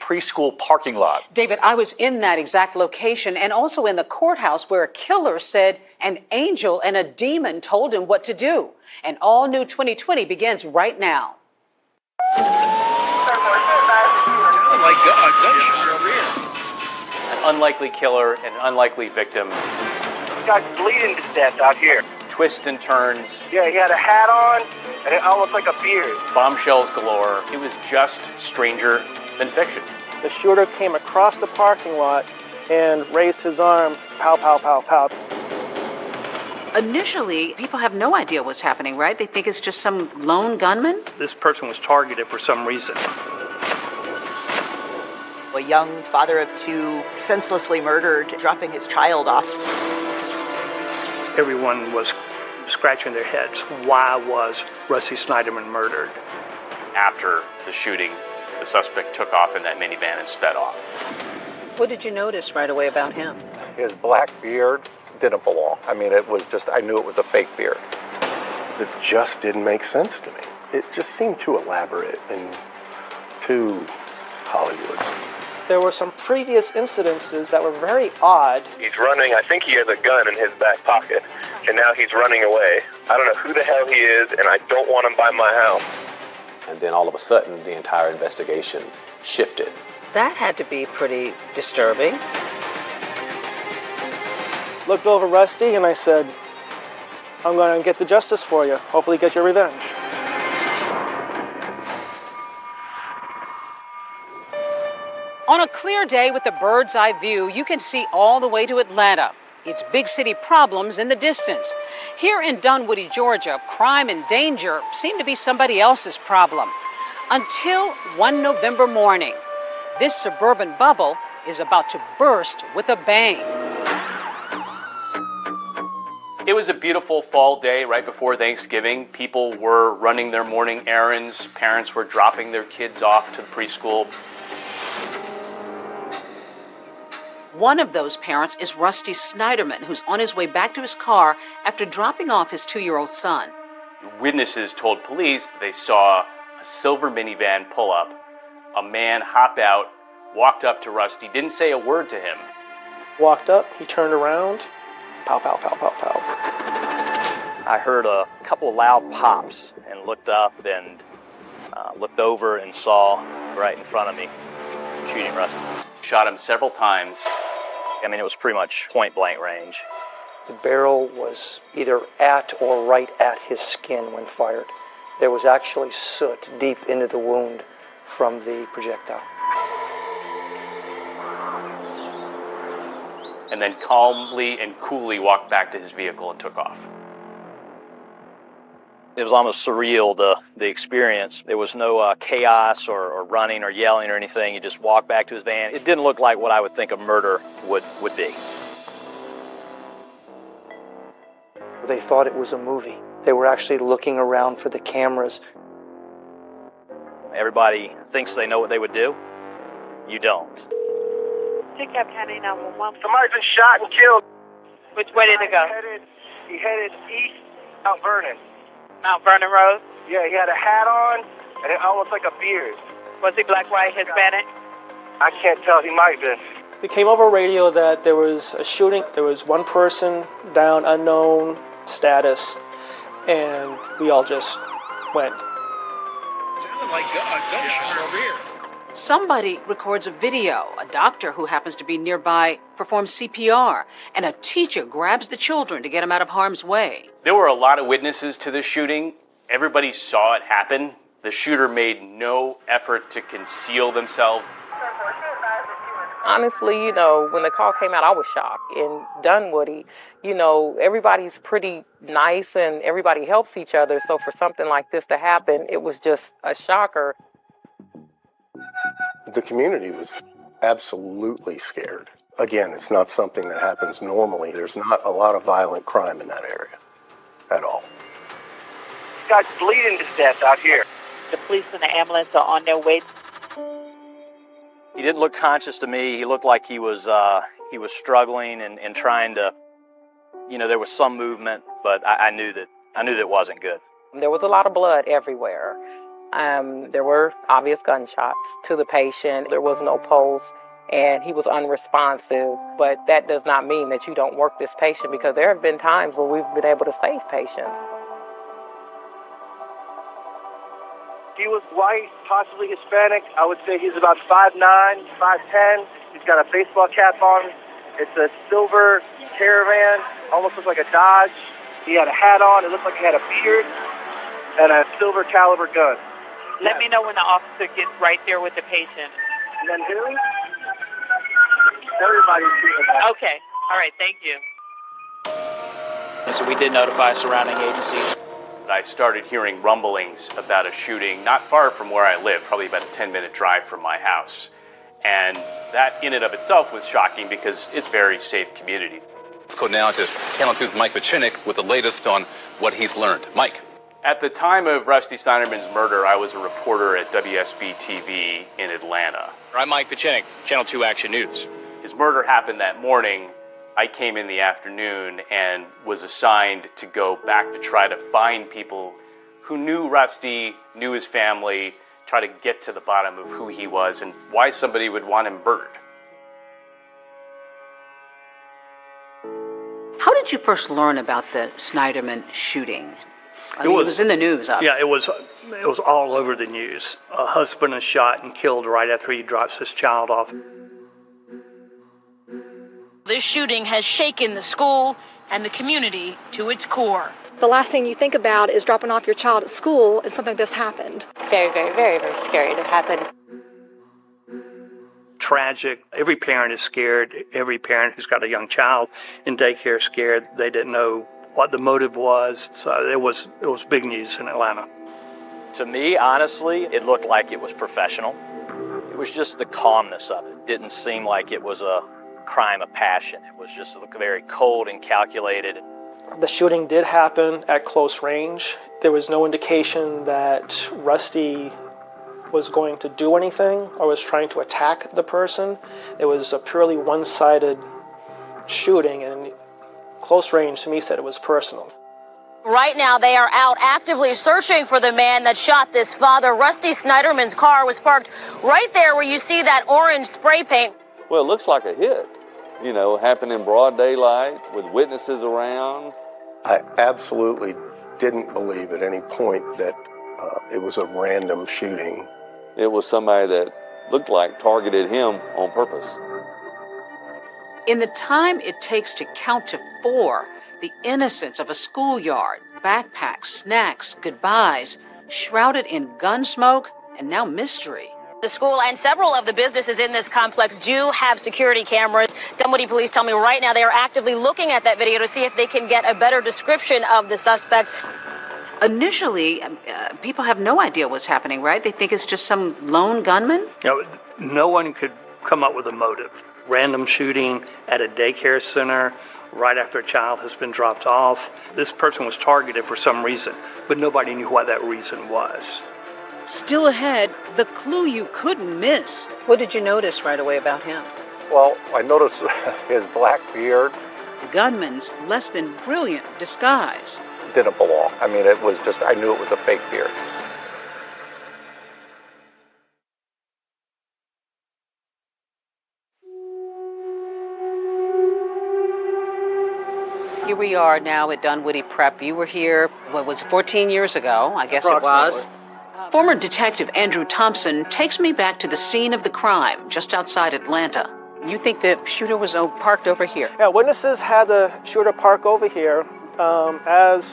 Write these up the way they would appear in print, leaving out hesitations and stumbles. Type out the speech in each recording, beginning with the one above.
preschool parking lot. David, I was in that exact location and also in the courthouse where a killer said an angel and a demon told him what to do. An all-new 2020 begins right now. Oh my God. An unlikely killer and an unlikely victim. This guy's bleeding to death out here. Twists and turns. Yeah, he had a hat on and it almost like a beard. Bombshells galore. It was just stranger than fiction. The shooter came across the parking lot and raised his arm. Pow, pow, pow, pow. Initially, people have no idea what's happening, right? They think it's just some lone gunman. This person was targeted for some reason. A young father of two senselessly murdered, dropping his child off. Everyone was scratching their heads. Why was Rusty Snyderman murdered? After the shooting, the suspect took off in that minivan and sped off. What did you notice right away about him? His black beard didn't belong. I mean, it was just, I knew it was a fake beard. It just didn't make sense to me. It just seemed too elaborate and too Hollywood. There were some previous incidences that were very odd. He's running. I think he has a gun in his back pocket, and now he's running away. I don't know who the hell he is, and I don't want him by my house. And then all of a sudden, the entire investigation shifted. That had to be pretty disturbing. Looked over Rusty and I said, I'm going to get the justice for you. Hopefully get your revenge. On a clear day with a bird's eye view, you can see all the way to Atlanta. It's big city problems in the distance. Here in Dunwoody, Georgia, crime and danger seem to be somebody else's problem. Until one November morning, this suburban bubble is about to burst with a bang. It was a beautiful fall day right before Thanksgiving. People were running their morning errands. Parents were dropping their kids off to the preschool. One of those parents is Rusty Snyderman, who's on his way back to his car after dropping off his 2-year-old son. Witnesses told police they saw a silver minivan pull up, a man hop out, walked up to Rusty, didn't say a word to him. Walked up, he turned around, pow, pow, pow, pow, pow. I heard a couple of loud pops and looked up and looked over and saw right in front of me shooting Rusty. Shot him several times. I mean, it was pretty much point blank range. The barrel was either at or right at his skin when fired. There was actually soot deep into the wound from the projectile. And then calmly and coolly walked back to his vehicle and took off. It was almost surreal, the experience. There was no chaos or running or yelling or anything. He just walked back to his van. It didn't look like what I would think a murder would be. They thought it was a movie. They were actually looking around for the cameras. Everybody thinks they know what they would do. You don't. Somebody's been shot and killed. Which way did it go? He headed east, Mount Vernon. Mount Vernon Road? Yeah, he had a hat on and it almost like a beard. Was he black, white, Hispanic? I can't tell. He might have been. It came over radio that there was a shooting. There was one person down, unknown status, and we all just went. Oh my God, gunshot over here. Somebody records a video. A doctor who happens to be nearby performs CPR, and a teacher grabs the children to get them out of harm's way. There were a lot of witnesses to this shooting. Everybody saw it happen. The shooter made no effort to conceal themselves. Honestly, when the call came out, I was shocked. In Dunwoody, everybody's pretty nice and everybody helps each other. So for something like this to happen, it was just a shocker. The community was absolutely scared. Again, it's not something that happens normally. There's not a lot of violent crime in that area at all. This guy's bleeding to death out here. The police and the ambulance are on their way. He didn't look conscious to me. He looked like he was struggling and trying to, there was some movement, but I knew that it wasn't good. There was a lot of blood everywhere. There were obvious gunshots to the patient. There was no pulse, and he was unresponsive. But that does not mean that you don't work this patient, because there have been times where we've been able to save patients. He was white, possibly Hispanic. I would say he's about 5'9", 5'10". He's got a baseball cap on. It's a silver Caravan, almost looks like a Dodge. He had a hat on. It looked like he had a beard and a silver caliber gun. Let me know when the officer gets right there with the patient. And then who? Everybody's doing that. Okay. All right. Thank you. So we did notify surrounding agencies. I started hearing rumblings about a shooting not far from where I live, probably about a 10-minute drive from my house. And that in and of itself was shocking because it's a very safe community. Let's go now to Channel 2's Mike Pachinik with the latest on what he's learned. Mike. At the time of Rusty Snyderman's murder, I was a reporter at WSB-TV in Atlanta. I'm Mike Pachinik, Channel 2 Action News. His murder happened that morning. I came in the afternoon and was assigned to go back to try to find people who knew Rusty, knew his family, try to get to the bottom of who he was and why somebody would want him murdered. How did you first learn about the Snyderman shooting? It was in the news, obviously. Yeah, it was all over the news. A husband is shot and killed right after he drops his child off. This shooting has shaken the school and the community to its core. The last thing you think about is dropping off your child at school and something like this happened. It's very, very, very, very scary to happen. Tragic. Every parent is scared. Every parent who's got a young child in daycare is scared. They didn't know what the motive was. So it was big news in Atlanta. To me, honestly, it looked like it was professional. It was just the calmness of it. It didn't seem like it was a crime of passion. It was just very cold and calculated. The shooting did happen at close range. There was no indication that Rusty was going to do anything or was trying to attack the person. It was a purely one-sided shooting, and close range to me said it was personal. Right now, they are out actively searching for the man that shot this father. Rusty Snyderman's car was parked right there where you see that orange spray paint. Well, it looks like a hit. You know, happened in broad daylight with witnesses around. I absolutely didn't believe at any point that it was a random shooting. It was somebody that looked like targeted him on purpose. In the time it takes to count to 4, the innocence of a schoolyard, backpacks, snacks, goodbyes, shrouded in gun smoke, and now mystery. The school and several of the businesses in this complex do have security cameras. Dunwoody police tell me right now they are actively looking at that video to see if they can get a better description of the suspect. Initially, people have no idea what's happening, right? They think it's just some lone gunman? No one could come up with a motive. Random shooting at a daycare center right after a child has been dropped off. This person was targeted for some reason, but nobody knew what that reason was. Still ahead, the clue you couldn't miss. What did you notice right away about him? Well, I noticed his black beard. The gunman's less than brilliant disguise. Didn't belong. I mean, it was just, I knew it was a fake beard. Here we are now at Dunwoody Prep. You were here, what was 14 years ago, I guess it was. Former Detective Andrew Thompson takes me back to the scene of the crime just outside Atlanta. You think the shooter was parked over here? Yeah, witnesses had the shooter park over here. As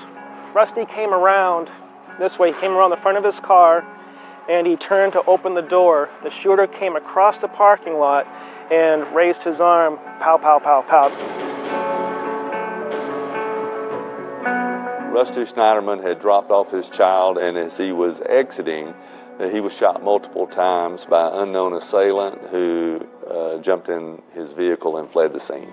Rusty came around this way, he came around the front of his car, and he turned to open the door. The shooter came across the parking lot and raised his arm, pow, pow, pow, pow. Rusty Snyderman had dropped off his child, and as he was exiting, he was shot multiple times by an unknown assailant who jumped in his vehicle and fled the scene.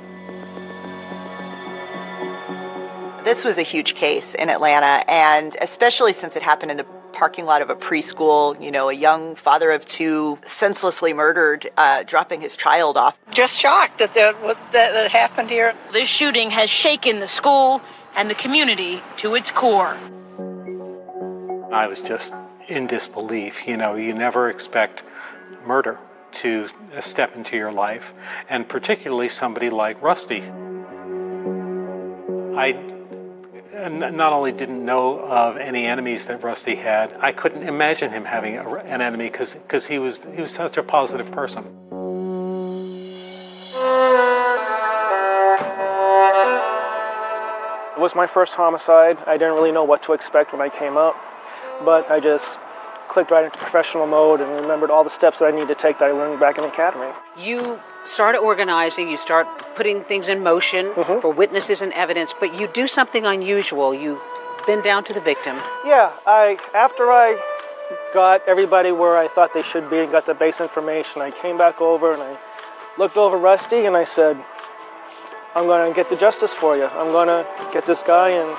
This was a huge case in Atlanta, and especially since it happened in the parking lot of a preschool, you know, a young father of 2 senselessly murdered, dropping his child off. Just shocked that happened here. This shooting has shaken the school and the community to its core. I was just in disbelief. You know, you never expect murder to step into your life, and particularly somebody like Rusty. I not only didn't know of any enemies that Rusty had, I couldn't imagine him having an enemy because he was such a positive person. It was my first homicide. I didn't really know what to expect when I came up, but I just clicked right into professional mode and remembered all the steps that I needed to take that I learned back in the academy. You started organizing, you start putting things in motion for witnesses and evidence, but you do something unusual. You bend down to the victim. Yeah, after I got everybody where I thought they should be and got the base information, I came back over and I looked over Rusty and I said, I'm going to get the justice for you. I'm going to get this guy and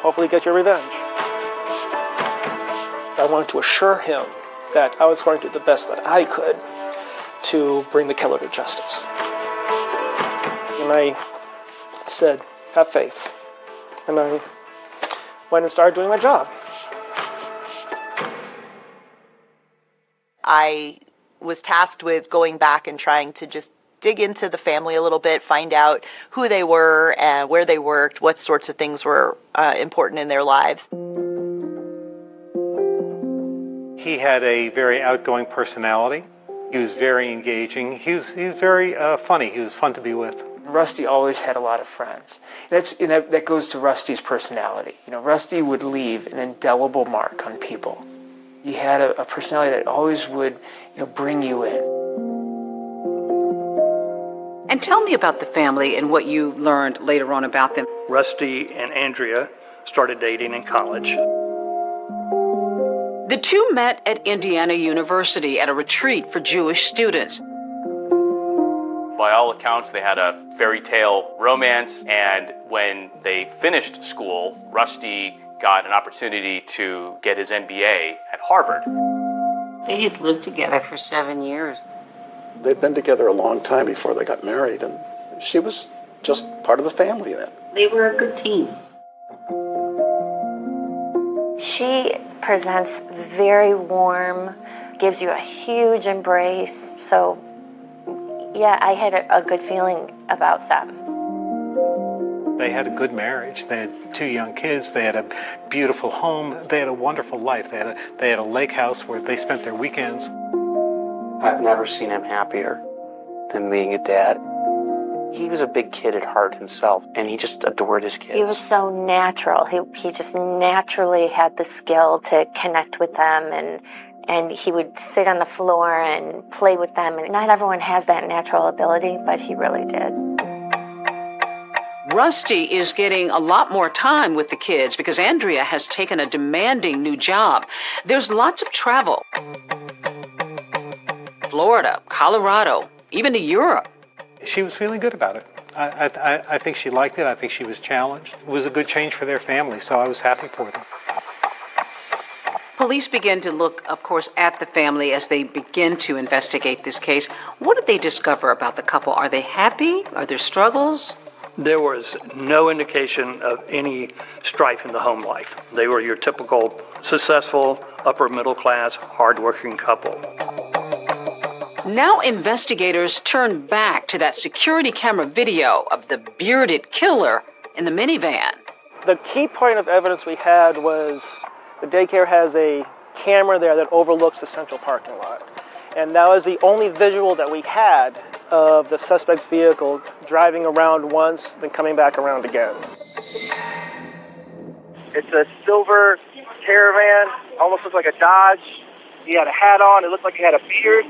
hopefully get your revenge. I wanted to assure him that I was going to do the best that I could to bring the killer to justice. And I said, have faith. And I went and started doing my job. I was tasked with going back and trying to just dig into the family a little bit, find out who they were and where they worked, what sorts of things were important in their lives. He had a very outgoing personality. He was very engaging. He was very funny. He was fun to be with. Rusty always had a lot of friends. That goes to Rusty's personality. You know, Rusty would leave an indelible mark on people. He had a personality that always would, bring you in. And tell me about the family and what you learned later on about them. Rusty and Andrea started dating in college. The two met at Indiana University at a retreat for Jewish students. By all accounts, they had a fairy tale romance, and when they finished school, Rusty got an opportunity to get his MBA at Harvard. They had lived together for 7 years. They'd been together a long time before they got married, and she was just part of the family then. They were a good team. She presents very warm, gives you a huge embrace. So, yeah, I had a good feeling about them. They had a good marriage. They had 2 young kids. They had a beautiful home. They had a wonderful life. They had a lake house where they spent their weekends. I've never seen him happier than being a dad. He was a big kid at heart himself, and he just adored his kids. He was so natural. He just naturally had the skill to connect with them, and he would sit on the floor and play with them. And not everyone has that natural ability, but he really did. Rusty is getting a lot more time with the kids because Andrea has taken a demanding new job. There's lots of travel. Florida, Colorado, even to Europe. She was feeling good about it. I think she liked it. I think she was challenged. It was a good change for their family, so I was happy for them. Police begin to look, of course, at the family as they begin to investigate this case. What did they discover about the couple? Are they happy? Are there struggles? There was no indication of any strife in the home life. They were your typical successful, upper middle class, hardworking couple. Now investigators turn back to that security camera video of the bearded killer in the minivan. The key point of evidence we had was the daycare has a camera there that overlooks the central parking lot. And that was the only visual that we had of the suspect's vehicle driving around once, then coming back around again. It's a silver Caravan, almost looks like a Dodge. He had a hat on, it looked like he had a beard,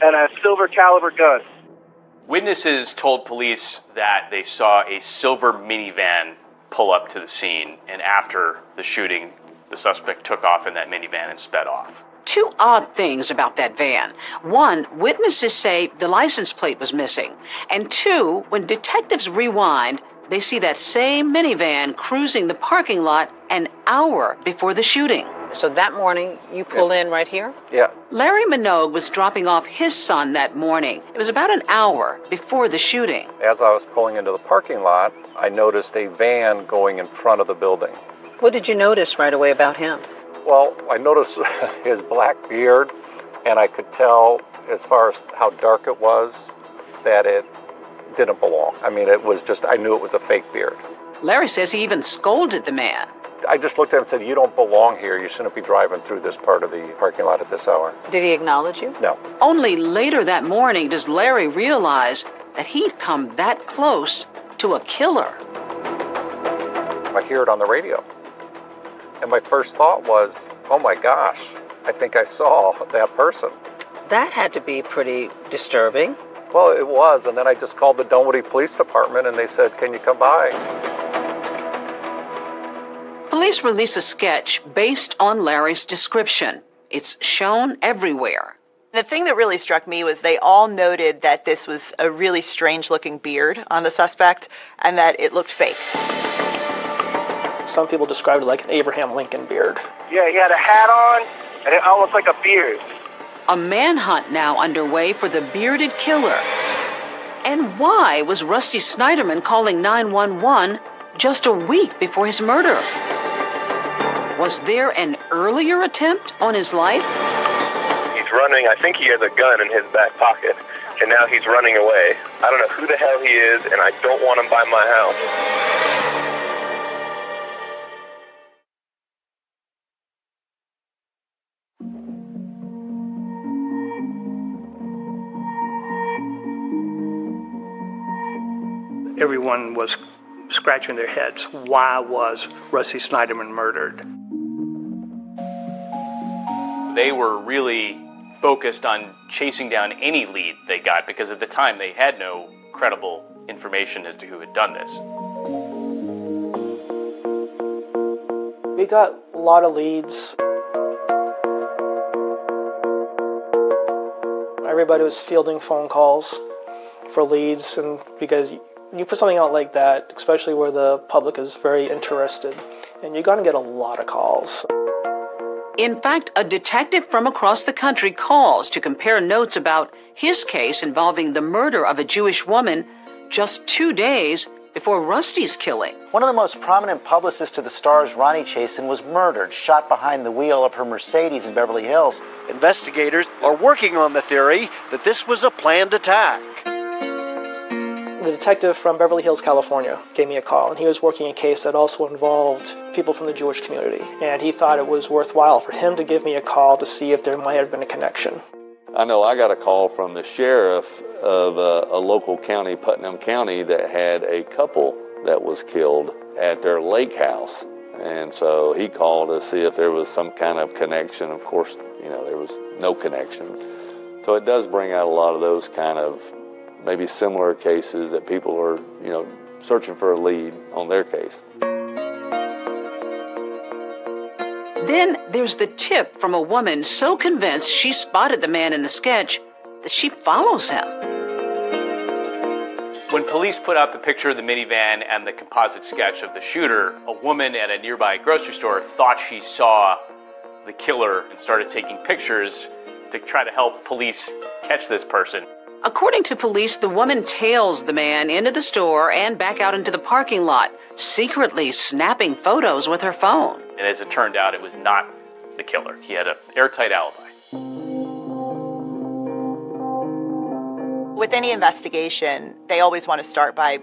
and a silver caliber gun. Witnesses told police that they saw a silver minivan pull up to the scene, and after the shooting, the suspect took off in that minivan and sped off. 2 odd things about that van. 1, witnesses say the license plate was missing. And 2, when detectives rewind, they see that same minivan cruising the parking lot an hour before the shooting. So that morning, you pull in right here? Yeah. Larry Minogue was dropping off his son that morning. It was about an hour before the shooting. As I was pulling into the parking lot, I noticed a van going in front of the building. What did you notice right away about him? Well, I noticed his black beard, and I could tell, as far as how dark it was, that it didn't belong. I mean, it was just, I knew it was a fake beard. Larry says he even scolded the man. I just looked at him and said, you don't belong here. You shouldn't be driving through this part of the parking lot at this hour. Did he acknowledge you? No. Only later that morning does Larry realize that he'd come that close to a killer. I hear it on the radio. And my first thought was, oh my gosh, I think I saw that person. That had to be pretty disturbing. Well, it was, and then I just called the Dunwoody Police Department and they said, can you come by? Police release a sketch based on Larry's description. It's shown everywhere. The thing that really struck me was they all noted that this was a really strange-looking beard on the suspect and that it looked fake. Some people described it like an Abraham Lincoln beard. Yeah, he had a hat on and it almost like a beard. A manhunt now underway for the bearded killer. And why was Rusty Snyderman calling 911 just a week before his murder? Was there an earlier attempt on his life? He's running. I think he has a gun in his back pocket, and now he's running away. I don't know who the hell he is, and I don't want him by my house. Everyone was scratching their heads. Why was Rusty Snyderman murdered? They were really focused on chasing down any lead they got because at the time they had no credible information as to who had done this. We got a lot of leads. Everybody was fielding phone calls for leads, and because you put something out like that, especially where the public is very interested, and you're going to get a lot of calls. In fact, a detective from across the country calls to compare notes about his case involving the murder of a Jewish woman just 2 days before Rusty's killing. One of the most prominent publicists to the stars, Ronnie Chasen, was murdered, shot behind the wheel of her Mercedes in Beverly Hills. Investigators are working on the theory that this was a planned attack. The detective from Beverly Hills, California, gave me a call, and he was working a case that also involved people from the Jewish community. And he thought it was worthwhile for him to give me a call to see if there might have been a connection. I know I got a call from the sheriff of a local county, Putnam County, that had a couple that was killed at their lake house. And so he called to see if there was some kind of connection. Of course, there was no connection. So it does bring out a lot of those kind of maybe similar cases that people are, searching for a lead on their case. Then there's the tip from a woman so convinced she spotted the man in the sketch that she follows him. When police put out the picture of the minivan and the composite sketch of the shooter, a woman at a nearby grocery store thought she saw the killer and started taking pictures to try to help police catch this person. According to police, the woman tails the man into the store and back out into the parking lot, secretly snapping photos with her phone. And as it turned out, it was not the killer. He had an airtight alibi. With any investigation, they always want to start by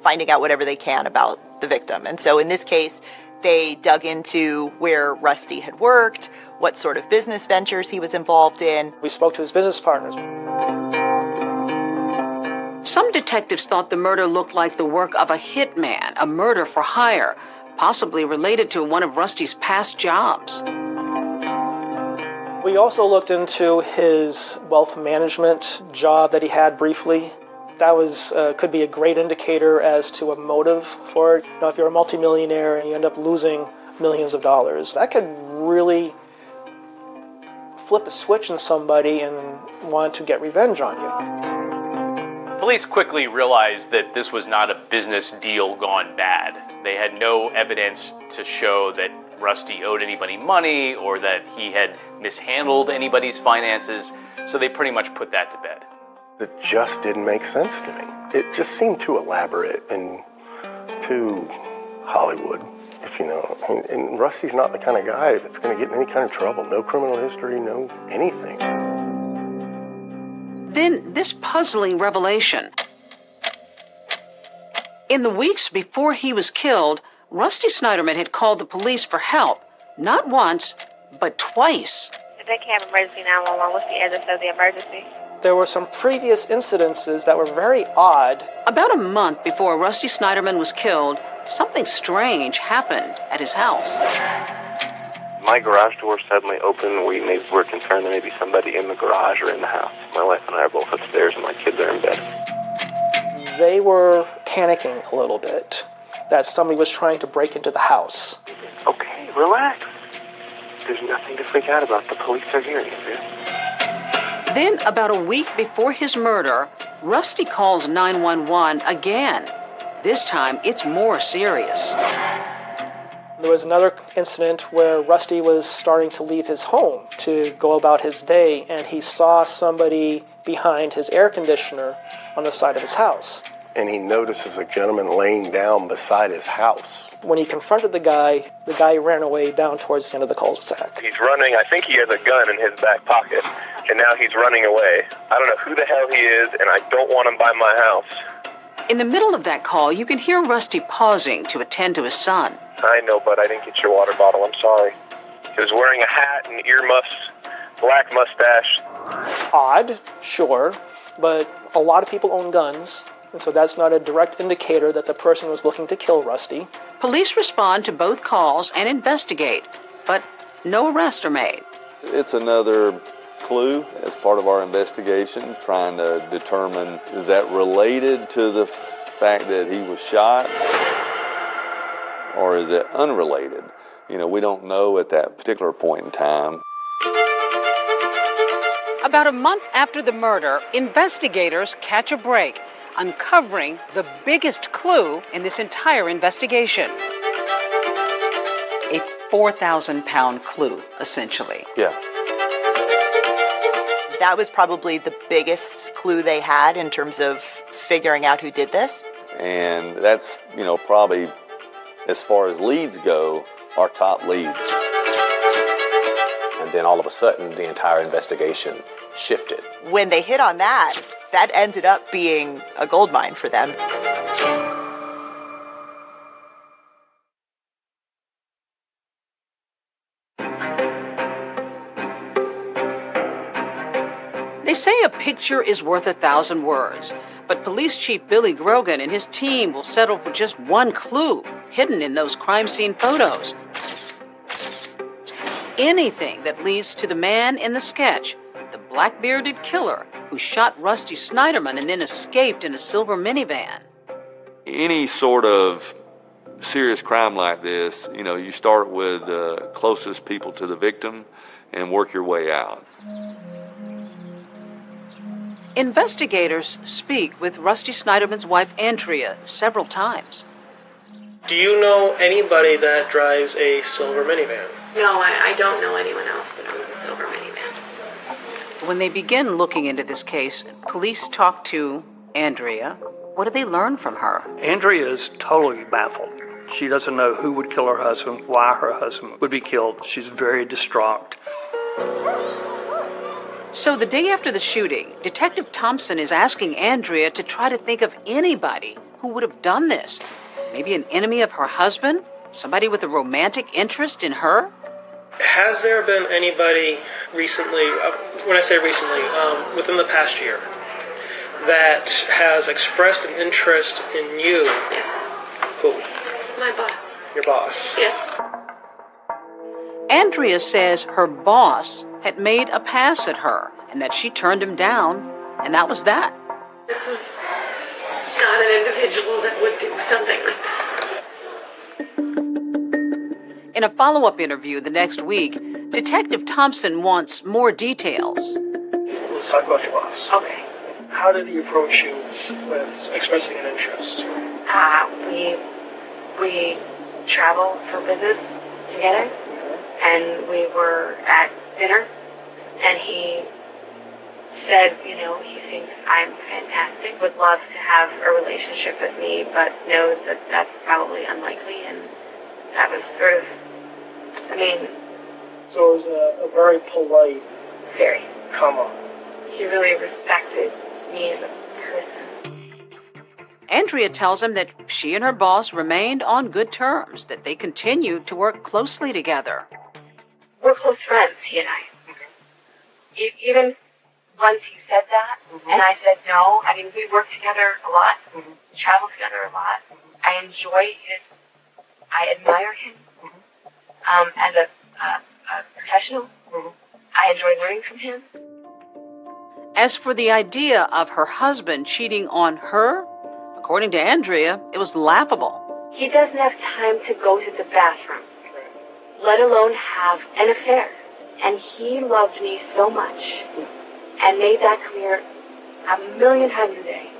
finding out whatever they can about the victim. And so in this case, they dug into where Rusty had worked, what sort of business ventures he was involved in. We spoke to his business partners. Some detectives thought the murder looked like the work of a hitman, a murder for hire, possibly related to one of Rusty's past jobs. We also looked into his wealth management job that he had briefly. That was could be a great indicator as to a motive for it. If you're a multimillionaire and you end up losing millions of dollars, that could really flip a switch in somebody and want to get revenge on you. Police quickly realized that this was not a business deal gone bad. They had no evidence to show that Rusty owed anybody money or that he had mishandled anybody's finances, so they pretty much put that to bed. It just didn't make sense to me. It just seemed too elaborate and too Hollywood. if you know. And Rusty's not the kind of guy that's going to get in any kind of trouble. No criminal history, no anything. Then this puzzling revelation. In the weeks before he was killed, Rusty Snyderman had called the police for help, not once, but twice. If they can have emergency 911, what's the address of the emergency? There were some previous incidences that were very odd. About a month before Rusty Snyderman was killed, something strange happened at his house. My garage door suddenly opened. We're concerned there may be somebody in the garage or in the house. My wife and I are both upstairs and my kids are in bed. They were panicking a little bit that somebody was trying to break into the house. Okay, relax. There's nothing to freak out about. The police are here, Andrea. Then, about a week before his murder, Rusty calls 911 again. This time, it's more serious. There was another incident where Rusty was starting to leave his home to go about his day, and he saw somebody behind his air conditioner on the side of his house. And he notices a gentleman laying down beside his house. When he confronted the guy ran away down towards the end of the cul-de-sac. He's running. I think he has a gun in his back pocket, and now he's running away. I don't know who the hell he is, and I don't want him by my house. In the middle of that call, you can hear Rusty pausing to attend to his son. I know, bud. I didn't get your water bottle. I'm sorry. He was wearing a hat and earmuffs, black mustache. Odd, sure, but a lot of people own guns, and so that's not a direct indicator that the person was looking to kill Rusty. Police respond to both calls and investigate, but no arrests are made. It's another clue as part of our investigation, trying to determine, is that related to the fact that he was shot, or is it unrelated? You know, we don't know at that particular point in time. About a month after the murder, investigators catch a break, uncovering the biggest clue in this entire investigation. A 4,000-pound clue, essentially. Yeah. That was probably the biggest clue they had in terms of figuring out who did this. And that's, probably, as far as leads go, our top leads. And then all of a sudden, the entire investigation shifted. When they hit on that ended up being a goldmine for them. They say a picture is worth 1,000 words, but Police Chief Billy Grogan and his team will settle for just one clue hidden in those crime scene photos. Anything that leads to the man in the sketch, the black-bearded killer who shot Rusty Snyderman and then escaped in a silver minivan. Any sort of serious crime like this, you start with the closest people to the victim and work your way out. Investigators speak with Rusty Snyderman's wife, Andrea, several times. Do you know anybody that drives a silver minivan? No, I don't know anyone else that owns a silver minivan. When they begin looking into this case, police talk to Andrea. What do they learn from her? Andrea is totally baffled. She doesn't know who would kill her husband, why her husband would be killed. She's very distraught. So the day after the shooting, Detective Thompson is asking Andrea to try to think of anybody who would have done this. Maybe an enemy of her husband? Somebody with a romantic interest in her? Has there been anybody recently, when I say recently, within the past year, that has expressed an interest in you? Yes. Who? My boss. Your boss? Yes. Andrea says her boss had made a pass at her and that she turned him down, and that was that. This is not an individual that would do something like this. In a follow-up interview the next week, Detective Thompson wants more details. Let's talk about your boss. Okay. How did he approach you with expressing an interest? We travel for business together, and we were at dinner, and he said, he thinks I'm fantastic, would love to have a relationship with me, but knows that that's probably unlikely, and That was sort of, I mean... So it was a very polite... Very. Come on. He really respected me as a person. Andrea tells him that she and her boss remained on good terms, that they continued to work closely together. We're close friends, he and I. Even once he said that, and I said no, I mean, we work together a lot, travel together a lot. I enjoy I admire him as a professional. I enjoy learning from him. As for the idea of her husband cheating on her, according to Andrea, it was laughable. He doesn't have time to go to the bathroom, let alone have an affair. And he loved me so much and made that clear 1,000,000 times a day.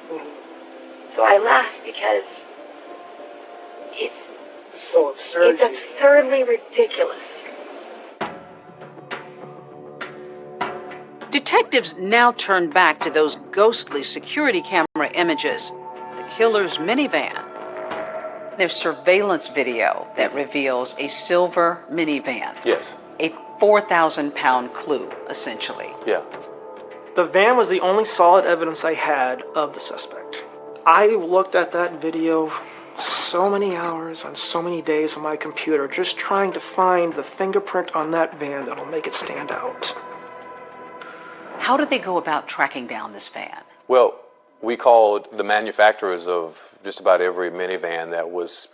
So I laugh because it's so absurd. It's absurdly ridiculous. Detectives now turn back to those ghostly security camera images, the killer's minivan. There's surveillance video that reveals a silver minivan. Yes. A 4,000-pound clue, essentially. Yeah. The van was the only solid evidence I had of the suspect. I looked at that video so many hours on so many days on my computer just trying to find the fingerprint on that van that'll make it stand out. How did they go about tracking down this van? Well, we called the manufacturers of just about every minivan that was,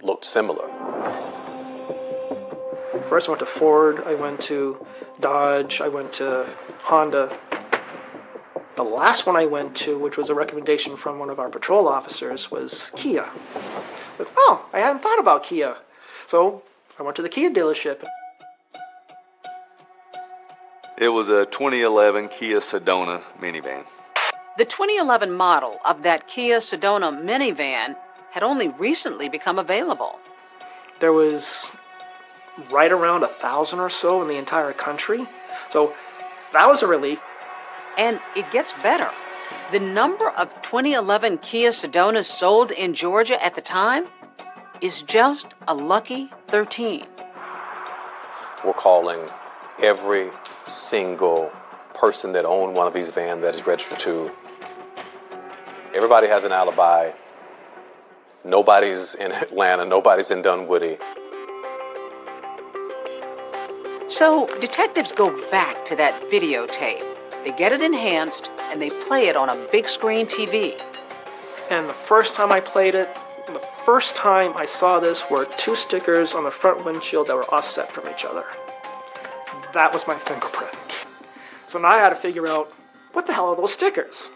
looked similar. First I went to Ford, I went to Dodge, I went to Honda. The last one I went to, which was a recommendation from one of our patrol officers, was Kia. But, I hadn't thought about Kia. So I went to the Kia dealership. It was a 2011 Kia Sedona minivan. The 2011 model of that Kia Sedona minivan had only recently become available. There was right around 1,000 or so in the entire country. So that was a relief. And it gets better. The number of 2011 Kia Sedonas sold in Georgia at the time is just a lucky 13. We're calling every single person that owned one of these vans that is registered to. Everybody has an alibi. Nobody's in Atlanta. Nobody's in Dunwoody. So detectives go back to that videotape. They get it enhanced, and they play it on a big screen TV. And the first time I played it, the first time I saw this were 2 stickers on the front windshield that were offset from each other. That was my fingerprint. So now I had to figure out, what the hell are those stickers?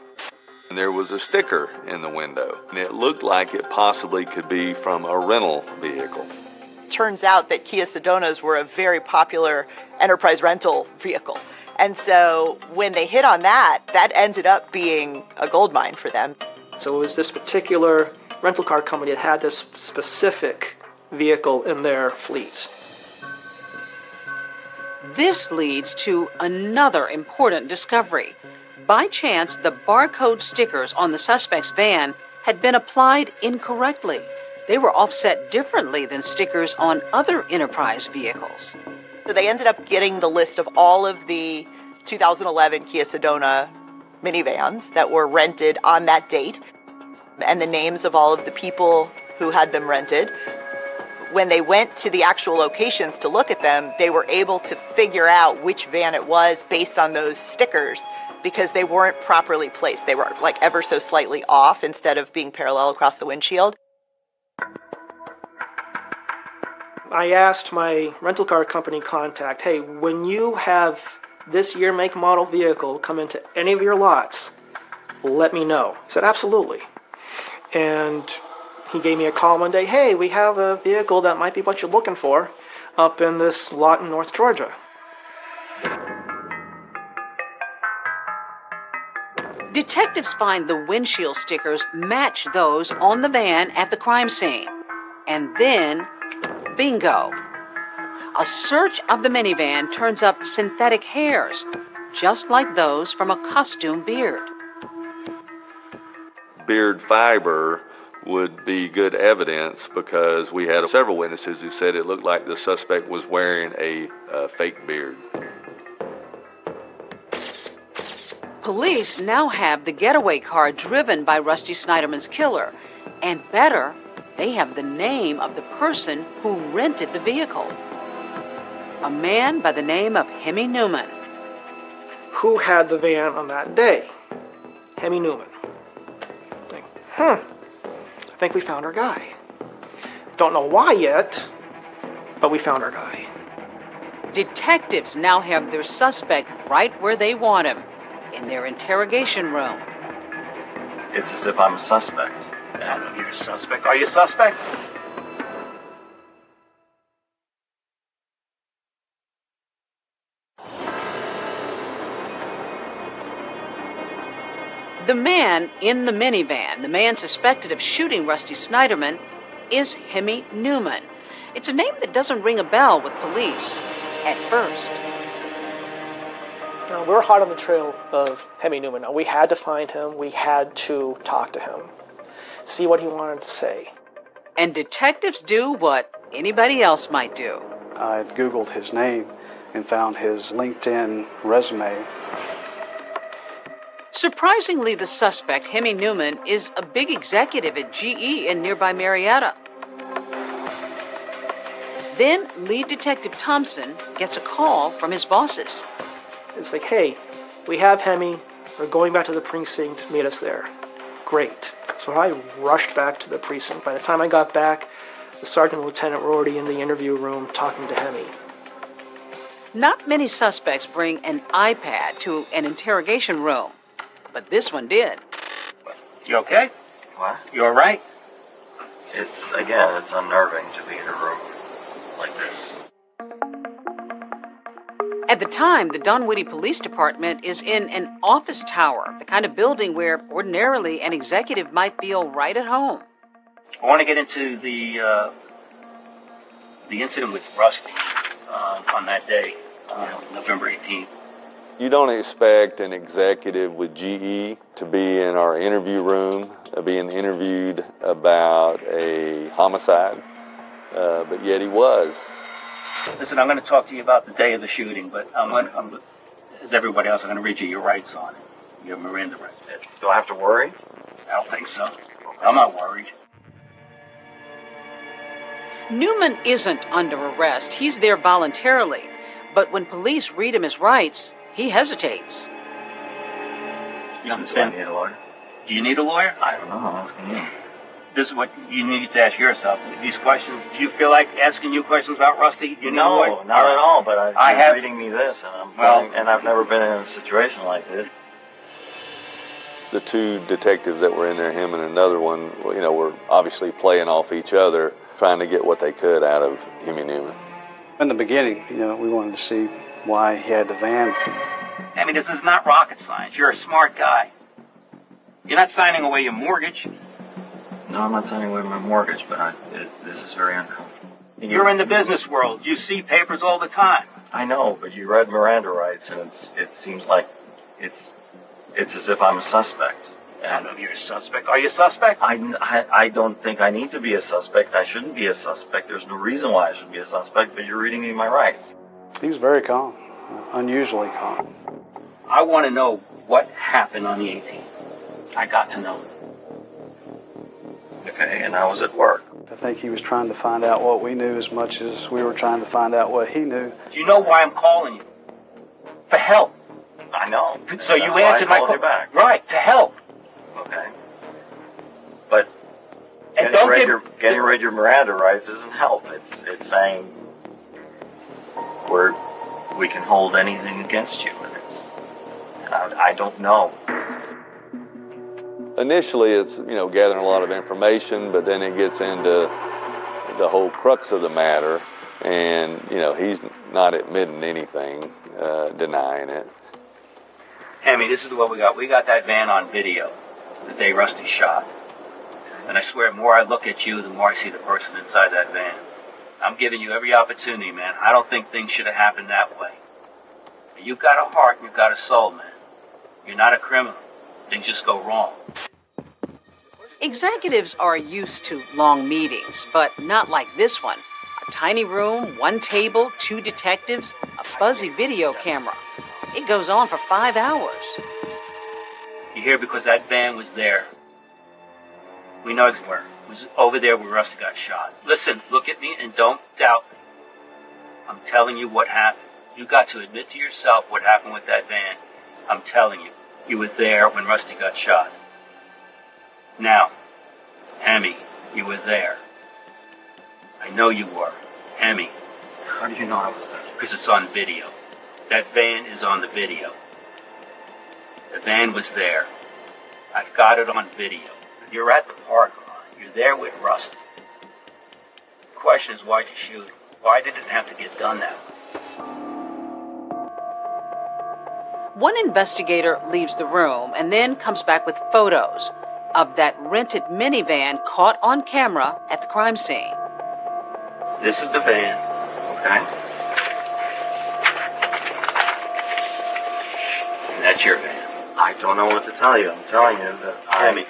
And there was a sticker in the window, and it looked like it possibly could be from a rental vehicle. Turns out that Kia Sedonas were a very popular enterprise rental vehicle. And so when they hit on that ended up being a goldmine for them. So it was this particular rental car company that had this specific vehicle in their fleet. This leads to another important discovery. By chance, the barcode stickers on the suspect's van had been applied incorrectly. They were offset differently than stickers on other enterprise vehicles. So they ended up getting the list of all of the 2011 Kia Sedona minivans that were rented on that date and the names of all of the people who had them rented. When they went to the actual locations to look at them, they were able to figure out which van it was based on those stickers because they weren't properly placed. They were like ever so slightly off instead of being parallel across the windshield. I asked my rental car company contact, hey, when you have this year, make, model vehicle come into any of your lots, let me know. He said, absolutely. And he gave me a call one day, hey, we have a vehicle that might be what you're looking for up in this lot in North Georgia. Detectives find the windshield stickers match those on the van at the crime scene. And then, bingo. A search of the minivan turns up synthetic hairs, just like those from a costume beard. Beard fiber would be good evidence because we had several witnesses who said it looked like the suspect was wearing a fake beard. Police now have the getaway car driven by Rusty Snyderman's killer. And better, they have the name of the person who rented the vehicle. A man by the name of Hemi Newman. Who had the van on that day? Hemi Newman. I think we found our guy. Don't know why yet, but we found our guy. Detectives now have their suspect right where they want him, in their interrogation room. It's as if I'm a suspect. And you're a suspect. Are you a suspect? The man in the minivan, the man suspected of shooting Rusty Snyderman, is Hemi Newman. It's a name that doesn't ring a bell with police at first. Now, we're hot on the trail of Hemi Newman. Now, we had to find him. We had to talk to him, see what he wanted to say. And detectives do what anybody else might do. I Googled his name and found his LinkedIn resume. Surprisingly, the suspect, Hemi Newman, is a big executive at GE in nearby Marietta. Then lead detective Thompson gets a call from his bosses. It's like, hey, we have Hemi. We're going back to the precinct. Meet us there. Great. So I rushed back to the precinct. By the time I got back, the sergeant and lieutenant were already in the interview room talking to Hemi. Not many suspects bring an iPad to an interrogation room, but this one did. You okay? What? You all right? It's unnerving to be in a room like this. At the time, the Dunwoody Police Department is in an office tower, the kind of building where ordinarily an executive might feel right at home. I want to get into the incident with Rusty on that day, November 18th. You don't expect an executive with GE to be in our interview room, being interviewed about a homicide, but yet he was. Listen, I'm going to talk to you about the day of the shooting, but as everybody else, I'm going to read you your rights on it. Your Miranda rights. Do I have to worry? I don't think so. I'm not worried. Newman isn't under arrest. He's there voluntarily. But when police read him his rights, he hesitates. You understand? Do I need a lawyer? Do you need a lawyer? I don't know. I'm asking you. This is what you need to ask yourself. These questions, do you feel like asking you questions about Rusty? You No, need a lawyer? not at all, but you're reading me this, and Well- I've never been in a situation like this. The two detectives that were in there, him and another one, were obviously playing off each other, trying to get what they could out of Hemi Newman. In the beginning, we wanted to see why he had the van. I mean, this is not rocket science. You're a smart guy. You're not signing away your mortgage. No, I'm not signing away my mortgage, but this is very uncomfortable. You're in the business world. You see papers all the time. I know, but you read Miranda rights, and it seems like it's as if I'm a suspect. And you're a suspect. Are you a suspect? I don't think I need to be a suspect. I shouldn't be a suspect. There's no reason why I should be a suspect, but you're reading me my rights. He was very calm, unusually calm. I want to know what happened on the 18th. I got to know. Okay, and I was at work. I think he was trying to find out what we knew as much as we were trying to find out what he knew. Do you know why I'm calling you? For help. I know. So you answered my call. Back. Right, to help. Okay. But and getting rid of your Miranda rights isn't help. It's saying we can hold anything against you, and I don't know. Initially, it's, gathering a lot of information, but then it gets into the whole crux of the matter, and, he's not admitting anything, denying it. Hemi, this is what we got. We got that van on video the day Rusty shot. And I swear, the more I look at you, the more I see the person inside that van. I'm giving you every opportunity, man. I don't think things should have happened that way. You've got a heart and you've got a soul, man. You're not a criminal. Things just go wrong. Executives are used to long meetings, but not like this one. A tiny room, one table, two detectives, a fuzzy video camera. It goes on for 5 hours. You're here because that van was there. We know where. It was over there where Rusty got shot. Listen, look at me and don't doubt me. I'm telling you what happened. You got to admit to yourself what happened with that van. I'm telling you, you were there when Rusty got shot. Now, Hemi, you were there. I know you were. Hemi. How do you know I was there? Because it's on video. That van is on the video. The van was there. I've got it on video. You're at the parking lot. You're there with Rusty. The question is, why'd you shoot him? Why did it have to get done that way? One investigator leaves the room and then comes back with photos of that rented minivan caught on camera at the crime scene. This is the van, okay? And that's your van. I don't know what to tell you. I'm telling you that Hemi,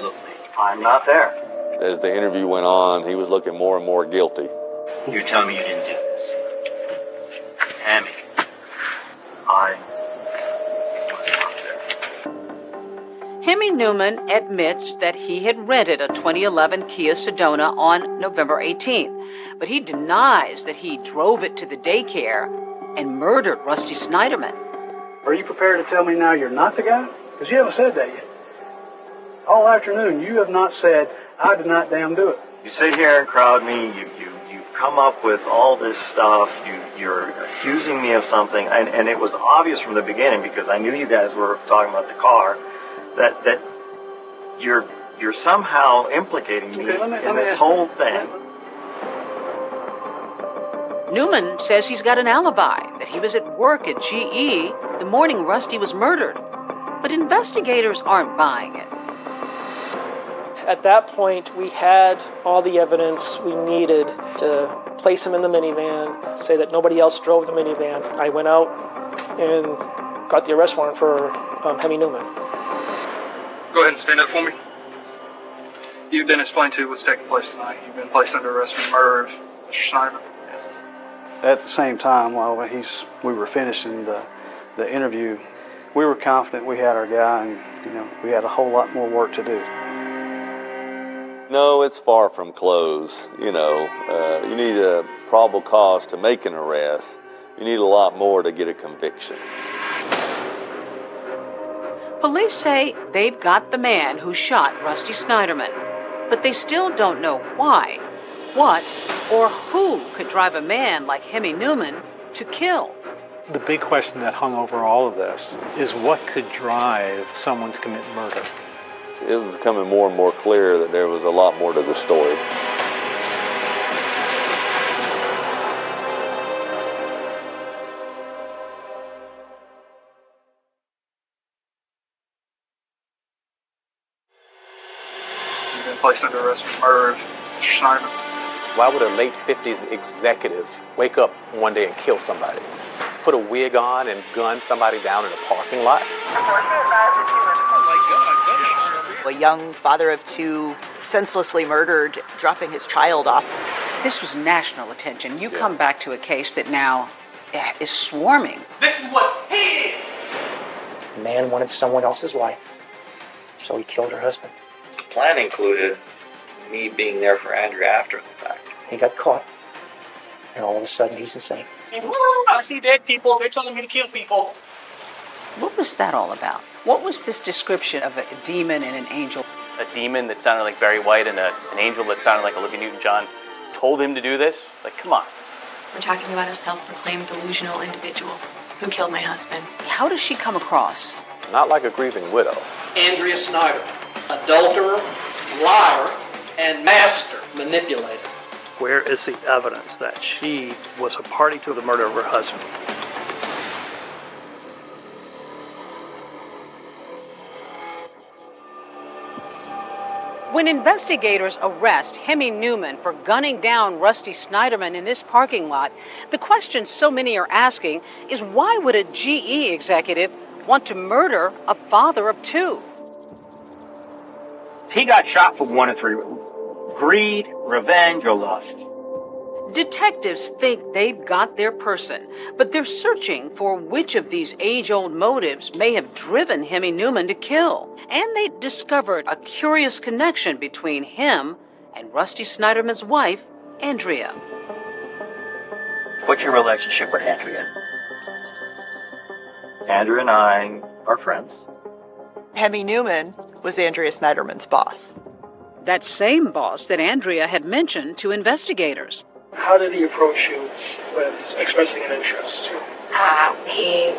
look me. I'm not there. As the interview went on, he was looking more and more guilty. You're telling me you didn't do this? Hemi. I Hemi Newman admits that he had rented a 2011 Kia Sedona on November 18th, but he denies that he drove it to the daycare and murdered Rusty Snyderman. Are you prepared to tell me now you're not the guy? Because you haven't said that yet. All afternoon, you have not said, I did not damn do it. You sit here and crowd me. You come up with all this stuff. You're accusing me of something, and it was obvious from the beginning because I knew you guys were talking about the car that you're somehow implicating me in this whole thing. Newman says he's got an alibi, that he was at work at GE the morning Rusty was murdered. But investigators aren't buying it. At that point, we had all the evidence we needed to place him in the minivan, say that nobody else drove the minivan. I went out and got the arrest warrant for Hemi Newman. Go ahead and stand up for me. You've been explained to what's taking place tonight. You've been placed under arrest for the murder of Mr. Snyderman. Yes. At the same time, while we were finishing the interview, we were confident we had our guy, and we had a whole lot more work to do. No, it's far from close. You need a probable cause to make an arrest. You need a lot more to get a conviction. Police say they've got the man who shot Rusty Snyderman, but they still don't know why, what, or who could drive a man like Hemi Newman to kill. The big question that hung over all of this is what could drive someone to commit murder? It was becoming more and more clear that there was a lot more to the story. You've been placed under arrest for the murder of Mr. Snyderman. Why would a late 50s executive wake up one day and kill somebody? Put a wig on and gun somebody down in a parking lot? A young father of two, senselessly murdered, dropping his child off. This was national attention. You come back to a case that now is swarming. This is what he did! The man wanted someone else's wife, so he killed her husband. The plan included me being there for Andrea after the fact. He got caught, and all of a sudden he's insane. I see dead people. They're telling me to kill people. What was that all about? What was this description of a demon and an angel? A demon that sounded like Barry White and an angel that sounded like Olivia Newton-John told him to do this? Like, come on. We're talking about a self-proclaimed delusional individual who killed my husband. How does she come across? Not like a grieving widow. Andrea Snyder, adulterer, liar, and master manipulator. Where is the evidence that she was a party to the murder of her husband? When investigators arrest Hemi Newman for gunning down Rusty Snyderman in this parking lot, the question so many are asking is why would a GE executive want to murder a father of two. He got shot for one of three: greed, revenge, or lust. Detectives think they've got their person, but they're searching for which of these age-old motives may have driven Hemi Newman to kill. And they discovered a curious connection between him and Rusty Snyderman's wife, Andrea. What's your relationship with Andrea? Andrea and I are friends. Hemi Newman was Andrea Snyderman's boss. That same boss that Andrea had mentioned to investigators. How did he approach you with expressing an interest? He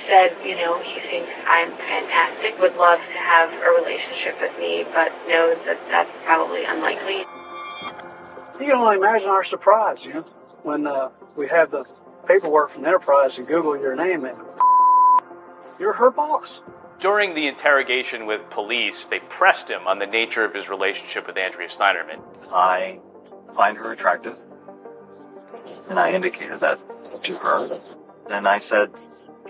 said, he thinks I'm fantastic, would love to have a relationship with me, but knows that that's probably unlikely. You can only imagine our surprise, when we have the paperwork from the Enterprise and Google your name and you're her boss. During the interrogation with police, they pressed him on the nature of his relationship with Andrea Snyderman. I find her attractive, and I indicated that to her. Then I said,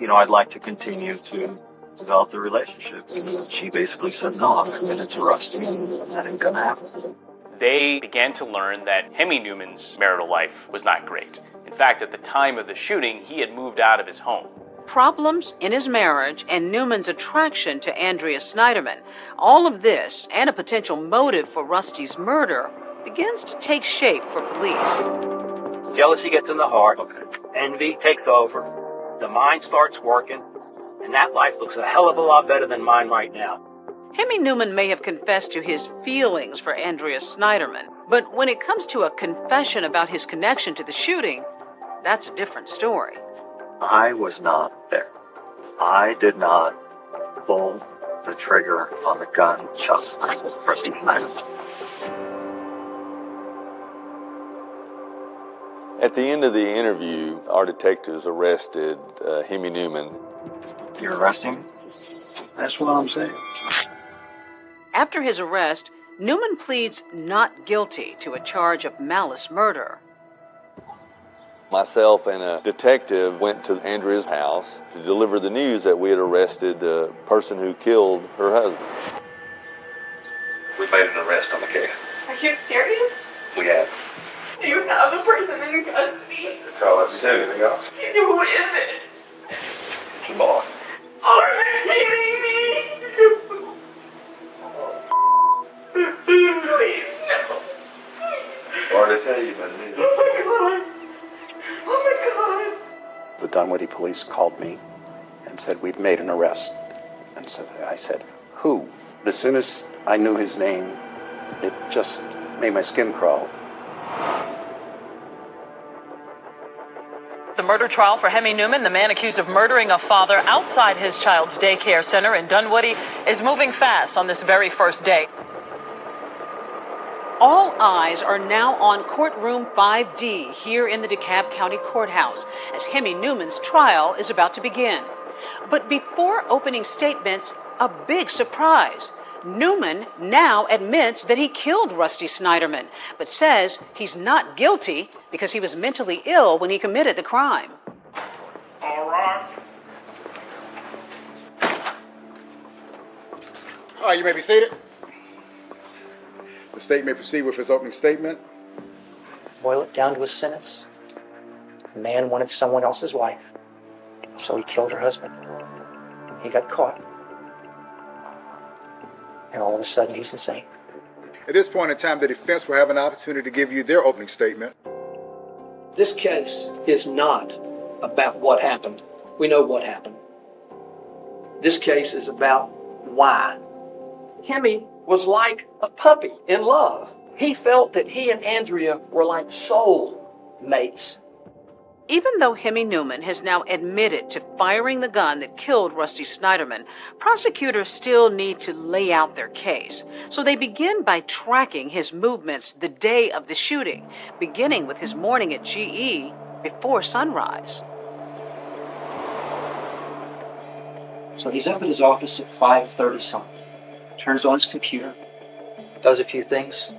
I'd like to continue to develop the relationship. And she basically said, no, I'm committed to Rusty, and that ain't gonna happen. They began to learn that Hemi Newman's marital life was not great. In fact, at the time of the shooting, he had moved out of his home. Problems in his marriage and Newman's attraction to Andrea Snyderman, all of this and a potential motive for Rusty's murder begins to take shape for police. Jealousy gets in the heart. Envy takes over. The mind starts working. And that life looks a hell of a lot better than mine right now. Hemi Newman may have confessed to his feelings for Andrea Snyderman, but when it comes to a confession about his connection to the shooting, that's a different story. I was not there. I did not pull the trigger on the gun just like Rusty Snyderman. At the end of the interview, our detectives arrested Hemi Newman. You're arresting me? That's what I'm saying. After his arrest, Newman pleads not guilty to a charge of malice murder. Myself and a detective went to Andrea's house to deliver the news that we had arrested the person who killed her husband. We made an arrest on the case. Are you serious? We have. Do you have the person in custody? That's all I said. Anything else? Who is it? It's a boy. Are you kidding me? Please, no. Sorry to tell you, but it is. Oh my God. The Dunwoody police called me and said, we've made an arrest. And so I said, who? As soon as I knew his name, it just made my skin crawl. The murder trial for Hemi Newman, the man accused of murdering a father outside his child's daycare center in Dunwoody, is moving fast on this very first day. All eyes are now on courtroom 5D here in the DeKalb County Courthouse as Hemi Newman's trial is about to begin. But before opening statements, a big surprise. Newman now admits that he killed Rusty Snyderman, but says he's not guilty because he was mentally ill when he committed the crime. All right. You may be seated. The state may proceed with its opening statement. Boil it down to a sentence. The man wanted someone else's wife, so he killed her husband. He got caught. And all of a sudden, he's insane. At this point in time, the defense will have an opportunity to give you their opening statement. This case is not about what happened. We know what happened. This case is about why. Hemi was like a puppy in love. He felt that he and Andrea were like soul mates. Even though Hemi Newman has now admitted to firing the gun that killed Rusty Snyderman, prosecutors still need to lay out their case. So they begin by tracking his movements the day of the shooting, beginning with his morning at GE before sunrise. So he's up at his office at 5:30 something. Turns on his computer, does a few things,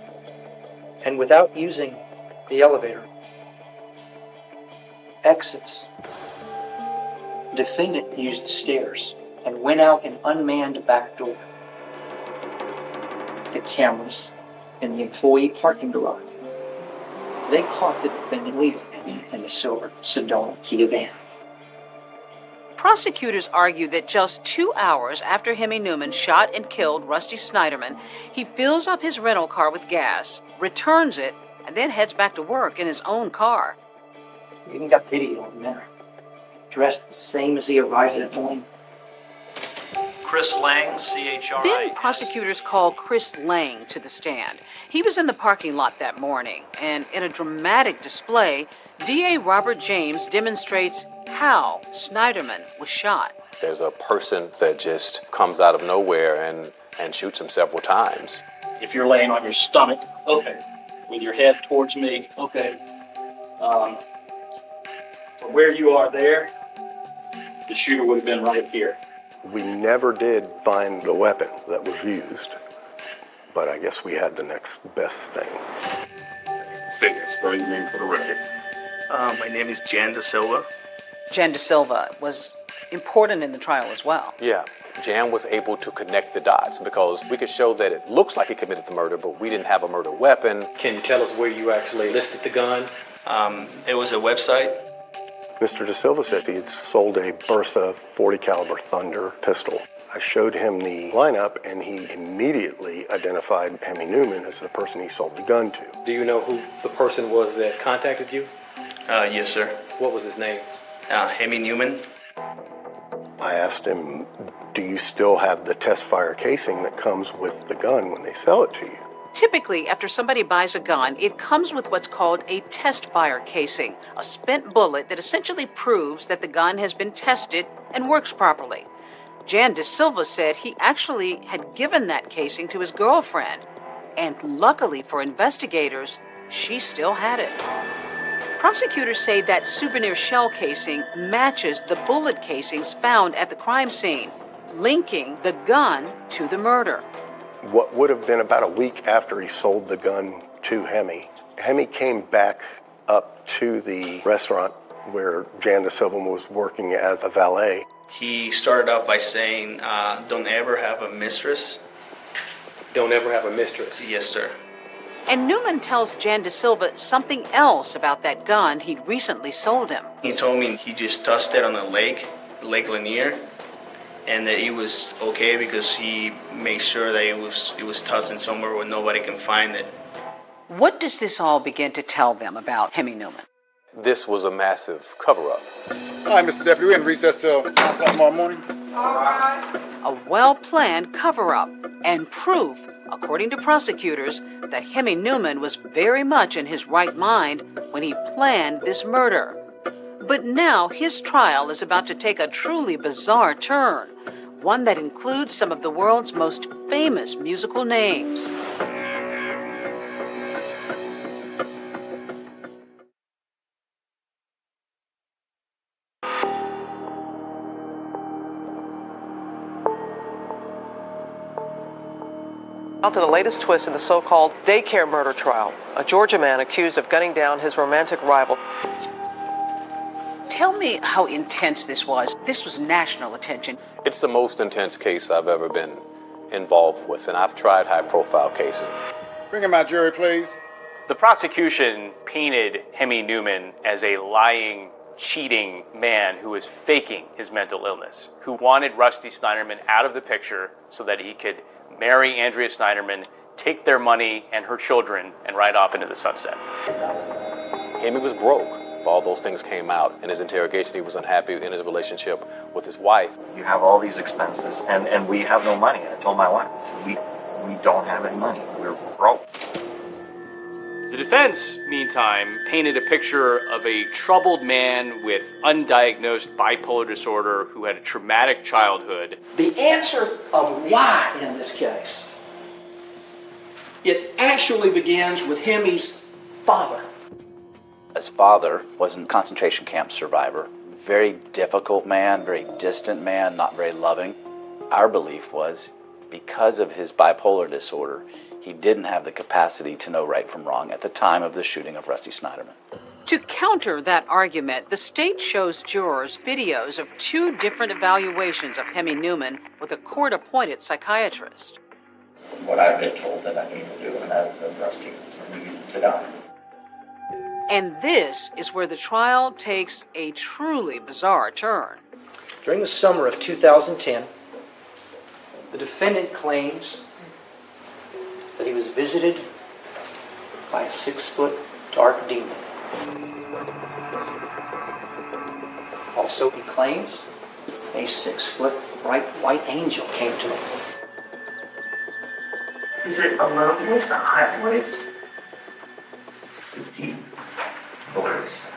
and without using the elevator, exits Defendant used the stairs and went out an unmanned back door. The cameras in the employee parking garage, they caught the defendant leaving in the silver Sedona Kia van. Prosecutors argue that just 2 hours after Hemi Newman shot and killed Rusty Snyderman, he fills up his rental car with gas, returns it, and then heads back to work in his own car. You even got video of Menor, dressed the same as he arrived that morning. Chris Lang, CHRI. Then prosecutors call Chris Lang to the stand. He was in the parking lot that morning, and in a dramatic display, DA Robert James demonstrates how Snyderman was shot. There's a person that just comes out of nowhere and shoots him several times. If you're laying on your stomach, okay, with your head towards me, okay. From where you are there, the shooter would have been right here. We never did find the weapon that was used, but I guess we had the next best thing. Say your spelling name for the record. My name is Jan Da Silva. Jan Da Silva was important in the trial as well. Yeah, Jan was able to connect the dots because we could show that it looks like he committed the murder, but we didn't have a murder weapon. Can you tell us where you actually listed the gun? It was a website. Mr. Da Silva said he had sold a Bersa 40 caliber Thunder pistol. I showed him the lineup and he immediately identified Hemi Newman as the person he sold the gun to. Do you know who the person was that contacted you? Yes, sir. What was his name? Hemi Newman. I asked him, do you still have the test fire casing that comes with the gun when they sell it to you? Typically, after somebody buys a gun, it comes with what's called a test fire casing, a spent bullet that essentially proves that the gun has been tested and works properly. Jan Da Silva said he actually had given that casing to his girlfriend, and luckily for investigators, she still had it. Prosecutors say that souvenir shell casing matches the bullet casings found at the crime scene, linking the gun to the murder. What would have been about a week after he sold the gun to Hemi, Hemi came back up to the restaurant where Jan Da Silva was working as a valet. He started off by saying, don't ever have a mistress. Don't ever have a mistress? Yes, sir. And Newman tells Jan Da Silva something else about that gun he'd recently sold him. He told me he just tossed it on the Lake Lanier, and that he was okay because he made sure that it was tossed in somewhere where nobody can find it. What does this all begin to tell them about Hemi Newman? This was a massive cover-up. All right, Mr. Deputy, we're in recess till 9 o'clock tomorrow morning. All right. A well-planned cover-up and proof, according to prosecutors, that Hemi Newman was very much in his right mind when he planned this murder. But now his trial is about to take a truly bizarre turn, one that includes some of the world's most famous musical names. Now to the latest twist in the so-called daycare murder trial. A Georgia man accused of gunning down his romantic rival. Tell me how intense this was. This was national attention. It's the most intense case I've ever been involved with, and I've tried high-profile cases. Bring in my jury, please. The prosecution painted Hemi Newman as a lying, cheating man who was faking his mental illness, who wanted Rusty Snyderman out of the picture so that he could marry Andrea Snyderman, take their money and her children, and ride off into the sunset. Hemi was broke. All those things came out. In his interrogation, he was unhappy in his relationship with his wife. You have all these expenses, and we have no money. I told my wife, I said, we don't have any money. We're broke. The defense, meantime, painted a picture of a troubled man with undiagnosed bipolar disorder who had a traumatic childhood. The answer of why in this case, it actually begins with Hemi's father. His father was a concentration camp survivor. Very difficult man, very distant man, not very loving. Our belief was because of his bipolar disorder, he didn't have the capacity to know right from wrong at the time of the shooting of Rusty Snyderman. To counter that argument, the state shows jurors videos of 2 different evaluations of Hemi Newman with a court-appointed psychiatrist. What I've been told that I need to do, and that's Rusty to die. And this is where the trial takes a truly bizarre turn. During the summer of 2010, the defendant claims that he was visited by a 6-foot dark demon. Also, he claims a 6-foot bright white angel came to him. Is it a low voice, a high voice? A deep voice.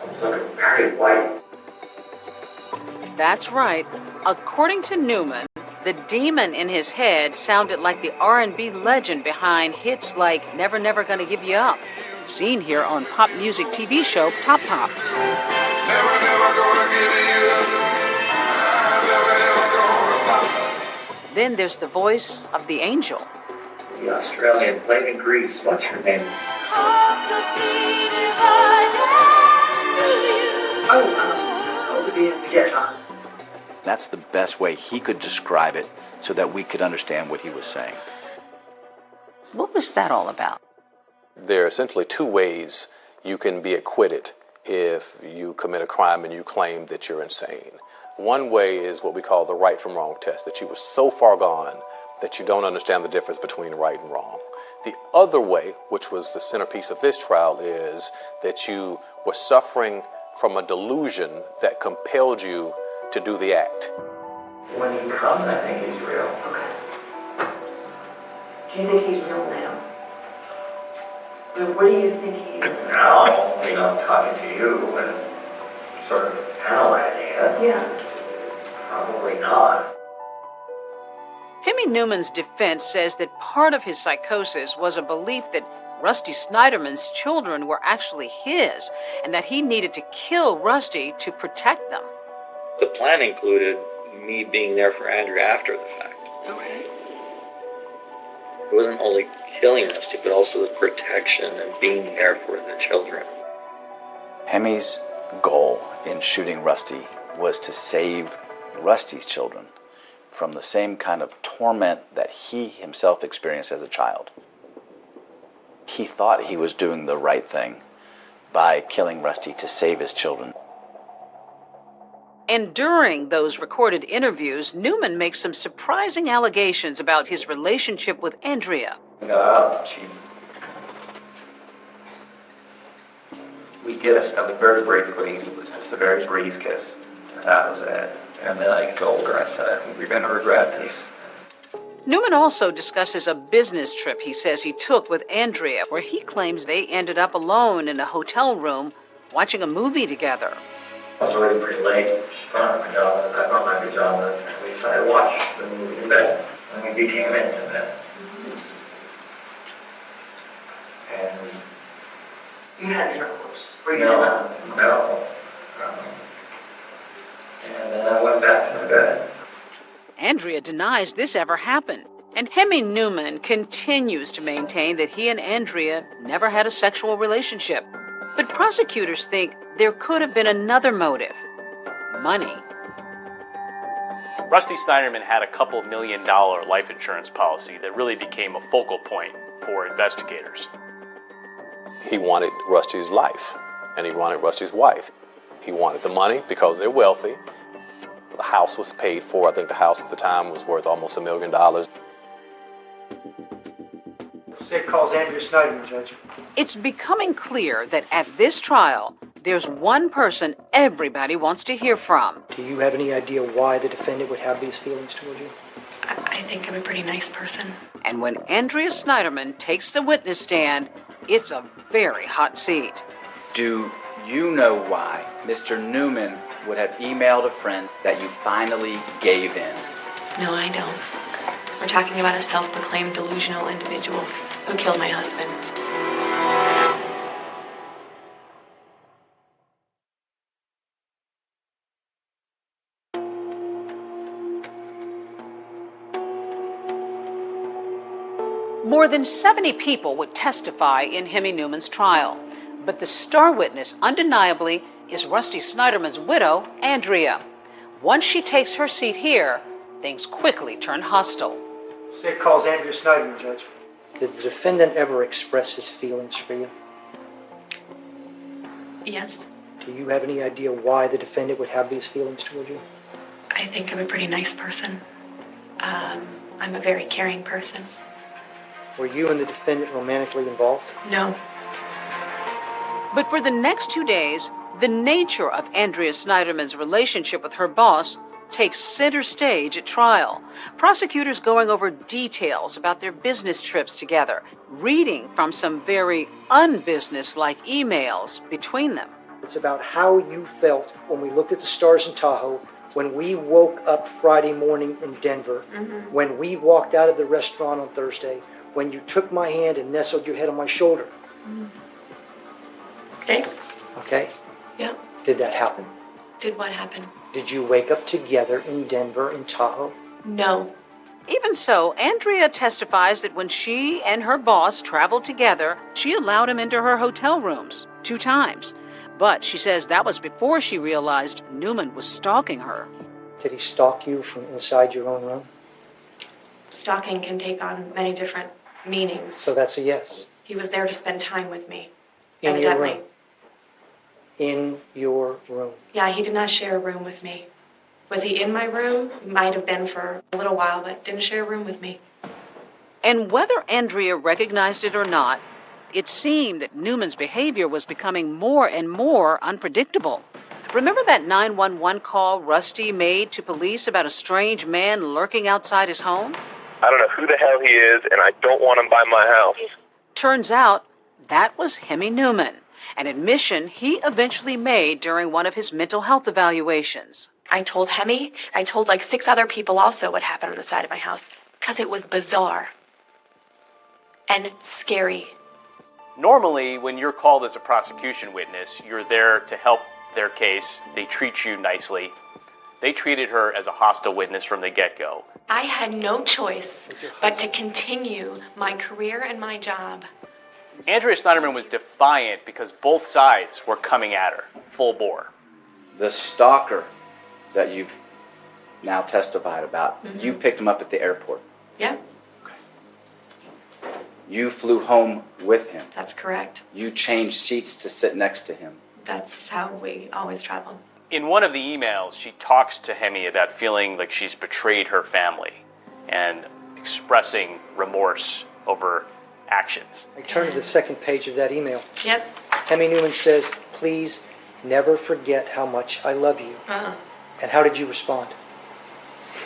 Almost like a very white. That's right. According to Newman, the demon in his head sounded like the R&B legend behind hits like Never Never Gonna Give You Up, seen here on pop music TV show Top Pop. Then there's the voice of the angel. The Australian played in Greece. What's her name? Yes. That's the best way he could describe it so that we could understand what he was saying. What was that all about? There are essentially 2 ways you can be acquitted if you commit a crime and you claim that you're insane. One way is what we call the right from wrong test, that you were so far gone that you don't understand the difference between right and wrong. The other way, which was the centerpiece of this trial, is that you were suffering from a delusion that compelled you to do the act. When he comes, I think he's real. Okay. Do you think he's real now? What do you think he is? Now, I'm talking to you and sort of analyzing it. Yeah. Probably not. Hemi Newman's defense says that part of his psychosis was a belief that Rusty Snyderman's children were actually his, and that he needed to kill Rusty to protect them. The plan included me being there for Andrew after the fact. Okay. It wasn't only killing Rusty, but also the protection and being there for the children. Hemi's goal in shooting Rusty was to save Rusty's children from the same kind of torment that he himself experienced as a child. He thought he was doing the right thing by killing Rusty to save his children. And during those recorded interviews, Newman makes some surprising allegations about his relationship with Andrea. We get a very briefly, it was just a very brief kiss. That was it. And then I told her, I said, we're going to regret this. Newman also discusses a business trip he says he took with Andrea, where he claims they ended up alone in a hotel room watching a movie together. I was already pretty late. She put on her pajamas, I put on my pajamas, and we decided to watch the movie in bed. And we became intimate. And You had intercourse? no. And then I went back to my bed. Andrea denies this ever happened, and Hemi Newman continues to maintain that he and Andrea never had a sexual relationship. But prosecutors think there could have been another motive: money. Rusty Snyderman had a couple $1 million life insurance policy that really became a focal point for investigators. He wanted Rusty's life, and he wanted Rusty's wife. He wanted the money because they're wealthy. The house was paid for. I think the house at the time was worth almost $1 million. State calls Andrea Snyderman, Judge. It's becoming clear that at this trial, there's one person everybody wants to hear from. Do you have any idea why the defendant would have these feelings toward you? I think I'm a pretty nice person. And when Andrea Snyderman takes the witness stand, it's a very hot seat. Do you know why Mr. Newman would have emailed a friend that you finally gave in? No, I don't. We're talking about a self-proclaimed delusional individual who killed my husband. More than 70 people would testify in Hemi Newman's trial, but the star witness undeniably is Rusty Snyderman's widow, Andrea. Once she takes her seat here, things quickly turn hostile. State calls Andrea Snyderman, Judge. Did the defendant ever express his feelings for you? Yes. Do you have any idea why the defendant would have these feelings toward you? I think I'm a pretty nice person. I'm a very caring person. Were you and the defendant romantically involved? No. But for the next 2 days, the nature of Andrea Snyderman's relationship with her boss takes center stage at trial. Prosecutors going over details about their business trips together, reading from some very unbusiness-like emails between them. It's about how you felt when we looked at the stars in Tahoe, when we woke up Friday morning in Denver, when we walked out of the restaurant on Thursday, when you took my hand and nestled your head on my shoulder. Okay. Okay? Yeah. Did that happen? Did what happen? Did you wake up together in Denver, in Tahoe? No. Even so, Andrea testifies that when she and her boss traveled together, she allowed him into her hotel rooms 2 times. But she says that was before she realized Newman was stalking her. Did he stalk you from inside your own room? Stalking can take on many different meanings. So that's a yes. He was there to spend time with me. In your Evidently. room. In your room. Yeah, he did not share a room with me. Was he in my room? He might have been for a little while, but didn't share a room with me. And whether Andrea recognized it or not, it seemed that Newman's behavior was becoming more and more unpredictable. Remember that 911 call Rusty made to police about a strange man lurking outside his home? I don't know who the hell he is, and I don't want him by my house. Turns out that was Hemi Newman, an admission he eventually made during one of his mental health evaluations. I told Hemi, I told like 6 other people also what happened on the side of my house, because it was bizarre and scary. Normally, when you're called as a prosecution witness, you're there to help their case. They treat you nicely. They treated her as a hostile witness from the get-go. I had no choice but to continue my career and my job. Andrea Snyderman was defiant because both sides were coming at her, full bore. The stalker that you've now testified about, you picked him up at the airport. Yeah, You flew home with him. that's correct. You changed seats to sit next to him. That's how we always traveled. In one of the emails, she talks to Hemi about feeling like she's betrayed her family and expressing remorse over actions. I turn to the second page of that email. Yep. Hemi Newman says, please never forget how much I love you. And how did you respond?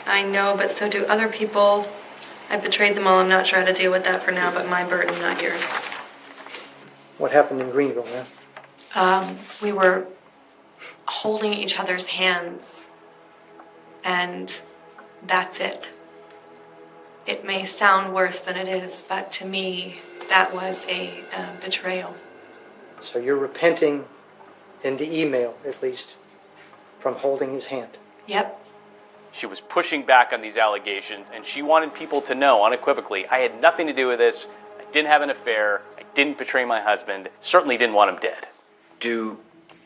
I know, but so do other people. I betrayed them all. I'm not sure how to deal with that for now, but my burden, not yours. What happened in Greenville, man? We were holding each other's hands, and that's it. It may sound worse than it is, but to me, that was a betrayal. So you're repenting in the email, at least, from holding his hand. Yep. She was pushing back on these allegations, and she wanted people to know unequivocally, I had nothing to do with this, I didn't have an affair, I didn't betray my husband, certainly didn't want him dead. Do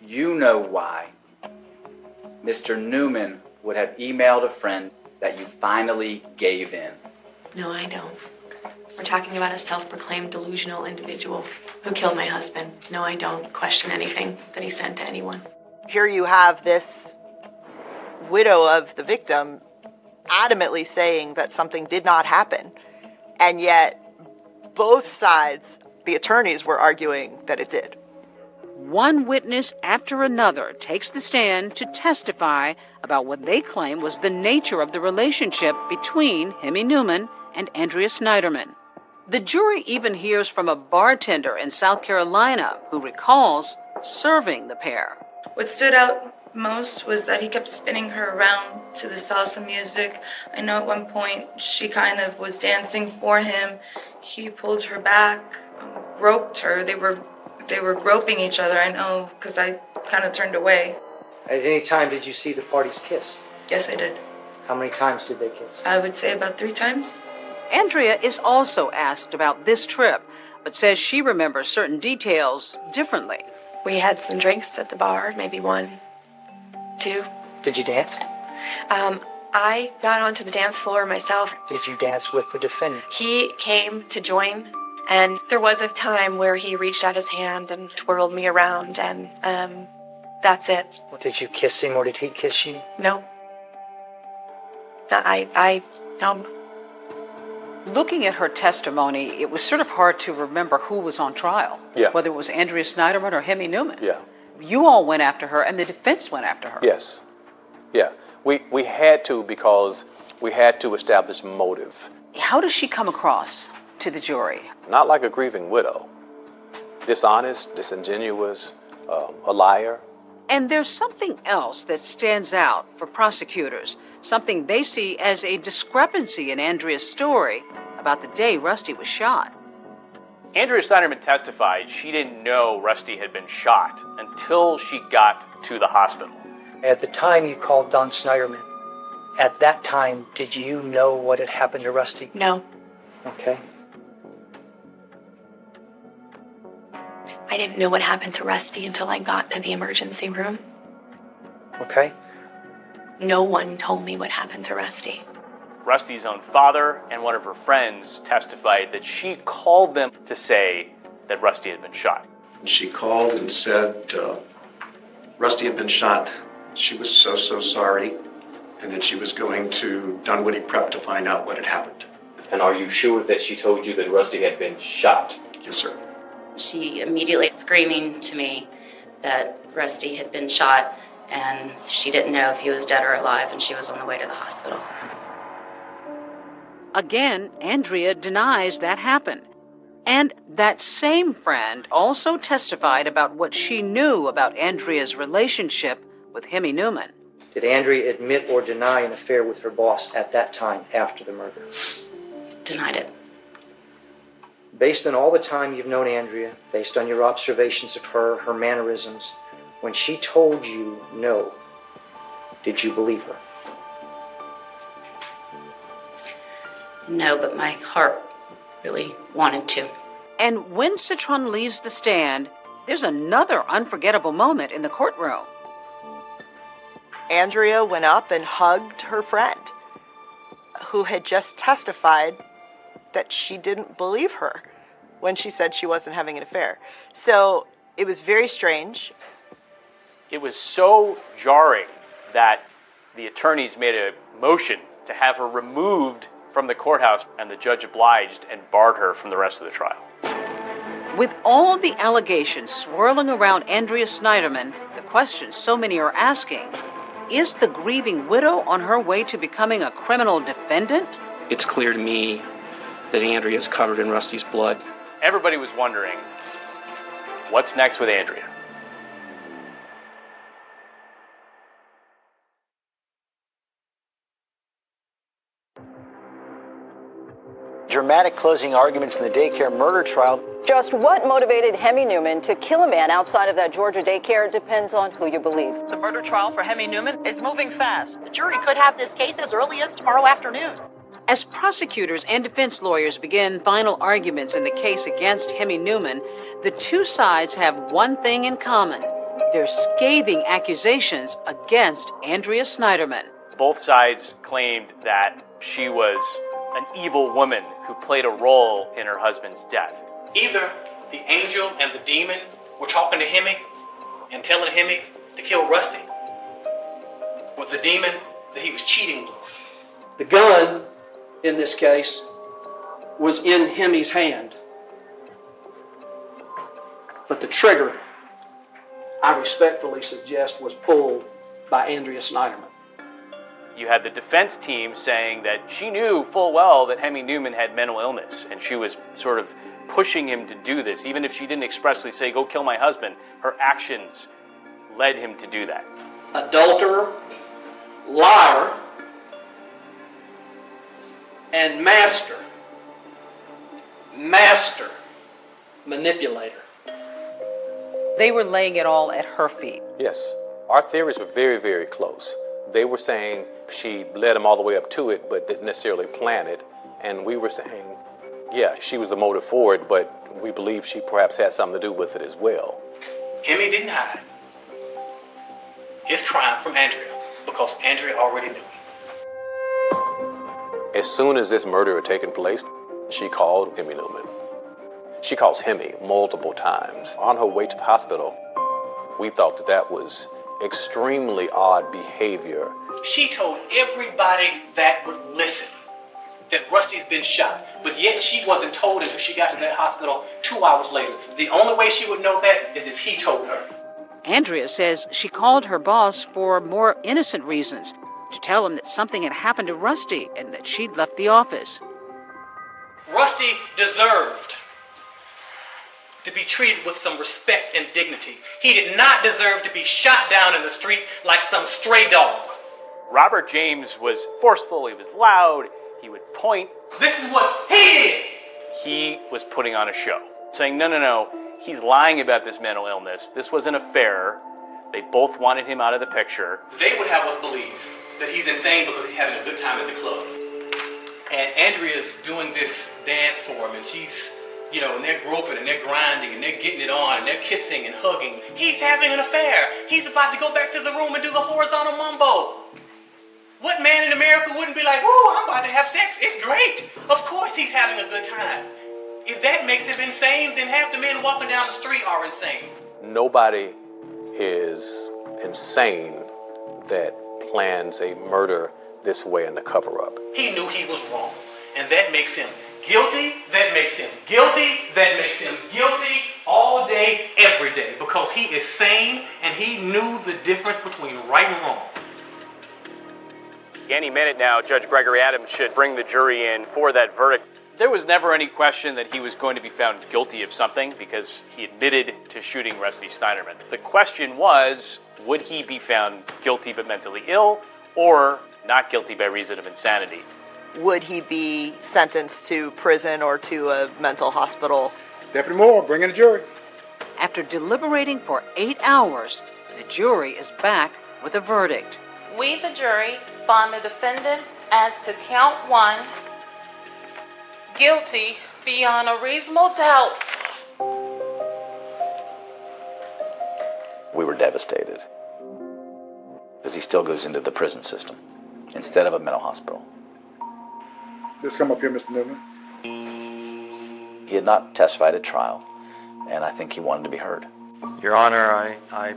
you know why Mr. Newman would have emailed a friend that you finally gave in? No, I don't. We're talking about a self-proclaimed delusional individual who killed my husband. No, I don't question anything that he sent to anyone. Here you have this widow of the victim adamantly saying that something did not happen, and yet both sides, the attorneys, were arguing that it did. One witness after another takes the stand to testify about what they claim was the nature of the relationship between Hemi Newman and Andrea Snyderman. The jury even hears from a bartender in South Carolina who recalls serving the pair. What stood out most was that he kept spinning her around to the salsa music. I know at one point she kind of was dancing for him. He pulled her back, groped her. They were groping each other, I know, because I kind of turned away. At any time did you see the parties kiss? Yes, I did. How many times did they kiss? I would say about 3 times. Andrea is also asked about this trip, but says she remembers certain details differently. We had some drinks at the bar, maybe 1, 2. Did you dance? I got onto the dance floor myself. Did you dance with the defendant? He came to join, and there was a time where he reached out his hand and twirled me around, and that's it. Well, did you kiss him or did he kiss you? No. No. Looking at her testimony, it was sort of hard to remember who was on trial. Yeah. Whether it was Andrea Snyderman or Hemi Newman. Yeah. You all went after her, and the defense went after her. Yes. Yeah. We had to, because we had to establish motive. How does she come across to the jury? Not like a grieving widow. Dishonest, disingenuous, a liar. And there's something else that stands out for prosecutors, something they see as a discrepancy in Andrea's story about the day Rusty was shot. Andrea Snyderman testified she didn't know Rusty had been shot until she got to the hospital. At the time you called Don Snyderman, at that time, did you know what had happened to Rusty? No. Okay. I didn't know what happened to Rusty until I got to the emergency room. Okay. No one told me what happened to Rusty. Rusty's own father and one of her friends testified that she called them to say that Rusty had been shot. She called and said Rusty had been shot. She was so sorry, and that she was going to Dunwoody Prep to find out what had happened. And are you sure that she told you that Rusty had been shot? Yes, sir. She immediately screaming to me that Rusty had been shot, and she didn't know if he was dead or alive, and she was on the way to the hospital. Again, Andrea denies that happened. And that same friend also testified about what she knew about Andrea's relationship with Hemi Newman. Did Andrea admit or deny an affair with her boss at that time after the murder? Denied it. Based on all the time you've known Andrea, based on your observations of her, her mannerisms, when she told you no, did you believe her? No, but my heart really wanted to. And when Citron leaves the stand, there's another unforgettable moment in the courtroom. Andrea went up and hugged her friend, who had just testified that she didn't believe her when she said she wasn't having an affair. So it was very strange. It was so jarring that the attorneys made a motion to have her removed from the courthouse, and the judge obliged and barred her from the rest of the trial. With all the allegations swirling around Andrea Snyderman, the question so many are asking, is the grieving widow on her way to becoming a criminal defendant? It's clear to me that Andrea is covered in Rusty's blood. Everybody was wondering, what's next with Andrea? Dramatic closing arguments in the daycare murder trial. Just what motivated Hemi Newman to kill a man outside of that Georgia daycare depends on who you believe. The murder trial for Hemi Newman is moving fast. The jury could have this case as early as tomorrow afternoon. As prosecutors and defense lawyers begin final arguments in the case against Hemi Newman, the two sides have one thing in common. Their scathing accusations against Andrea Snyderman. Both sides claimed that she was an evil woman who played a role in her husband's death. Either the angel and the demon were talking to Hemi and telling Hemi to kill Rusty, or the demon that he was cheating with. The gun, in this case, was in Hemi's hand. But the trigger, I respectfully suggest, was pulled by Andrea Snyderman. You had the defense team saying that she knew full well that Hemi Newman had mental illness, and she was sort of pushing him to do this. Even if she didn't expressly say, go kill my husband, her actions led him to do that. Adulterer, liar, and master manipulator. They were laying it all at her feet. Yes. Our theories were very, very close. They were saying she led him all the way up to it, but didn't necessarily plan it. And we were saying, yeah, she was the motive for it, but we believe she perhaps had something to do with it as well. Hemi didn't hide his crime from Andrea because Andrea already knew. As soon as this murder had taken place, she called Hemi Newman. She calls Hemi multiple times. On her way to the hospital, we thought that that was extremely odd behavior. She told everybody that would listen that Rusty's been shot, but yet she wasn't told until she got to that hospital 2 hours later. The only way she would know that is if he told her. Andrea says she called her boss for more innocent reasons, to tell him that something had happened to Rusty and that she'd left the office. Rusty deserved to be treated with some respect and dignity. He did not deserve to be shot down in the street like some stray dog. Robert James was forceful, he was loud, he would point. This is what he did! He was putting on a show, saying, no, he's lying about this mental illness. This was an affair. They both wanted him out of the picture. They would have us believe that he's insane because he's having a good time at the club. And Andrea's doing this dance for him, and she's, and they're groping, and they're grinding, and they're getting it on, and they're kissing and hugging. He's having an affair. He's about to go back to the room and do the horizontal mumbo. What man in America wouldn't be like, whoa, I'm about to have sex. It's great. Of course he's having a good time. If that makes him insane, then half the men walking down the street are insane. Nobody is insane that plans a murder this way in the cover-up. He knew he was wrong, and that makes him guilty, that makes him guilty, that makes him guilty all day, every day, because he is sane and he knew the difference between right and wrong. Any minute now, Judge Gregory Adams should bring the jury in for that verdict. There was never any question that he was going to be found guilty of something because he admitted to shooting Rusty Snyderman. The question was, would he be found guilty but mentally ill or not guilty by reason of insanity? Would he be sentenced to prison or to a mental hospital? Deputy Moore, bring in the jury. After deliberating for 8 hours, the jury is back with a verdict. We, the jury, find the defendant as to count 1, guilty beyond a reasonable doubt. We were devastated because he still goes into the prison system instead of a mental hospital. Just come up here, Mr. Newman. He had not testified at trial, and I think he wanted to be heard. Your Honor, I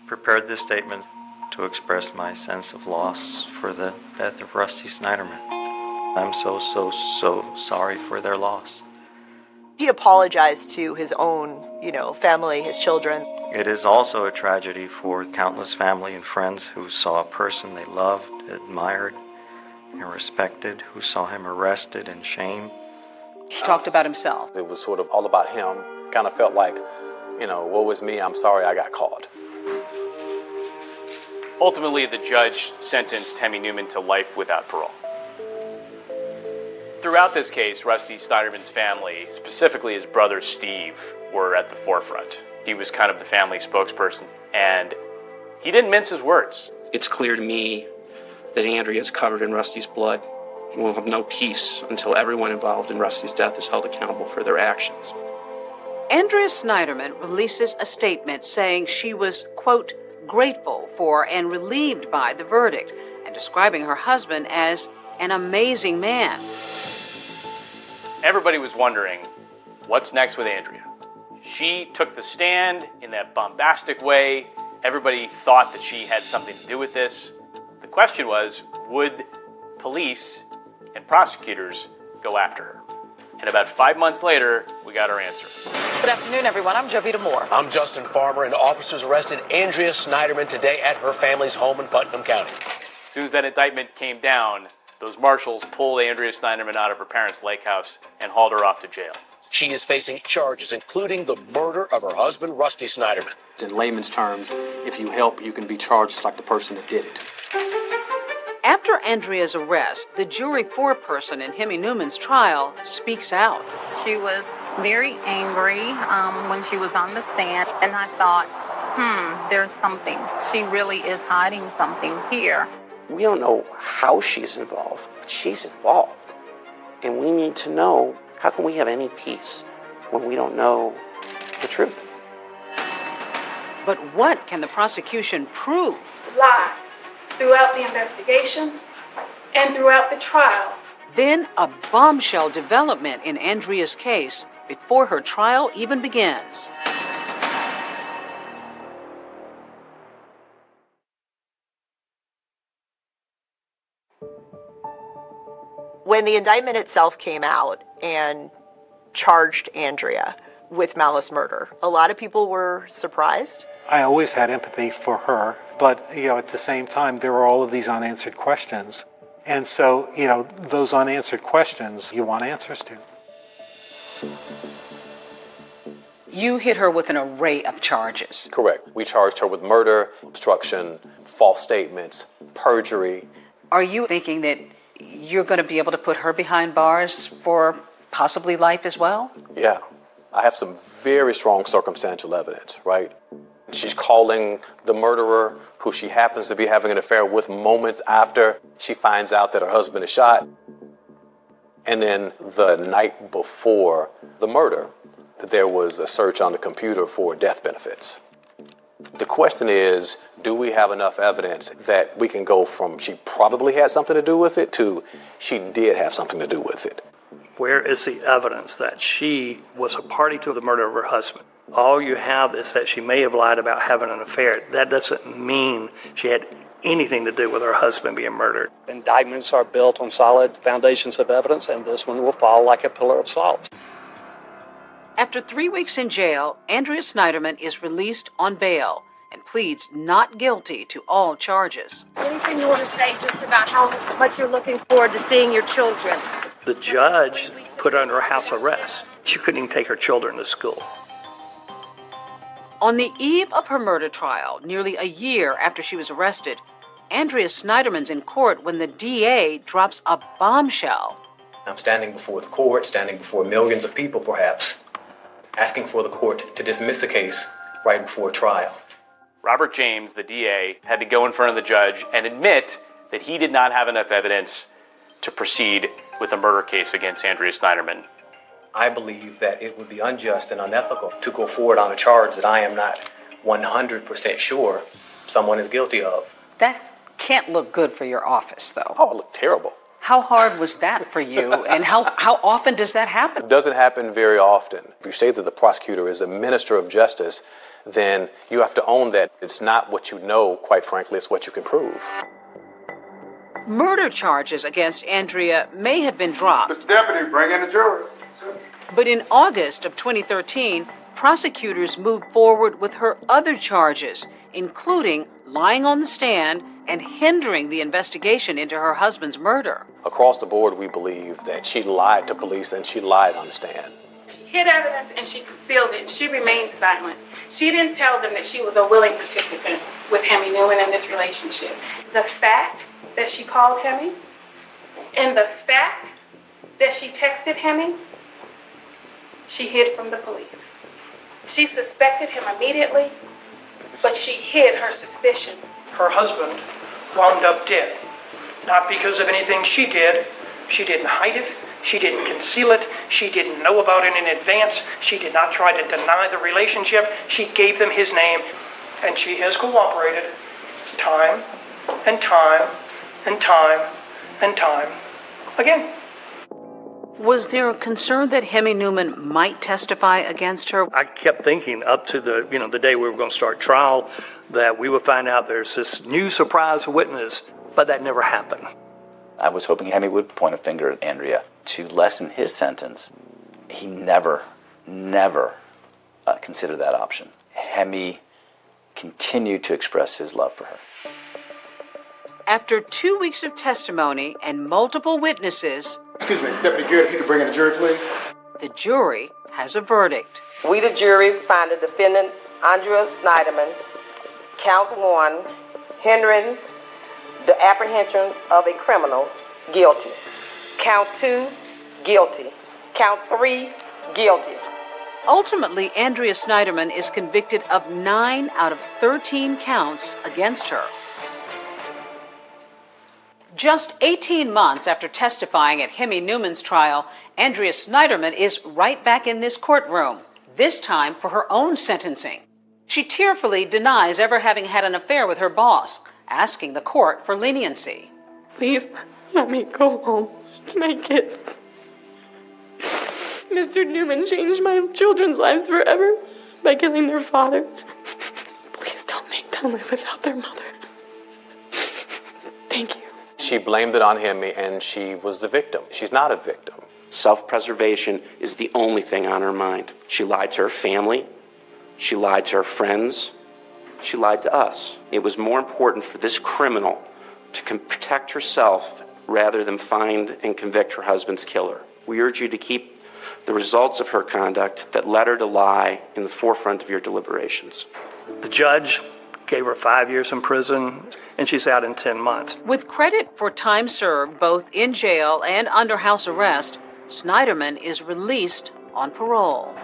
prepared this statement to express my sense of loss for the death of Rusty Snyderman. I'm so sorry for their loss. He apologized to his own, family, his children. It is also a tragedy for countless family and friends who saw a person they loved, admired, and respected, who saw him arrested and shamed. He talked about himself. It was sort of all about him. Kind of felt like, woe is me, I'm sorry I got caught. Ultimately, the judge sentenced Hemi Newman to life without parole. Throughout this case, Rusty Snyderman's family, specifically his brother Steve, were at the forefront. He was kind of the family spokesperson, and he didn't mince his words. It's clear to me that Andrea is covered in Rusty's blood. We'll have no peace until everyone involved in Rusty's death is held accountable for their actions. Andrea Snyderman releases a statement saying she was, quote, grateful for and relieved by the verdict, and describing her husband as an amazing man. Everybody was wondering, what's next with Andrea? She took the stand in that bombastic way. Everybody thought that she had something to do with this. The question was, would police and prosecutors go after her? And about 5 months later, we got our answer. Good afternoon, everyone. I'm Jovita Moore. I'm Justin Farmer, and officers arrested Andrea Snyderman today at her family's home in Putnam County. As soon as that indictment came down, those marshals pulled Andrea Snyderman out of her parents' lake house and hauled her off to jail. She is facing charges, including the murder of her husband, Rusty Snyderman. In layman's terms, if you help, you can be charged like the person that did it. After Andrea's arrest, the jury foreperson in Hemi Newman's trial speaks out. She was very angry when she was on the stand, and I thought, there's something. She really is hiding something here. We don't know how she's involved, but she's involved. And we need to know, how can we have any peace when we don't know the truth? But what can the prosecution prove? Lies throughout the investigation and throughout the trial. Then a bombshell development in Andrea's case before her trial even begins. When the indictment itself came out and charged Andrea with malice murder, a lot of people were surprised. I always had empathy for her, but, at the same time, there were all of these unanswered questions. And so, those unanswered questions you want answers to. You hit her with an array of charges. Correct. We charged her with murder, obstruction, false statements, perjury. Are you thinking that you're going to be able to put her behind bars for possibly life as well? Yeah. I have some very strong circumstantial evidence, right? She's calling the murderer, who she happens to be having an affair with, moments after she finds out that her husband is shot. And then the night before the murder, there was a search on the computer for death benefits. The question is, do we have enough evidence that we can go from she probably had something to do with it to she did have something to do with it? Where is the evidence that she was a party to the murder of her husband? All you have is that she may have lied about having an affair. That doesn't mean she had anything to do with her husband being murdered. Indictments are built on solid foundations of evidence, and this one will fall like a pillar of salt. After 3 weeks in jail, Andrea Snyderman is released on bail and pleads not guilty to all charges. Anything you want to say just about how much you're looking forward to seeing your children? The judge put her under house arrest. She couldn't even take her children to school. On the eve of her murder trial, nearly a year after she was arrested, Andrea Snyderman's in court when the DA drops a bombshell. I'm standing before the court, standing before millions of people perhaps, asking for the court to dismiss the case right before trial. Robert James, the DA, had to go in front of the judge and admit that he did not have enough evidence to proceed with a murder case against Andrea Snyderman. I believe that it would be unjust and unethical to go forward on a charge that I am not 100% sure someone is guilty of. That can't look good for your office, though. Oh, it looked terrible. How hard was that for you, and how often does that happen? It doesn't happen very often. If you say that the prosecutor is a minister of justice, then you have to own that it's not what you know, quite frankly, it's what you can prove. Murder charges against Andrea may have been dropped. Mr. Deputy, bring in the jurors. But in August of 2013, prosecutors moved forward with her other charges, including lying on the stand and hindering the investigation into her husband's murder. Across the board, we believe that she lied to police and she lied on the stand. She hid evidence and she concealed it. She remained silent. She didn't tell them that she was a willing participant with Hemi Newman in this relationship. The fact that she called Hemi and the fact that she texted Hemi, she hid from the police. She suspected him immediately, but she hid her suspicion. Her husband wound up dead, not because of anything she did. She didn't hide it. She didn't conceal it. She didn't know about it in advance. She did not try to deny the relationship. She gave them his name, and she has cooperated time and time and time and time again. Was there a concern that Hemi Newman might testify against her? I kept thinking up to the day we were going to start trial that we would find out there's this new surprise witness, but that never happened. I was hoping Hemi would point a finger at Andrea to lessen his sentence. He never considered that option. Hemi continued to express his love for her. After 2 weeks of testimony and multiple witnesses... Excuse me, Deputy Garrett, if you could bring in the jury, please. The jury has a verdict. We, the jury, find the defendant, Andrea Snyderman, count 1, hindering the apprehension of a criminal, guilty. Count 2, guilty. Count 3, guilty. Ultimately, Andrea Snyderman is convicted of 9 out of 13 counts against her. Just 18 months after testifying at Hemi Newman's trial, Andrea Snyderman is right back in this courtroom, this time for her own sentencing. She tearfully denies ever having had an affair with her boss, asking the court for leniency. Please let me go home to my kids. Mr. Newman changed my children's lives forever by killing their father. Please don't make them live without their mother. Thank you. She blamed it on him, and she was the victim. She's not a victim. Self-preservation is the only thing on her mind. She lied to her family. She lied to her friends. She lied to us. It was more important for this criminal to protect herself rather than find and convict her husband's killer. We urge you to keep the results of her conduct that led her to lie in the forefront of your deliberations. The judge gave her 5 years in prison, and she's out in 10 months. With credit for time served both in jail and under house arrest, Snyderman is released on parole.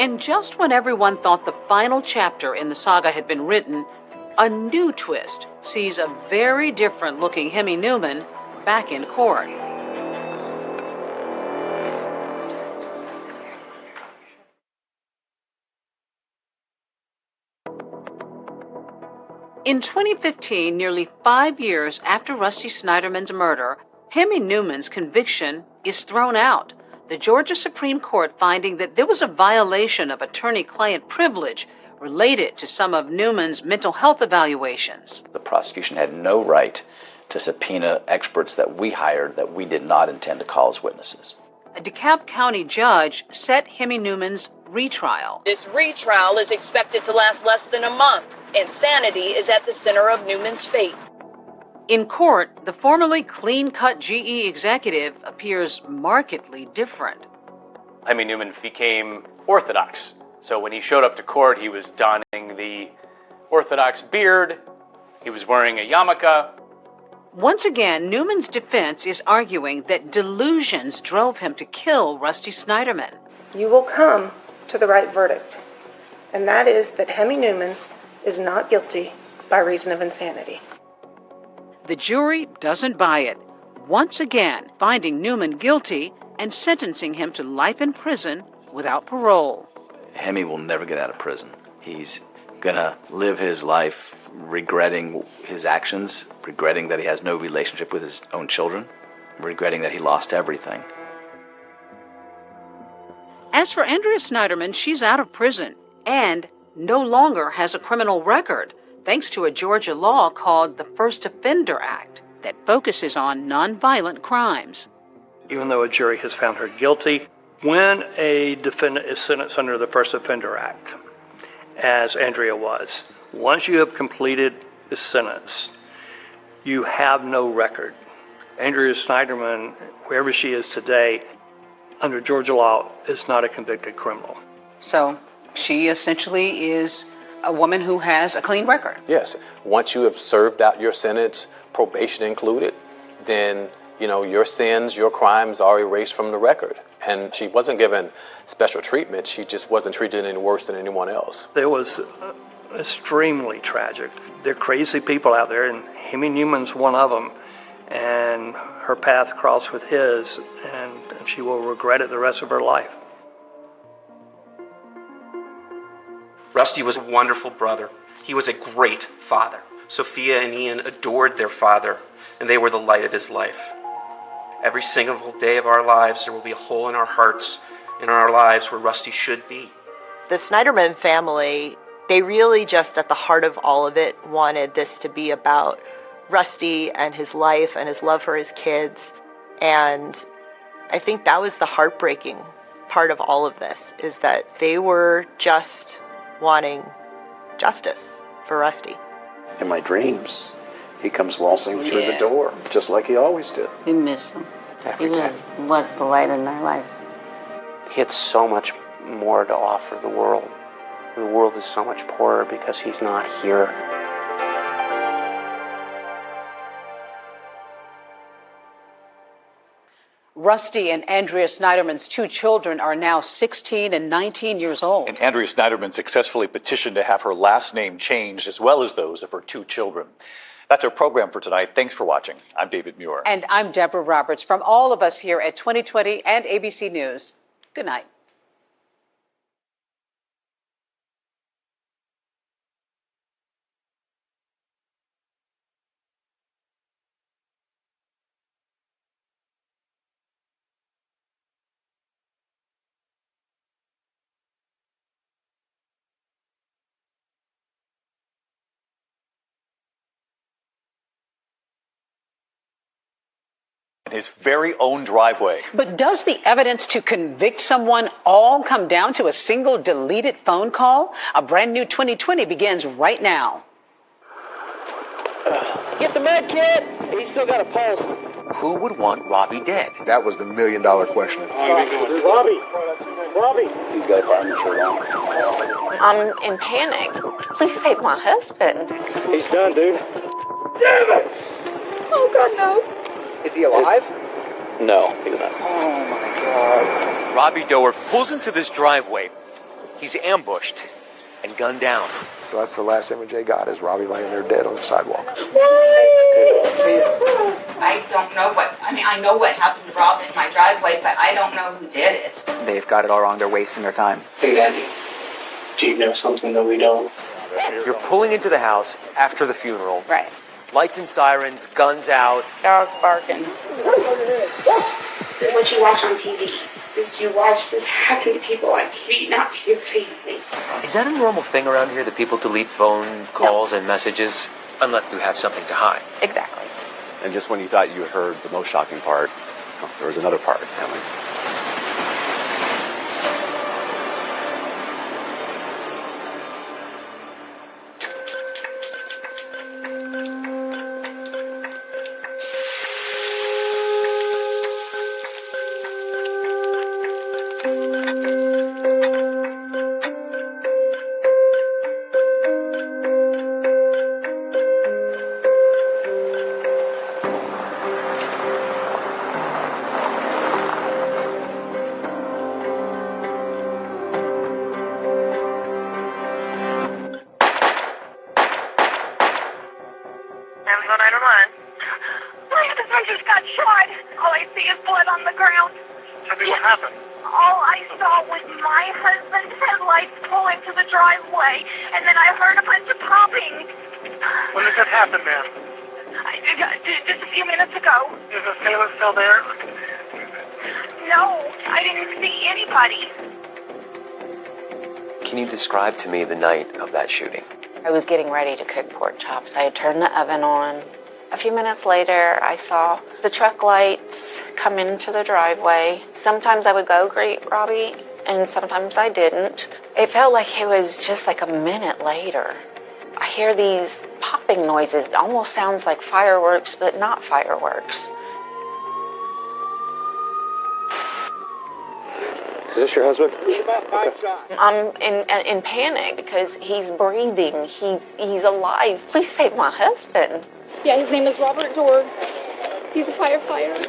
And just when everyone thought the final chapter in the saga had been written, a new twist sees a very different-looking Hemi Newman back in court. In 2015, nearly 5 years after Rusty Snyderman's murder, Hemi Newman's conviction is thrown out. The Georgia Supreme Court finding that there was a violation of attorney-client privilege related to some of Newman's mental health evaluations. The prosecution had no right to subpoena experts that we hired that we did not intend to call as witnesses. A DeKalb County judge set Hemi Newman's retrial. This retrial is expected to last less than a month. Insanity is at the center of Newman's fate. In court, the formerly clean-cut GE executive appears markedly different. Hemi Newman became Orthodox. So when he showed up to court, he was donning the Orthodox beard, he was wearing a yarmulke. Once again, Newman's defense is arguing that delusions drove him to kill Rusty Snyderman. You will come to the right verdict, and that is that Hemi Newman is not guilty by reason of insanity. The jury doesn't buy it, once again finding Newman guilty and sentencing him to life in prison without parole. Hemi will never get out of prison. He's gonna live his life regretting his actions, regretting that he has no relationship with his own children, regretting that he lost everything. As for Andrea Snyderman, she's out of prison and no longer has a criminal record, thanks to a Georgia law called the First Offender Act that focuses on nonviolent crimes. Even though a jury has found her guilty, when a defendant is sentenced under the First Offender Act, as Andrea was, once you have completed the sentence, you have no record. Andrea Snyderman, wherever she is today, under Georgia law, is not a convicted criminal. So she essentially is a woman who has a clean record. Yes. Once you have served out your sentence, probation included, then, your sins, your crimes are erased from the record. And she wasn't given special treatment. She just wasn't treated any worse than anyone else. It was extremely tragic. There are crazy people out there, and Hemi Newman's one of them. And her path crossed with his, and she will regret it the rest of her life. Rusty was a wonderful brother. He was a great father. Sophia and Ian adored their father, and they were the light of his life. Every single day of our lives, there will be a hole in our hearts, in our lives where Rusty should be. The Snyderman family, they really just at the heart of all of it wanted this to be about Rusty and his life and his love for his kids. And I think that was the heartbreaking part of all of this, is that they were just wanting justice for Rusty. In my dreams, he comes waltzing through the door, just like he always did. We miss him. He was the light in our life. He had so much more to offer the world. The world is so much poorer because he's not here. Rusty and Andrea Snyderman's two children are now 16 and 19 years old. And Andrea Snyderman successfully petitioned to have her last name changed, as well as those of her two children. That's our program for tonight. Thanks for watching. I'm David Muir. And I'm Deborah Roberts. From all of us here at 2020 and ABC News, good night. In his very own driveway. But does the evidence to convict someone all come down to a single deleted phone call? A brand new 2020 begins right now. Get the med kit. He's still got a pulse. Who would want Robbie dead? That was the $1 million question. Robbie. He's got a fireman shirt on. I'm in panic. Please save my husband. He's done, dude. Damn it! Oh, God, no. Is he alive? No, he's not. Oh, my God. Robbie Doerr pulls into this driveway. He's ambushed and gunned down. So that's the last image they got, is Robbie laying there dead on the sidewalk. I don't know I know what happened to Rob in my driveway, but I don't know who did it. They've got it all wrong. They're wasting their time. Hey, Andy. Do you know something that we don't? You're pulling into the house after the funeral. Right. Lights and sirens, guns out. Dogs barking. This is what you watch on TV. This you watch this happen to people on TV, not to your family. Is that a normal thing around here that people delete phone calls and messages unless you have something to hide? Exactly. And just when you thought you heard the most shocking part, there was another part coming. Just a few minutes ago. Is the sailor still there? No, I didn't see anybody. Can you describe to me the night of that shooting? I was getting ready to cook pork chops. I had turned the oven on. A few minutes later, I saw the truck lights come into the driveway. Sometimes I would go greet Robbie, and sometimes I didn't. It felt like it was just like a minute later. I hear these popping noises. It almost sounds like fireworks, but not fireworks. Is this your husband? Yes. Okay. I'm in panic because he's breathing. He's alive. Please save my husband. Yeah, his name is Robert Doerr. He's a firefighter.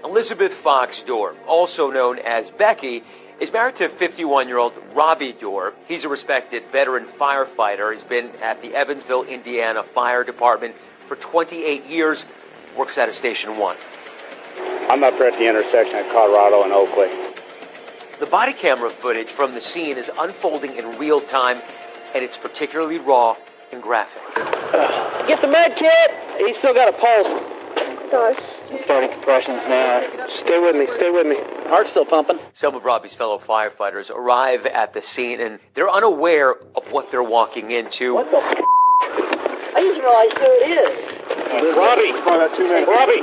Elizabeth Fox Doerr, also known as Becky, is married to 51-year-old Robbie Doerr. He's a respected veteran firefighter. He's been at the Evansville, Indiana Fire Department for 28 years, works out of Station 1. I'm up here at the intersection at Colorado and Oakley. The body camera footage from the scene is unfolding in real time, and it's particularly raw and graphic. Get the med kit! He's still got a pulse. Gosh. He's starting compressions now. Stay with me, stay with me. Heart's still pumping. Some of Robbie's fellow firefighters arrive at the scene, and they're unaware of what they're walking into. What the f***? I just realized who it is. Robbie! Robbie!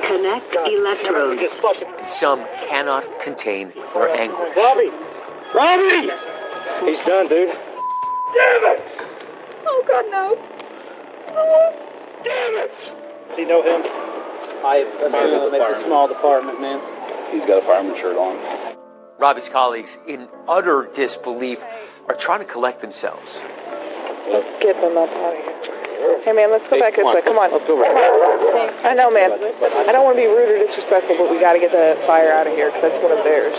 Connect electrodes. And some cannot contain their anguish. Robbie! Robbie! He's done, dude. Damn it! Oh, God, no. Oh, damn it! Does he know him? I assume it's a small department, man. He's got a fireman shirt on. Robbie's colleagues, in utter disbelief, are trying to collect themselves. Let's get them up out of here. Hey, man, let's go back this way. Come on. Let's go back. I know, man. I don't want to be rude or disrespectful, but we got to get the fire out of here because that's one of theirs.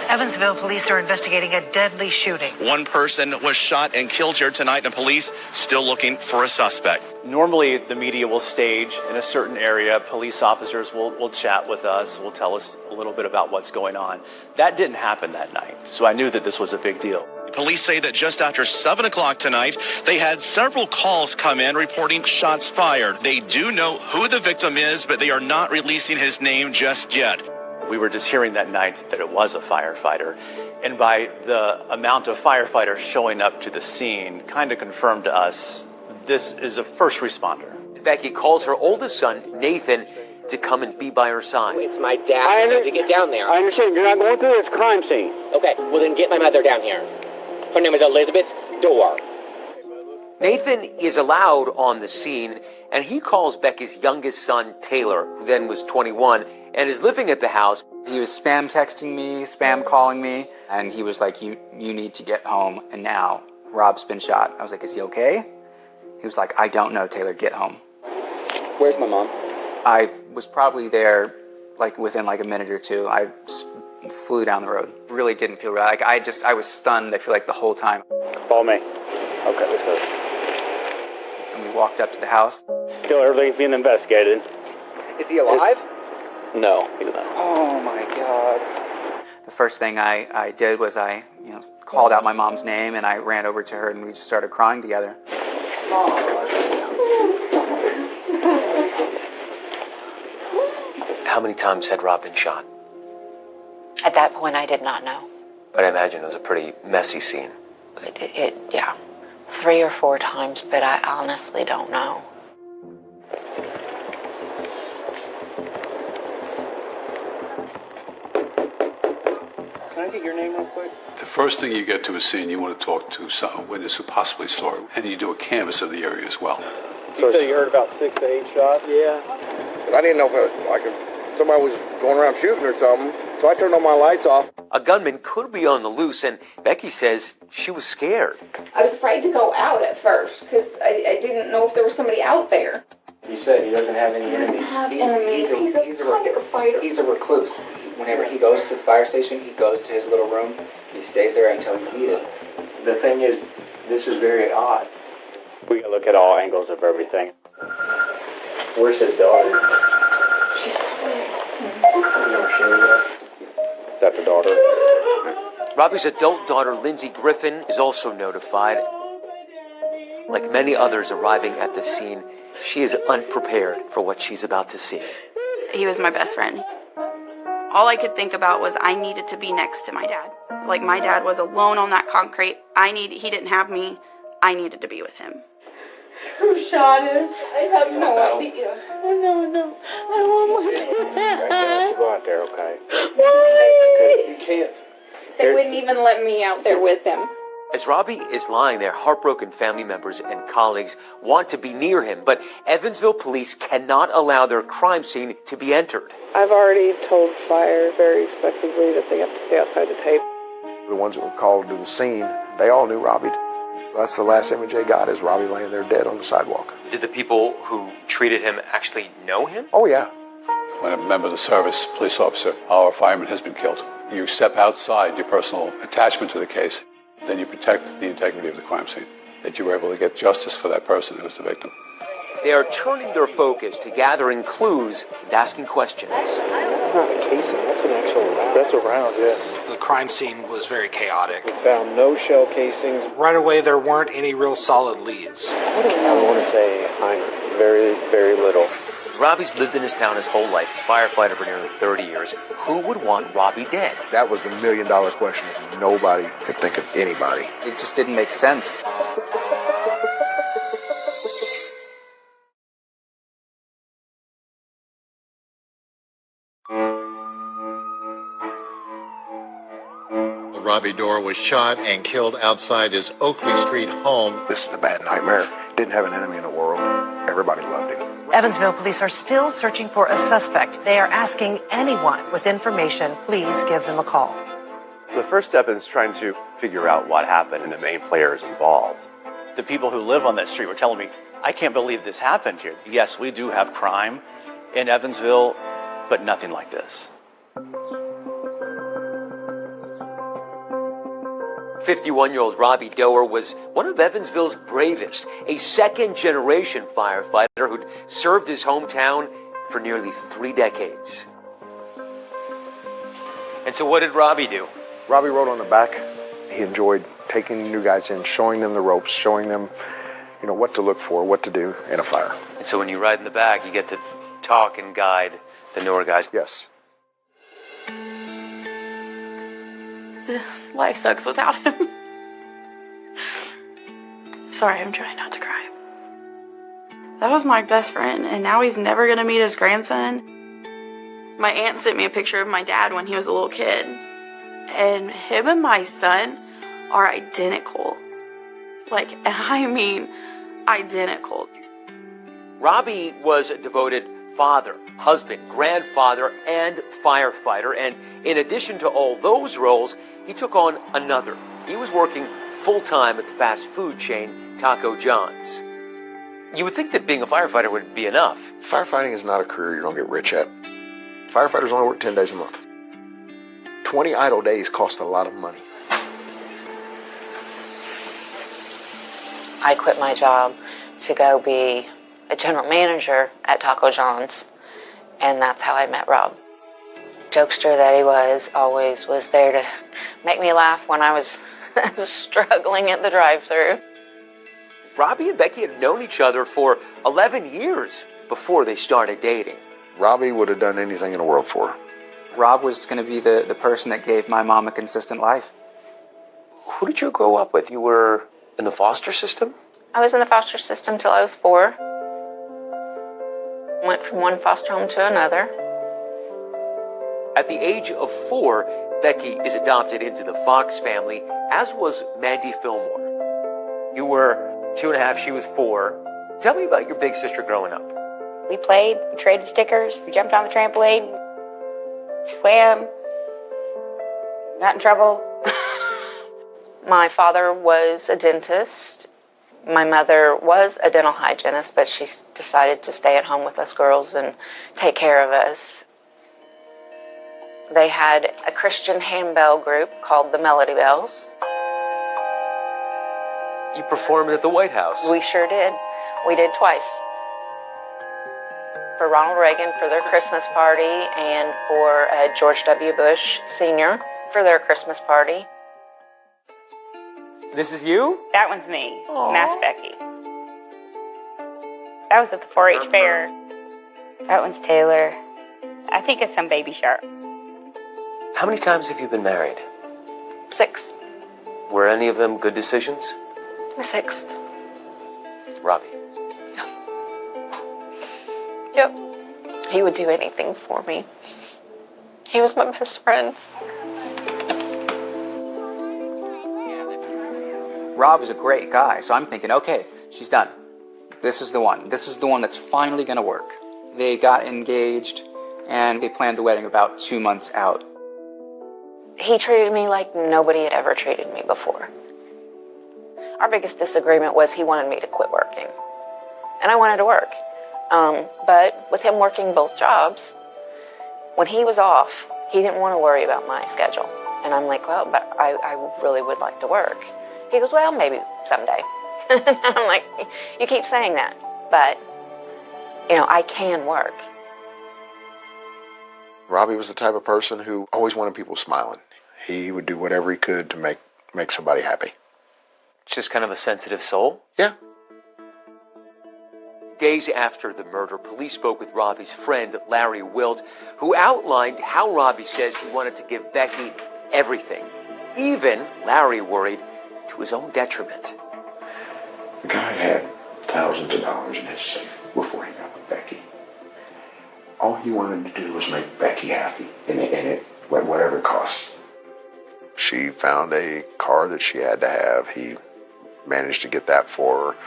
Evansville police are investigating a deadly shooting. One person was shot and killed here tonight, and police still looking for a suspect. Normally, the media will stage in a certain area. Police officers will chat with us, will tell us a little bit about what's going on. That didn't happen that night, so I knew that this was a big deal. Police say that just after 7 o'clock tonight, they had several calls come in reporting shots fired. They do know who the victim is, but they are not releasing his name just yet. We were just hearing that night that it was a firefighter, and by the amount of firefighters showing up to the scene, kind of confirmed to us this is a first responder. Becky calls her oldest son, Nathan, to come and be by her side. It's my dad. I need to get down there. I understand. You're not going through this crime scene. Okay, well then get my mother down here. Her name is Elizabeth Dorr. Nathan is allowed on the scene, and he calls Becky's youngest son, Taylor, who then was 21, and is living at the house. He was spam texting me, spam calling me, and he was like, you need to get home, and now Rob's been shot. I was like, is he okay? He was like, I don't know, Taylor, get home. Where's my mom? I was probably there like within like a minute or two. I flew down the road. Really didn't feel right. Like I was stunned, I feel like, the whole time. Follow me. Okay, let's go. And we walked up to the house. Still, everything's being investigated. Is he alive? No, he's not. Oh my God. The first thing I did was I called out my mom's name, and I ran over to her, and we just started crying together. How many times had Rob been shot? At that point, I did not know. But I imagine it was a pretty messy scene. Yeah, 3 or 4 times, but I honestly don't know. Can I get your name real quick? The first thing you get to a scene, you want to talk to a witness who possibly saw it, and you do a canvass of the area as well. You said you heard about 6 to 8 shots? Yeah. I didn't know if somebody was going around shooting or something, so I turned all my lights off. A gunman could be on the loose, and Becky says she was scared. I was afraid to go out at first because I didn't know if there was somebody out there. You said he doesn't have any enemies. He doesn't have enemies. He's a firefighter. He's a recluse. Whenever he goes to the fire station, he goes to his little room. He stays there until he's needed. The thing is, this is very odd. We can look at all angles of everything. Where's his daughter? She's probably... Is that the daughter? Robbie's adult daughter, Lindsay Griffin, is also notified. Like many others arriving at the scene, she is unprepared for what she's about to see. He was my best friend. All I could think about was I needed to be next to my dad. Like, my dad was alone on that concrete. He didn't have me. I needed to be with him. Who shot him? I have no idea. No. I want my dad. You go out there, okay? Why? You can't. They wouldn't even let me out there with him. As Robbie is lying there, heartbroken family members and colleagues want to be near him, but Evansville police cannot allow their crime scene to be entered. I've already told fire very respectfully that they have to stay outside the tape. The ones that were called to the scene, they all knew Robbie. That's the last image they got, is Robbie laying there dead on the sidewalk. Did the people who treated him actually know him? Oh, yeah. When a member of the service, police officer, or fireman has been killed, you step outside your personal attachment to the case, then you protect the integrity of the crime scene, that you were able to get justice for that person who was the victim. They are turning their focus to gathering clues and asking questions. That's not a casing, that's an actual round. That's a round, yeah. The crime scene was very chaotic. We found no shell casings. Right away, there weren't any real solid leads. What do I want to say? I'm very, very little. Robbie's lived in his town his whole life. He's a firefighter for nearly 30 years. Who would want Robbie dead? That was the million-dollar question. Nobody could think of anybody. It just didn't make sense. Robbie Dorr was shot and killed outside his Oakley Street home. This is a bad nightmare. Didn't have an enemy in the world. Everybody loved him. Evansville police are still searching for a suspect. They are asking anyone with information, please give them a call. The first step is trying to figure out what happened and the main players involved. The people who live on that street were telling me, I can't believe this happened here. Yes, we do have crime in Evansville, but nothing like this. 51-year-old Robbie Doer was one of Evansville's bravest, a second-generation firefighter who'd served his hometown for nearly 3 decades. And so what did Robbie do? Robbie rode on the back. He enjoyed taking new guys in, showing them the ropes, showing them, what to look for, what to do in a fire. And so when you ride in the back, you get to talk and guide the newer guys. Yes. Life sucks without him. Sorry, I'm trying not to cry. That was my best friend, and now he's never going to meet his grandson. My aunt sent me a picture of my dad when he was a little kid, and him and my son are identical. And I mean identical. Robbie was a devoted father, husband, grandfather, and firefighter, and in addition to all those roles, he took on another. He was working full-time at the fast food chain Taco John's. You would think that being a firefighter would be enough. Firefighting is not a career you're going to get rich at. Firefighters only work 10 days a month. 20 idle days cost a lot of money. I quit my job to go be a general manager at Taco John's, and that's how I met Rob. Jokester that he was, always was there to make me laugh when I was struggling at the drive-thru. Robbie and Becky had known each other for 11 years before they started dating. Robbie would have done anything in the world for her. Rob was going to be the person that gave my mom a consistent life. Who did you grow up with? You were in the foster system? I was in the foster system till I was 4. Went from one foster home to another. At the age of 4, Becky is adopted into the Fox family, as was Mandy Fillmore. You were 2.5, she was 4. Tell me about your big sister growing up. We played, we traded stickers, we jumped on the trampoline, swam, got in trouble. My father was a dentist. My mother was a dental hygienist, but she decided to stay at home with us girls and take care of us. They had a Christian handbell group called the Melody Bells. You performed at the White House. We sure did. We did twice. For Ronald Reagan for their Christmas party and for George W. Bush Sr. for their Christmas party. This is you? That one's me. That's Becky. That was at the 4-H fair. That one's Taylor. I think it's some baby shark. How many times have you been married? 6. Were any of them good decisions? The 6th. Robbie. Yep. He would do anything for me. He was my best friend. Rob is a great guy, so I'm thinking, okay, she's done. This is the one. This is the one that's finally going to work. They got engaged, and they planned the wedding about 2 months out. He treated me like nobody had ever treated me before. Our biggest disagreement was he wanted me to quit working. And I wanted to work. But with him working both jobs, when he was off, he didn't want to worry about my schedule. And I'm like, well, but I really would like to work. He goes, well, maybe someday. I'm like, you keep saying that, but, I can work. Robbie was the type of person who always wanted people smiling. He would do whatever he could to make somebody happy. Just kind of a sensitive soul? Yeah. Days after the murder, police spoke with Robbie's friend, Larry Wilt, who outlined how Robbie says he wanted to give Becky everything. Even, Larry worried, to his own detriment. The guy had thousands of dollars in his safe before he got with Becky. All he wanted to do was make Becky happy, and it whatever it costs. She found a car that she had to have. He managed to get that for her.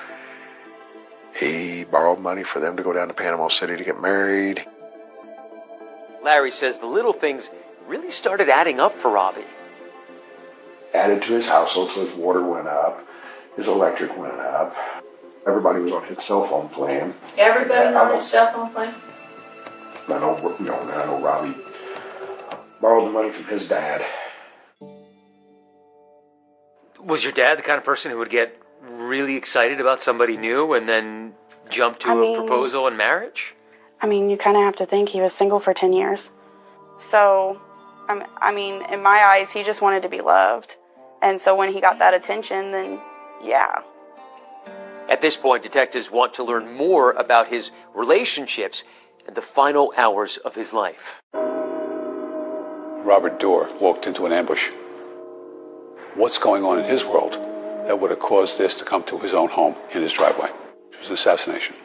He borrowed money for them to go down to Panama City to get married. Larry says the little things really started adding up for Robbie. Added to his household, so his water went up. His electric went up. Everybody was on his cell phone plan. Everybody's on his cell phone plan? I know Robbie borrowed the money from his dad. Was your dad the kind of person who would get really excited about somebody new and then jump to a proposal and marriage? I mean, you kind of have to think he was single for 10 years. So, I mean, in my eyes, he just wanted to be loved. And so when he got that attention, then yeah. At this point, detectives want to learn more about his relationships and the final hours of his life. Robert Dorr walked into an ambush. What's going on in his world that would have caused this to come to his own home in his driveway? It was an assassination.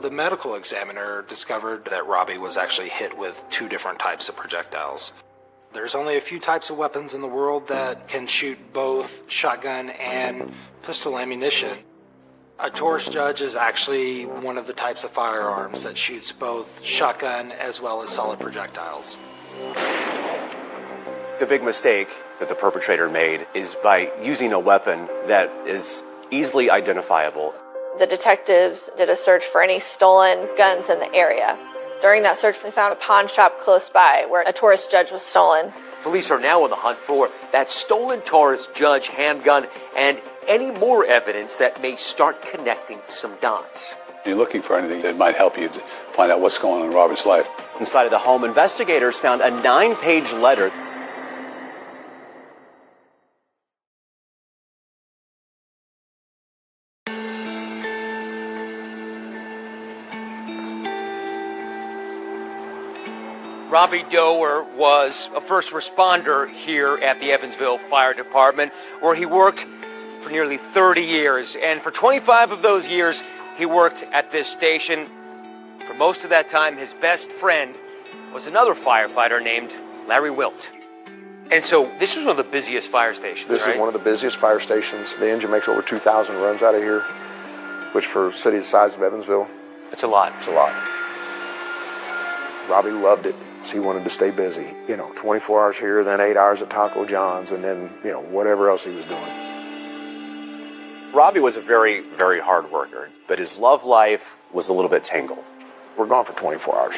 The medical examiner discovered that Robbie was actually hit with 2 different types of projectiles. There's only a few types of weapons in the world that can shoot both shotgun and pistol ammunition. A Taurus judge is actually one of the types of firearms that shoots both shotgun as well as solid projectiles. The big mistake that the perpetrator made is by using a weapon that is easily identifiable. The detectives did a search for any stolen guns in the area. During that search, they found a pawn shop close by where a Taurus judge was stolen. Police are now on the hunt for that stolen Taurus judge handgun and any more evidence that may start connecting some dots. You're looking for anything that might help you to find out what's going on in Robert's life. Inside of the home, investigators found a 9-page letter. Robbie Doer was a first responder here at the Evansville Fire Department, where he worked for nearly 30 years. And for 25 of those years, he worked at this station. For most of that time, his best friend was another firefighter named Larry Wilt. And so this was one of the busiest fire stations, This is one of the busiest fire stations. The engine makes over 2,000 runs out of here, which for a city the size of Evansville, it's a lot. It's a lot. Robbie loved it. So he wanted to stay busy. 24 hours here, then 8 hours at Taco John's, and then, whatever else he was doing. Robbie was a very, very hard worker, but his love life was a little bit tangled. We're gone for 24 hours.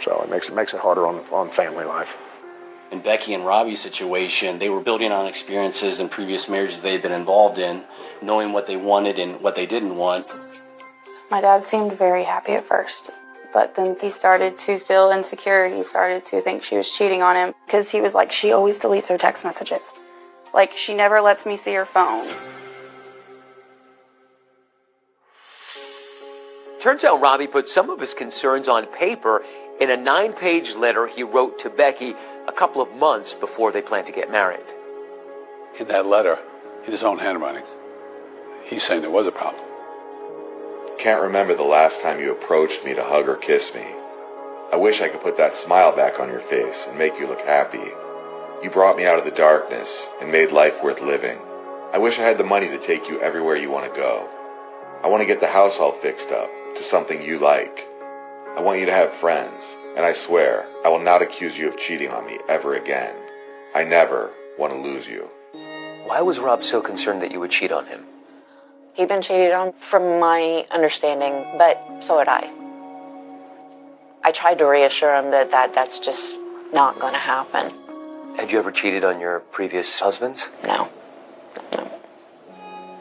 So it makes it harder on family life. In Becky and Robbie's situation, they were building on experiences in previous marriages they'd been involved in, knowing what they wanted and what they didn't want. My dad seemed very happy at first. But then he started to feel insecure. He started to think she was cheating on him because he was like, she always deletes her text messages. Like, she never lets me see her phone. Turns out Robbie put some of his concerns on paper in a 9-page letter he wrote to Becky a couple of months before they planned to get married. In that letter, in his own handwriting, he's saying there was a problem. Can't remember the last time you approached me to hug or kiss me. I wish I could put that smile back on your face and make you look happy. You brought me out of the darkness and made life worth living. I wish I had the money to take you everywhere you want to go. I want to get the house all fixed up to something you like. I want you to have friends, and I swear I will not accuse you of cheating on me ever again. I never want to lose you. Why was Rob so concerned that you would cheat on him? He'd been cheated on from my understanding, but so had I. I tried to reassure him that that's just not going to happen. Had you ever cheated on your previous husbands? No.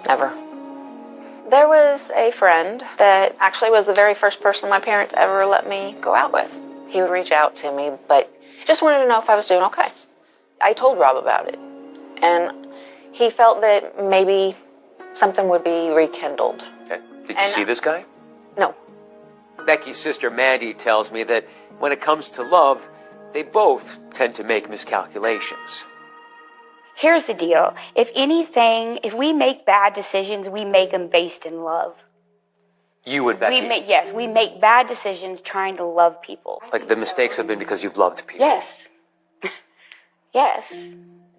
Never. There was a friend that actually was the very first person my parents ever let me go out with. He would reach out to me, but just wanted to know if I was doing okay. I told Rob about it, and he felt that maybe something would be rekindled. Did you see this guy? No. Becky's sister Mandy tells me that when it comes to love, they both tend to make miscalculations. Here's the deal. If anything, if we make bad decisions, we make them based in love. You and Becky? We make bad decisions trying to love people. Like the mistakes have been because you've loved people? Yes. Yes.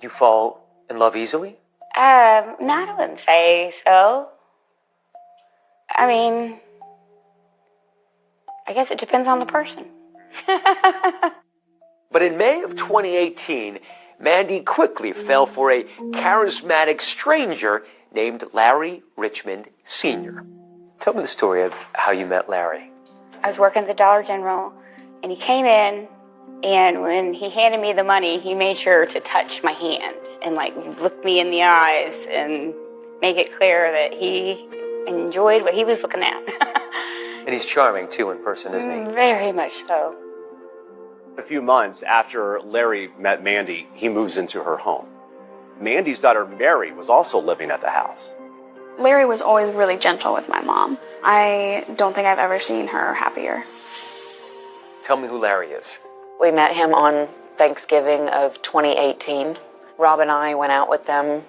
You fall in love easily? No, I wouldn't say so. I mean, I guess it depends on the person. But in May of 2018, Mandy quickly fell for a charismatic stranger named Larry Richmond Sr. Tell me the story of how you met Larry. I was working at the Dollar General, and he came in, and when he handed me the money, he made sure to touch my hand and look me in the eyes and make it clear that he enjoyed what he was looking at. And he's charming too in person, isn't he? Very much so. A few months after Larry met Mandy, he moves into her home. Mandy's daughter Mary was also living at the house. Larry was always really gentle with my mom. I don't think I've ever seen her happier. Tell me who Larry is. We met him on Thanksgiving of 2018. Rob and I went out with them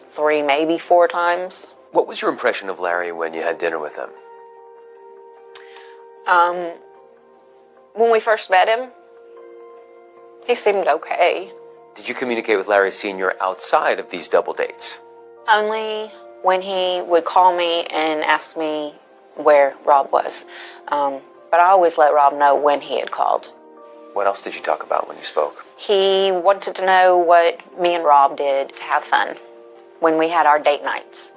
3, maybe 4 times. What was your impression of Larry when you had dinner with him? When we first met him, he seemed okay. Did you communicate with Larry Sr. outside of these double dates? Only when he would call me and ask me where Rob was. But I always let Rob know when he had called. What else did you talk about when you spoke? He wanted to know what me and Rob did to have fun when we had our date nights.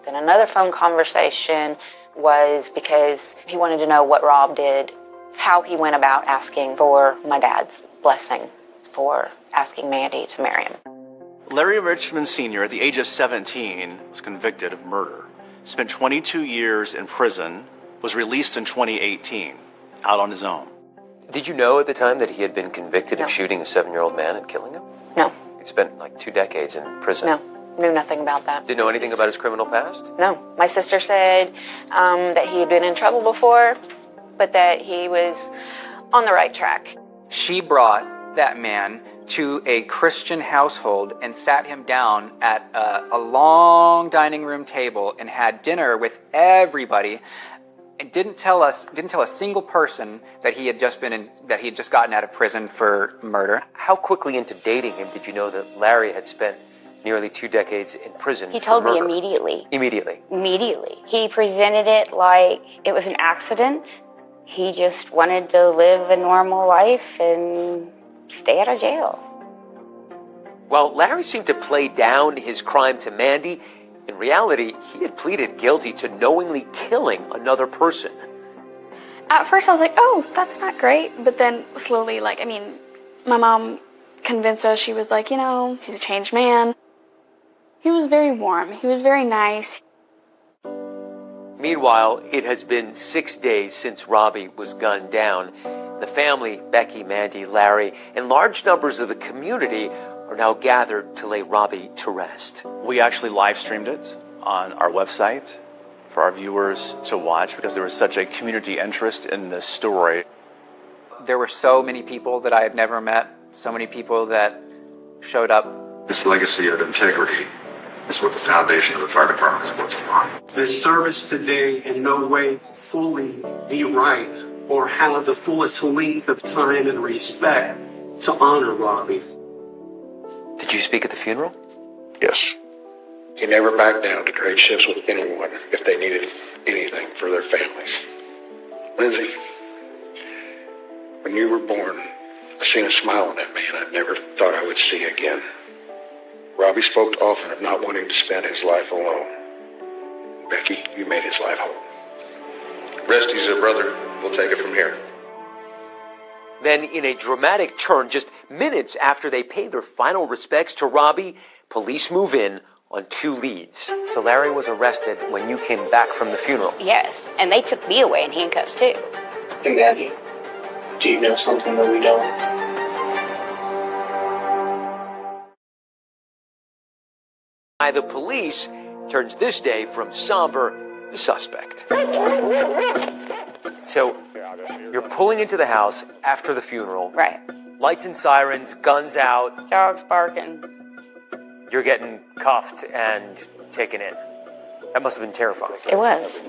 Then another phone conversation was because he wanted to know what Rob did, how he went about asking for my dad's blessing for asking Mandy to marry him. Larry Richmond Sr., at the age of 17, was convicted of murder, spent 22 years in prison, was released in 2018, out on his own. Did you know at the time that he had been convicted of shooting a 7-year-old man and killing him? No. He'd spent 2 decades in prison. No, knew nothing about that. Didn't know anything about his criminal past? No. My sister said that he had been in trouble before, but that he was on the right track. She brought that man to a Christian household and sat him down at a long dining room table and had dinner with everybody. And didn't tell a single person that he had just gotten out of prison for murder. How quickly into dating him did you know that Larry had spent nearly 2 decades in prison? He told me immediately. Immediately. He presented it like it was an accident. He just wanted to live a normal life and stay out of jail. While Larry seemed to play down his crime to Mandy, in reality, he had pleaded guilty to knowingly killing another person. At first I was like, oh, that's not great. But then slowly, my mom convinced us. She was like, he's a changed man. He was very warm. He was very nice. Meanwhile, it has been 6 days since Robbie was gunned down. The family, Becky, Mandy, Larry, and large numbers of the community are now gathered to lay Robbie to rest. We actually live streamed it on our website for our viewers to watch because there was such a community interest in this story. There were so many people that I had never met, so many people that showed up. This legacy of integrity is what the foundation of the fire department is working on. This service today in no way fully be right or have the fullest length of time and respect to honor Robbie. Did you speak at the funeral? Yes. He never backed down to trade shifts with anyone if they needed anything for their families. Lindsay, when you were born, I seen a smile on that man I never thought I would see again. Robbie spoke often of not wanting to spend his life alone. Becky, you made his life whole. Rest easy, brother. We'll take it from here. Then, in a dramatic turn, just minutes after they pay their final respects to Robbie, police move in on 2 leads. So Larry was arrested when you came back from the funeral? Yes, and they took me away in handcuffs too. Hey, Mandy, do you know something that we don't? The police turns this day from somber to suspect. So, you're pulling into the house after the funeral. Right. Lights and sirens, guns out. Dogs barking. You're getting cuffed and taken in. That must have been terrifying. It was.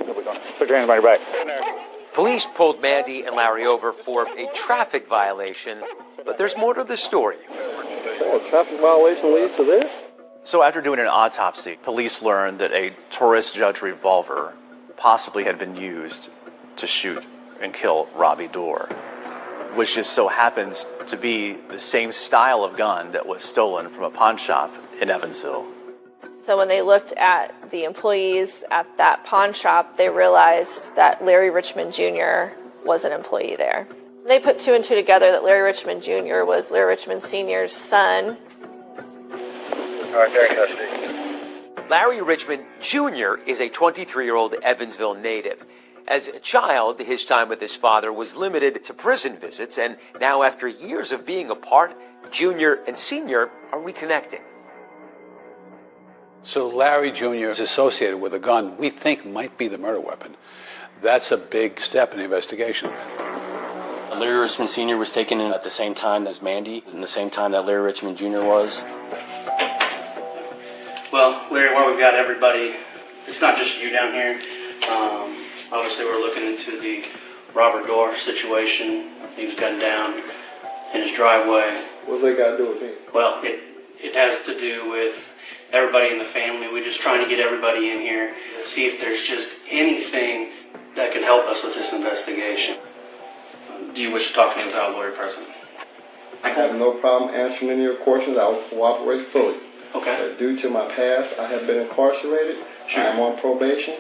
Put your hands behind your back. Police pulled Mandy and Larry over for a traffic violation, but there's more to the story. So a traffic violation leads to this? So after doing an autopsy, police learned that a tourist judge revolver possibly had been used to shoot and kill Robbie Dorr. which just so happens to be the same style of gun that was stolen from a pawn shop in Evansville. So when they looked at the employees at that pawn shop, they realized that Larry Richmond Jr. was an employee there. They put two and two together that Larry Richmond Jr. was Larry Richmond Sr.'s son. All right, they're in custody. Larry Richmond Jr. is a 23-year-old Evansville native. As a child, his time with his father was limited to prison visits, and now after years of being apart, Jr. and Sr. are reconnecting. So Larry Jr. is associated with a gun we think might be the murder weapon. That's a big step in the investigation. Larry Richmond Sr. was taken in at the same time as Mandy, and the same time that Larry Richmond Jr. was. Well, Larry, while we've got everybody, it's not just you down here. Obviously, we're looking into the Robert Gore situation. He was gunned down in his driveway. What's that got to do with me? Well, it has to do with everybody in the family. We're just trying to get everybody in here to see if there's just anything that can help us with this investigation. Do you wish to talk to me without a lawyer present? I have no problem answering any of your questions. I will cooperate fully. Okay. Due to my past, I have been incarcerated. Sure. I am on probation.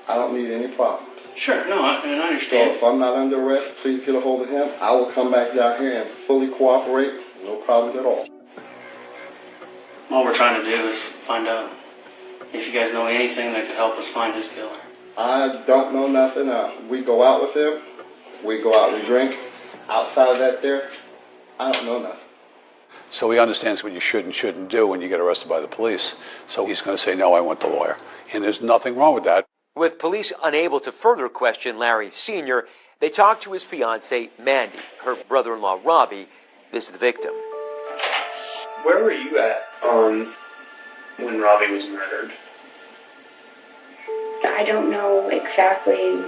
I don't need any problems. Sure, no, I understand. So if I'm not under arrest, please get a hold of him. I will come back down here and fully cooperate. No problems at all. All we're trying to do is find out if you guys know anything that could help us find his killer. I don't know nothing. We go out with him. We go out, we drink. Outside of that there, I don't know nothing. So he understands what you should and shouldn't do when you get arrested by the police. So he's going to say, no, I want the lawyer. And there's nothing wrong with that. With police unable to further question Larry Sr., they talked to his fiancée, Mandy. Her brother-in-law, Robbie, is the victim. Where were you at when Robbie was murdered? I don't know exactly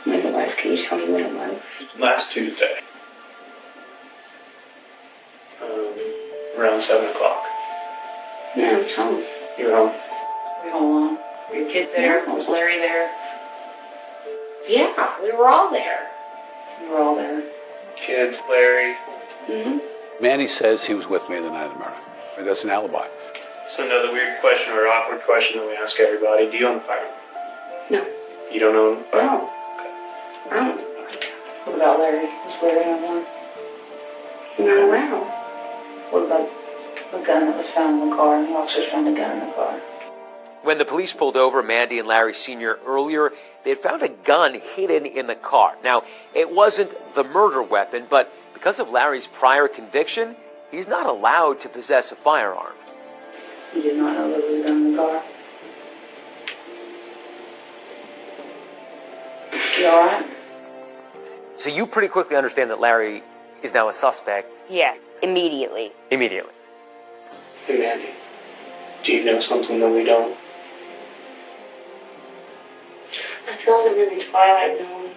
when it was. Can you tell me when it was? Last Tuesday. Around 7 o'clock. Yeah, I was home. You were home? We home alone. Were your kids there? Was Larry there? Yeah, we were all there. We were all there. Kids, Larry. Mm-hmm. Mandy says he was with me the night of the murder. That's an alibi. So another weird question or awkward question that we ask everybody. Do you own the firearm? No. You don't own the firearm? No. I don't. What about Larry? Is Larry on one? Not around. What about the gun that was found in the car? The officers found a gun in the car. When the police pulled over Mandy and Larry Sr. earlier, they had found a gun hidden in the car. Now, it wasn't the murder weapon, but because of Larry's prior conviction, he's not allowed to possess a firearm. You did not know there was a gun in the car? You all right? So you pretty quickly understand that Larry is now a suspect. Yeah, immediately. Immediately. Hey, Mandy. Do you know something that we don't? I feel like I'm in the twilight zone.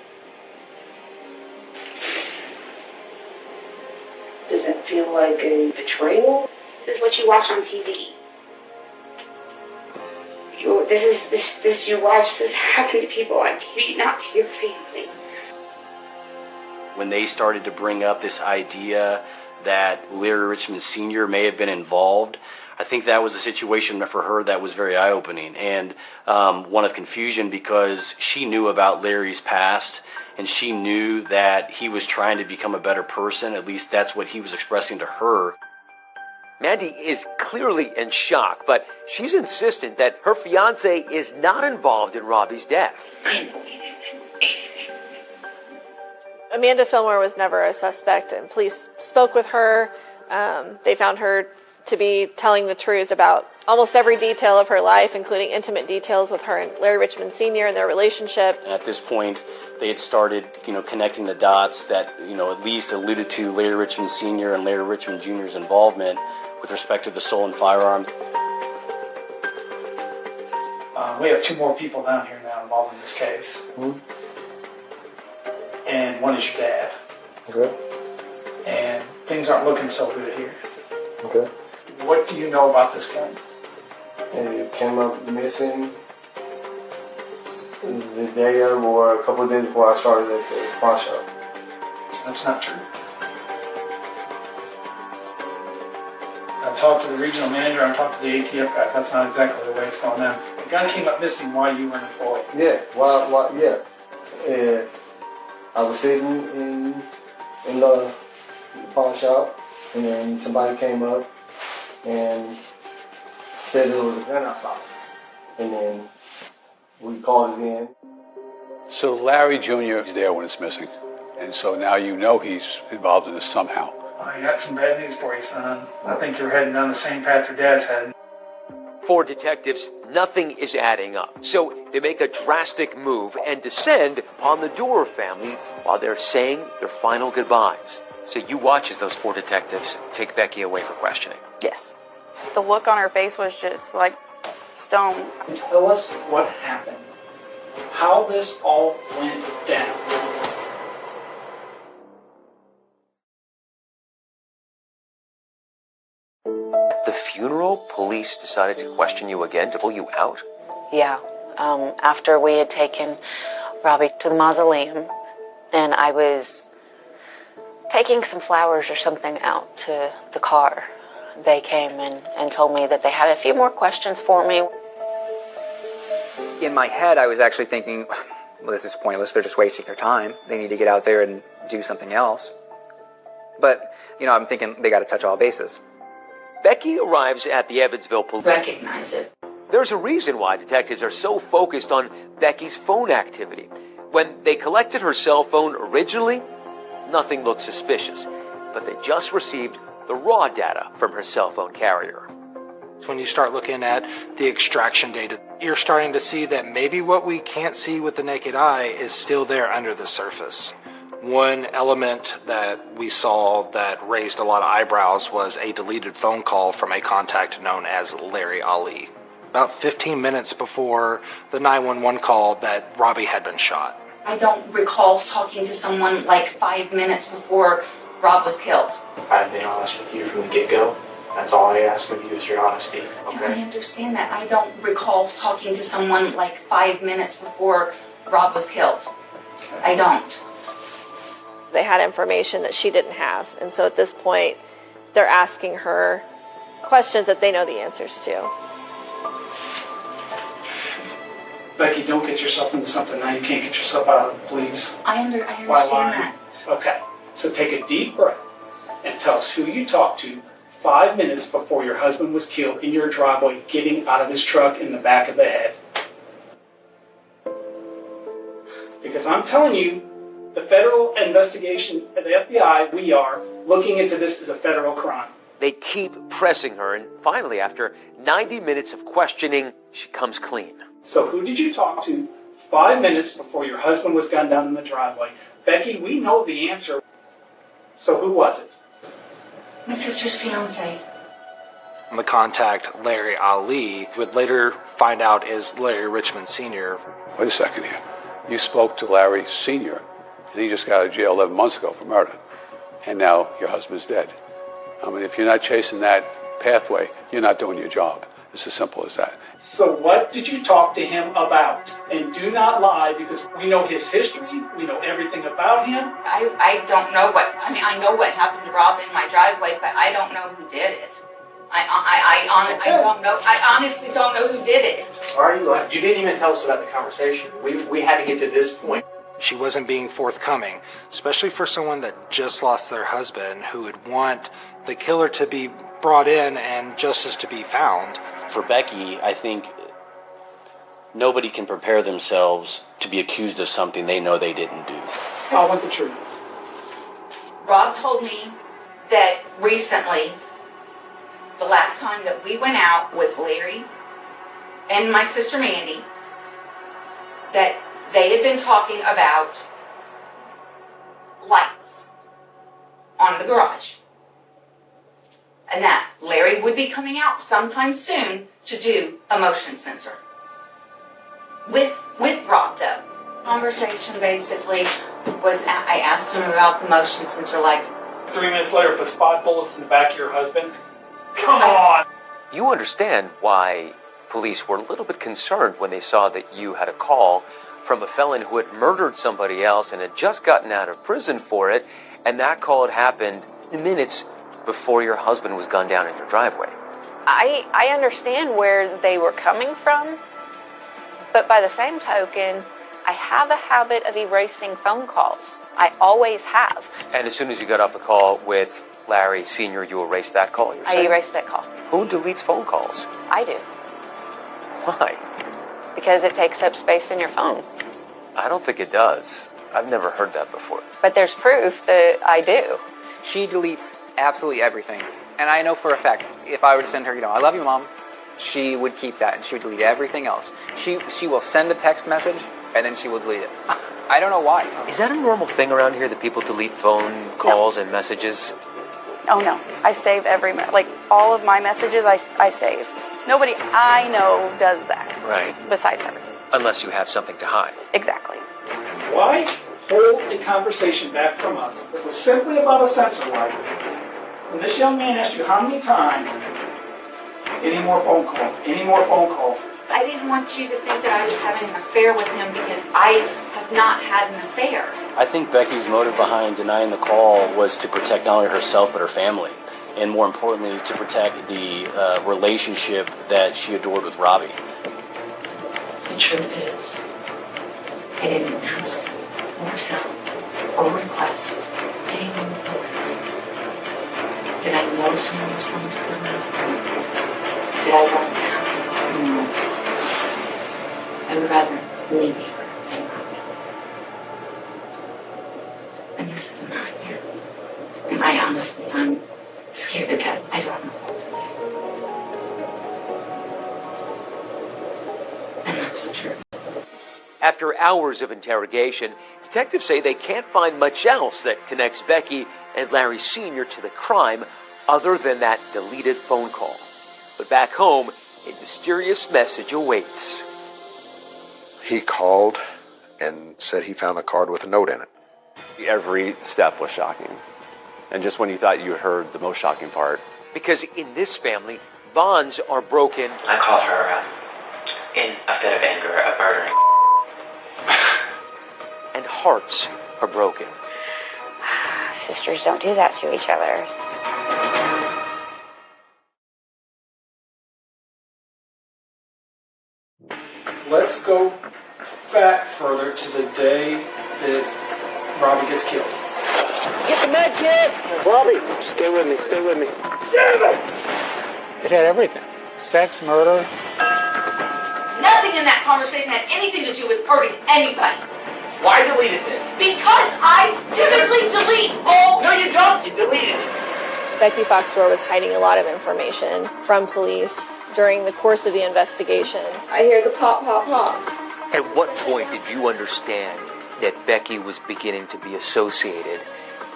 Does it feel like a betrayal? This is what you watch on TV. You watch this happen to people on TV, not to your family. When they started to bring up this idea that Larry Richmond Sr. may have been involved, I think that was a situation for her that was very eye-opening and one of confusion, because she knew about Larry's past and she knew that he was trying to become a better person. At least that's what he was expressing to her. Mandy is clearly in shock, but she's insistent that her fiancé is not involved in Robbie's death. Amanda Fillmore was never a suspect, and police spoke with her. They found her to be telling the truth about almost every detail of her life, including intimate details with her and Larry Richmond Sr. and their relationship. And at this point, they had started, connecting the dots that, at least alluded to Larry Richmond Sr. and Larry Richmond Jr.'s involvement with respect to the stolen firearm. We have two more people down here now involved in this case. Mm-hmm. And one is your dad. Okay. And things aren't looking so good here. Okay. What do you know about this gun? And it came up missing the day of or a couple of days before I started at the pawn shop. That's not true. I've talked to the regional manager, I've talked to the ATF guys. That's not exactly the way it's going down. The gun came up missing while you were an employee. Yeah, yeah. I was sitting in the pawn shop, and then somebody came up and said there was a gun outside. And then we called it in. So Larry Jr. is there when it's missing. And so now you know he's involved in this somehow. I got some bad news for you, son. I think you're heading down the same path your dad's heading. For detectives, nothing is adding up. So they make a drastic move and descend upon the Dorr family while they're saying their final goodbyes. So you watch as those 4 detectives take Becky away for questioning. Yes. The look on her face was just like stone. Tell us what happened. How this all went down. At the funeral, police decided to question you again, to pull you out? Yeah. After we had taken Robbie to the mausoleum, and I was taking some flowers or something out to the car, they came and told me that they had a few more questions for me. In my head, I was actually thinking, well, this is pointless. They're just wasting their time. They need to get out there and do something else. But, I'm thinking they got to touch all bases. Becky arrives at the Evansville police. Recognize it. There's a reason why detectives are so focused on Becky's phone activity. When they collected her cell phone originally, nothing looked suspicious, but they just received the raw data from her cell phone carrier. When you start looking at the extraction data, you're starting to see that maybe what we can't see with the naked eye is still there under the surface. One element that we saw that raised a lot of eyebrows was a deleted phone call from a contact known as Larry Ali, about 15 minutes before the 911 call that Robbie had been shot. I don't recall talking to someone like 5 minutes before Rob was killed. I've been honest with you from the get-go. That's all I ask of you is your honesty. Okay? I understand that. I don't recall talking to someone like 5 minutes before Rob was killed. I don't. They had information that she didn't have. And so at this point, they're asking her questions that they know the answers to. Becky, don't get yourself into something now you can't get yourself out of, please. I understand that. Okay, so take a deep breath and tell us who you talked to 5 minutes before your husband was killed in your driveway, getting out of his truck in the back of the head. Because I'm telling you, the federal investigation, the FBI, we are looking into this as a federal crime. They keep pressing her, and finally, after 90 minutes of questioning, she comes clean. So who did you talk to 5 minutes before your husband was gunned down in the driveway? Becky, we know the answer. So who was it? My sister's fiance. The contact, Larry Ali, would later find out is Larry Richmond Sr. Wait a second here. You spoke to Larry Sr., and he just got out of jail 11 months ago for murder. And now your husband's dead. I mean, if you're not chasing that pathway, you're not doing your job. It's as simple as that. So what did you talk to him about? And do not lie, because we know his history, we know everything about him. I don't know I know what happened to Rob in my driveway, but I don't know who did it. I don't know. I honestly don't know who did it. Why are you lying? You didn't even tell us about the conversation. We had to get to this point. She wasn't being forthcoming, especially for someone that just lost their husband, who would want the killer to be brought in and justice to be found. For Becky, I think nobody can prepare themselves to be accused of something they know they didn't do. I want the truth. Rob told me that recently, the last time that we went out with Larry and my sister Mandy, that they had been talking about lights on the garage. And that Larry would be coming out sometime soon to do a motion sensor. With Rob, though. Conversation basically was, I asked him about the motion sensor lights. 3 minutes later, put spot bullets in the back of your husband. Come on! You understand why police were a little bit concerned when they saw that you had a call from a felon who had murdered somebody else and had just gotten out of prison for it, And that call had happened minutes before your husband was gunned down in your driveway. I understand where they were coming from, but by the same token, I have a habit of erasing phone calls. I always have. And as soon as you got off the call with Larry Sr., you erased that call, you're saying? I erased that call. Who deletes phone calls? I do. Why? Because it takes up space in your phone. I don't think it does. I've never heard that before. But there's proof that I do. She deletes absolutely everything. And I know for a fact, if I were to send her, I love you, Mom, she would keep that and she would delete everything else. She will send a text message and then she will delete it. I don't know why. Is that a normal thing around here that people delete phone calls and messages? Oh no, I save all of my messages I save. Nobody I know does that. Right. Besides her. Unless you have something to hide. Exactly. Why hold a conversation back from us that was simply about a sensor light when this young man asked you how many times, any more phone calls, any more phone calls? I didn't want you to think that I was having an affair with him because I have not had an affair. I think Becky's motive behind denying the call was to protect not only herself but her family, and more importantly, to protect the relationship that she adored with Robbie. The truth is, I didn't ask or tell or request anyone to go with. Did I know someone was going to go with? Did I want it to happen? No. I would rather leave her than Robbie. And this is a nightmare. And I'm scared to death. I don't know what to do. And that's the truth. After hours of interrogation, detectives say they can't find much else that connects Becky and Larry Sr. to the crime other than that deleted phone call. But back home, a mysterious message awaits. He called and said he found a card with a note in it. Every step was shocking. And just when you thought you heard the most shocking part. Because in this family, bonds are broken. I called her in a fit of anger of murdering. And hearts are broken. Sisters don't do that to each other. Let's go back further to the day that Robbie gets killed. Get the med kit! Robbie, stay with me, stay with me. Damn it! It had everything. Sex, murder. Nothing in that conversation had anything to do with hurting anybody. Why delete it then? Because I typically delete all... No, you don't! You deleted it. Becky Foxdor was hiding a lot of information from police during the course of the investigation. I hear the pop, pop, pop. At what point did you understand that Becky was beginning to be associated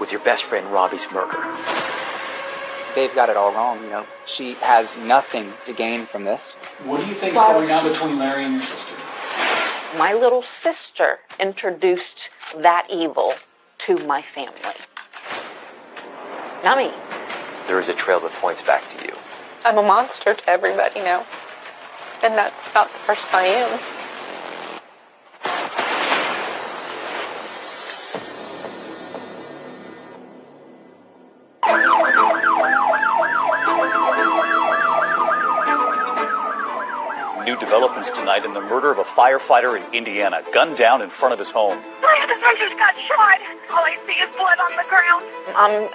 with your best friend Robbie's murder? They've got it all wrong, She has nothing to gain from this. What do you think's going on between Larry and your sister? My little sister introduced that evil to my family. Not me. There is a trail that points back to you. I'm a monster to everybody now. And that's not the person I am. New developments tonight in the murder of a firefighter in Indiana, gunned down in front of his home. Three of the soldiers got shot. All I see is blood on the ground. I'm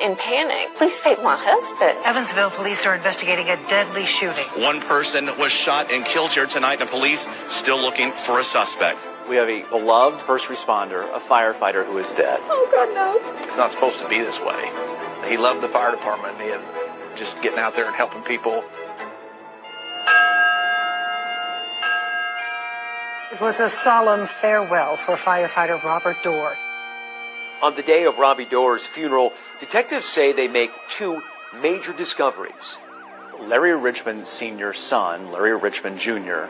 in panic. Please save my husband. Evansville police are investigating a deadly shooting. One person was shot and killed here tonight, and police still looking for a suspect. We have a beloved first responder, a firefighter who is dead. Oh, God, no. It's not supposed to be this way. He loved the fire department and just getting out there and helping people. It was a solemn farewell for firefighter Robert Dorr. On the day of Robbie Dorr's funeral, detectives say they make two major discoveries. Larry Richmond Sr.'s son, Larry Richmond Jr.,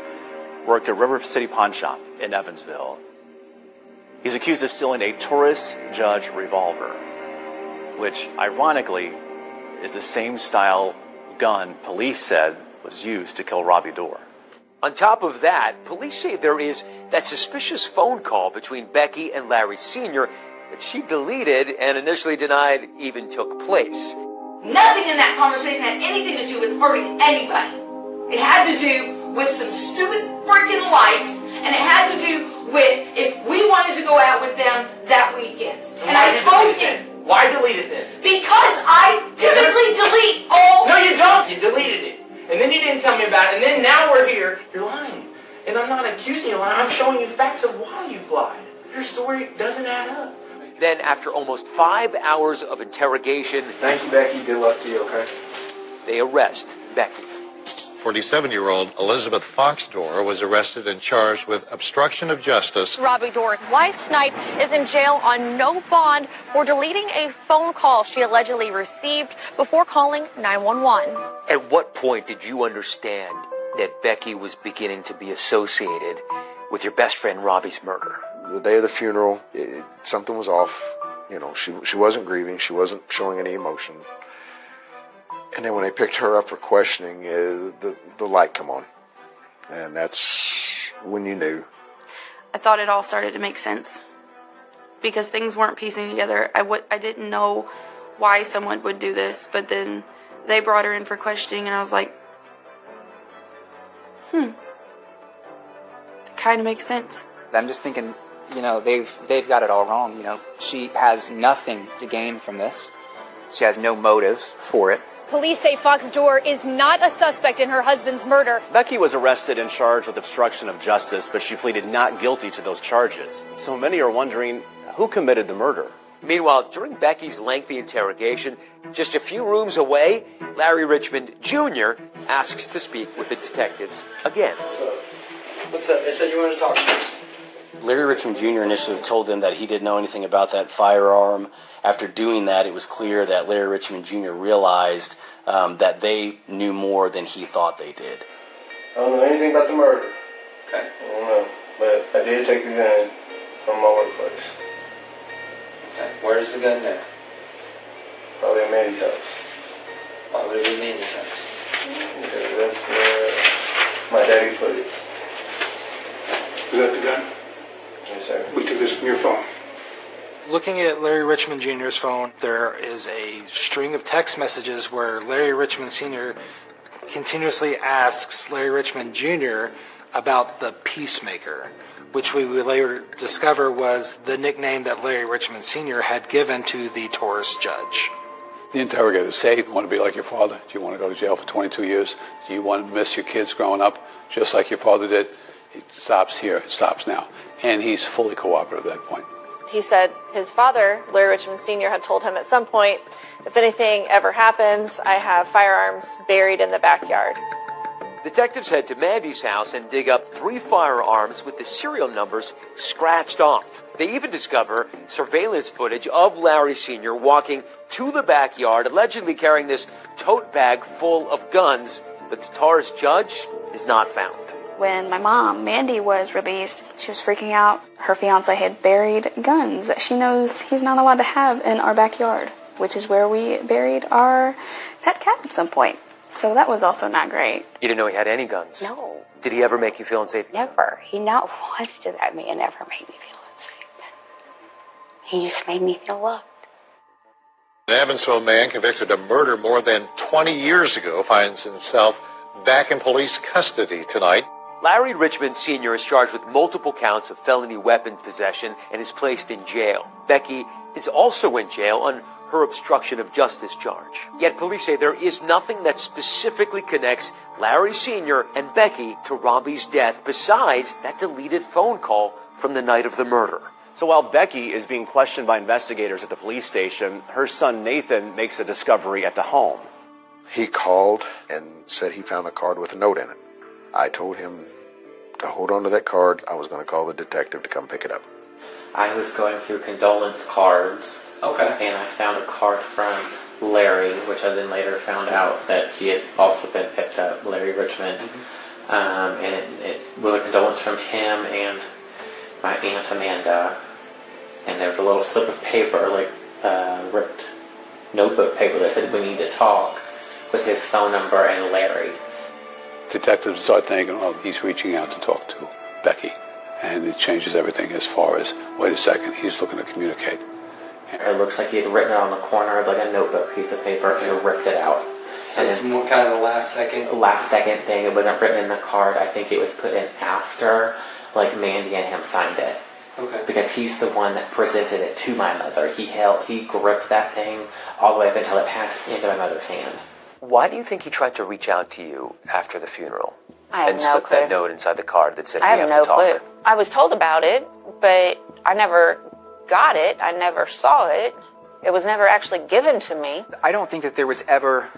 worked at River City Pawn Shop in Evansville. He's accused of stealing a Taurus Judge revolver, which, ironically, is the same style gun police said was used to kill Robbie Dorr. On top of that, police say there is that suspicious phone call between Becky and Larry Sr. that she deleted and initially denied even took place. Nothing in that conversation had anything to do with hurting anybody. It had to do with some stupid freaking lights, and it had to do with if we wanted to go out with them that weekend. And I told you. Why delete it then? Because I typically delete all... No, you don't. You deleted it. And then you didn't tell me about it. And then now we're here. You're lying. And I'm not accusing you of lying. I'm showing you facts of why you've lied. Your story doesn't add up. Then, after almost 5 hours of interrogation... Thank you, Becky. Good luck to you, okay? They arrest Becky. 47-year-old Elizabeth Foxdor was arrested and charged with obstruction of justice. Robbie Dorr's wife tonight is in jail on no bond for deleting a phone call she allegedly received before calling 911. At what point did you understand that Becky was beginning to be associated with your best friend Robbie's murder? The day of the funeral, something was off. You know, she wasn't grieving. She wasn't showing any emotion. And then when they picked her up for questioning, the light come on. And that's when you knew. I thought it all started to make sense. Because things weren't piecing together. I didn't know why someone would do this. But then they brought her in for questioning and I was like, it kind of makes sense. I'm just thinking, they've got it all wrong. She has nothing to gain from this. She has no motives for it. Police say Foxdor is not a suspect in her husband's murder. Becky was arrested and charged with obstruction of justice, but she pleaded not guilty to those charges. So many are wondering who committed the murder. Meanwhile, during Becky's lengthy interrogation, just a few rooms away, Larry Richmond Jr. asks to speak with the detectives again. What's up? They said you wanted to talk to us. Larry Richmond Jr. initially told them that he didn't know anything about that firearm. After doing that, it was clear that Larry Richmond Jr. realized that they knew more than he thought they did. I don't know anything about the murder. Okay. I don't know, but I did take the gun from my workplace. Okay. Where's the gun now? Probably at Mandy's house. Why would it be Mandy's house? Because that's where my daddy put it. Is that the gun? Yes, sir. We took this from your phone. Looking at Larry Richmond Jr.'s phone, there is a string of text messages where Larry Richmond Sr. continuously asks Larry Richmond Jr. about the Peacemaker, which we would later discover was the nickname that Larry Richmond Sr. had given to the Taurus judge. The interrogators say, do you want to be like your father? Do you want to go to jail for 22 years? Do you want to miss your kids growing up just like your father did? It stops here. It stops now. And he's fully cooperative at that point. He said his father, Larry Richmond Sr., had told him at some point, if anything ever happens, I have firearms buried in the backyard. Detectives head to Mandy's house and dig up 3 firearms with the serial numbers scratched off. They even discover surveillance footage of Larry Sr. walking to the backyard, allegedly carrying this tote bag full of guns, but the Taurus judge is not found. When my mom, Mandy, was released, she was freaking out. Her fiance had buried guns that she knows he's not allowed to have in our backyard, which is where we buried our pet cat at some point. So that was also not great. You didn't know he had any guns? No. Did he ever make you feel unsafe? Never. He not once did that man ever make me feel unsafe. He just made me feel loved. An Evansville man convicted of murder more than 20 years ago finds himself back in police custody tonight. Larry Richmond Sr. is charged with multiple counts of felony weapon possession and is placed in jail. Becky is also in jail on her obstruction of justice charge. Yet police say there is nothing that specifically connects Larry Sr. and Becky to Robbie's death besides that deleted phone call from the night of the murder. So while Becky is being questioned by investigators at the police station, her son Nathan makes a discovery at the home. He called and said he found a card with a note in it. I told him to hold on to that card. I was going to call the detective to come pick it up. I was going through condolence cards. Okay. And I found a card from Larry, which I then later found out that he had also been picked up, Larry Richmond. Mm-hmm. And it was a condolence from him and my Aunt Amanda. And there was a little slip of paper, ripped notebook paper that said, we need to talk, with his phone number and Larry. Detectives start thinking, oh, he's reaching out to talk to Becky. And it changes everything as far as, wait a second, he's looking to communicate. It looks like he had written it on the corner of like a notebook piece of paper and ripped it out. So it's more kind of a last second thing. It wasn't written in the card. I think it was put in after, like Mandy and him signed it. Okay. Because he's the one that presented it to my mother. He gripped that thing all the way up until it passed into my mother's hand. Why do you think he tried to reach out to you after the funeral? I have and no slip clue. that note inside the card that said I we have have no to talk. clue. I was told about it, but I never got it. I never saw it. It was never actually given to me. I don't think that there was ever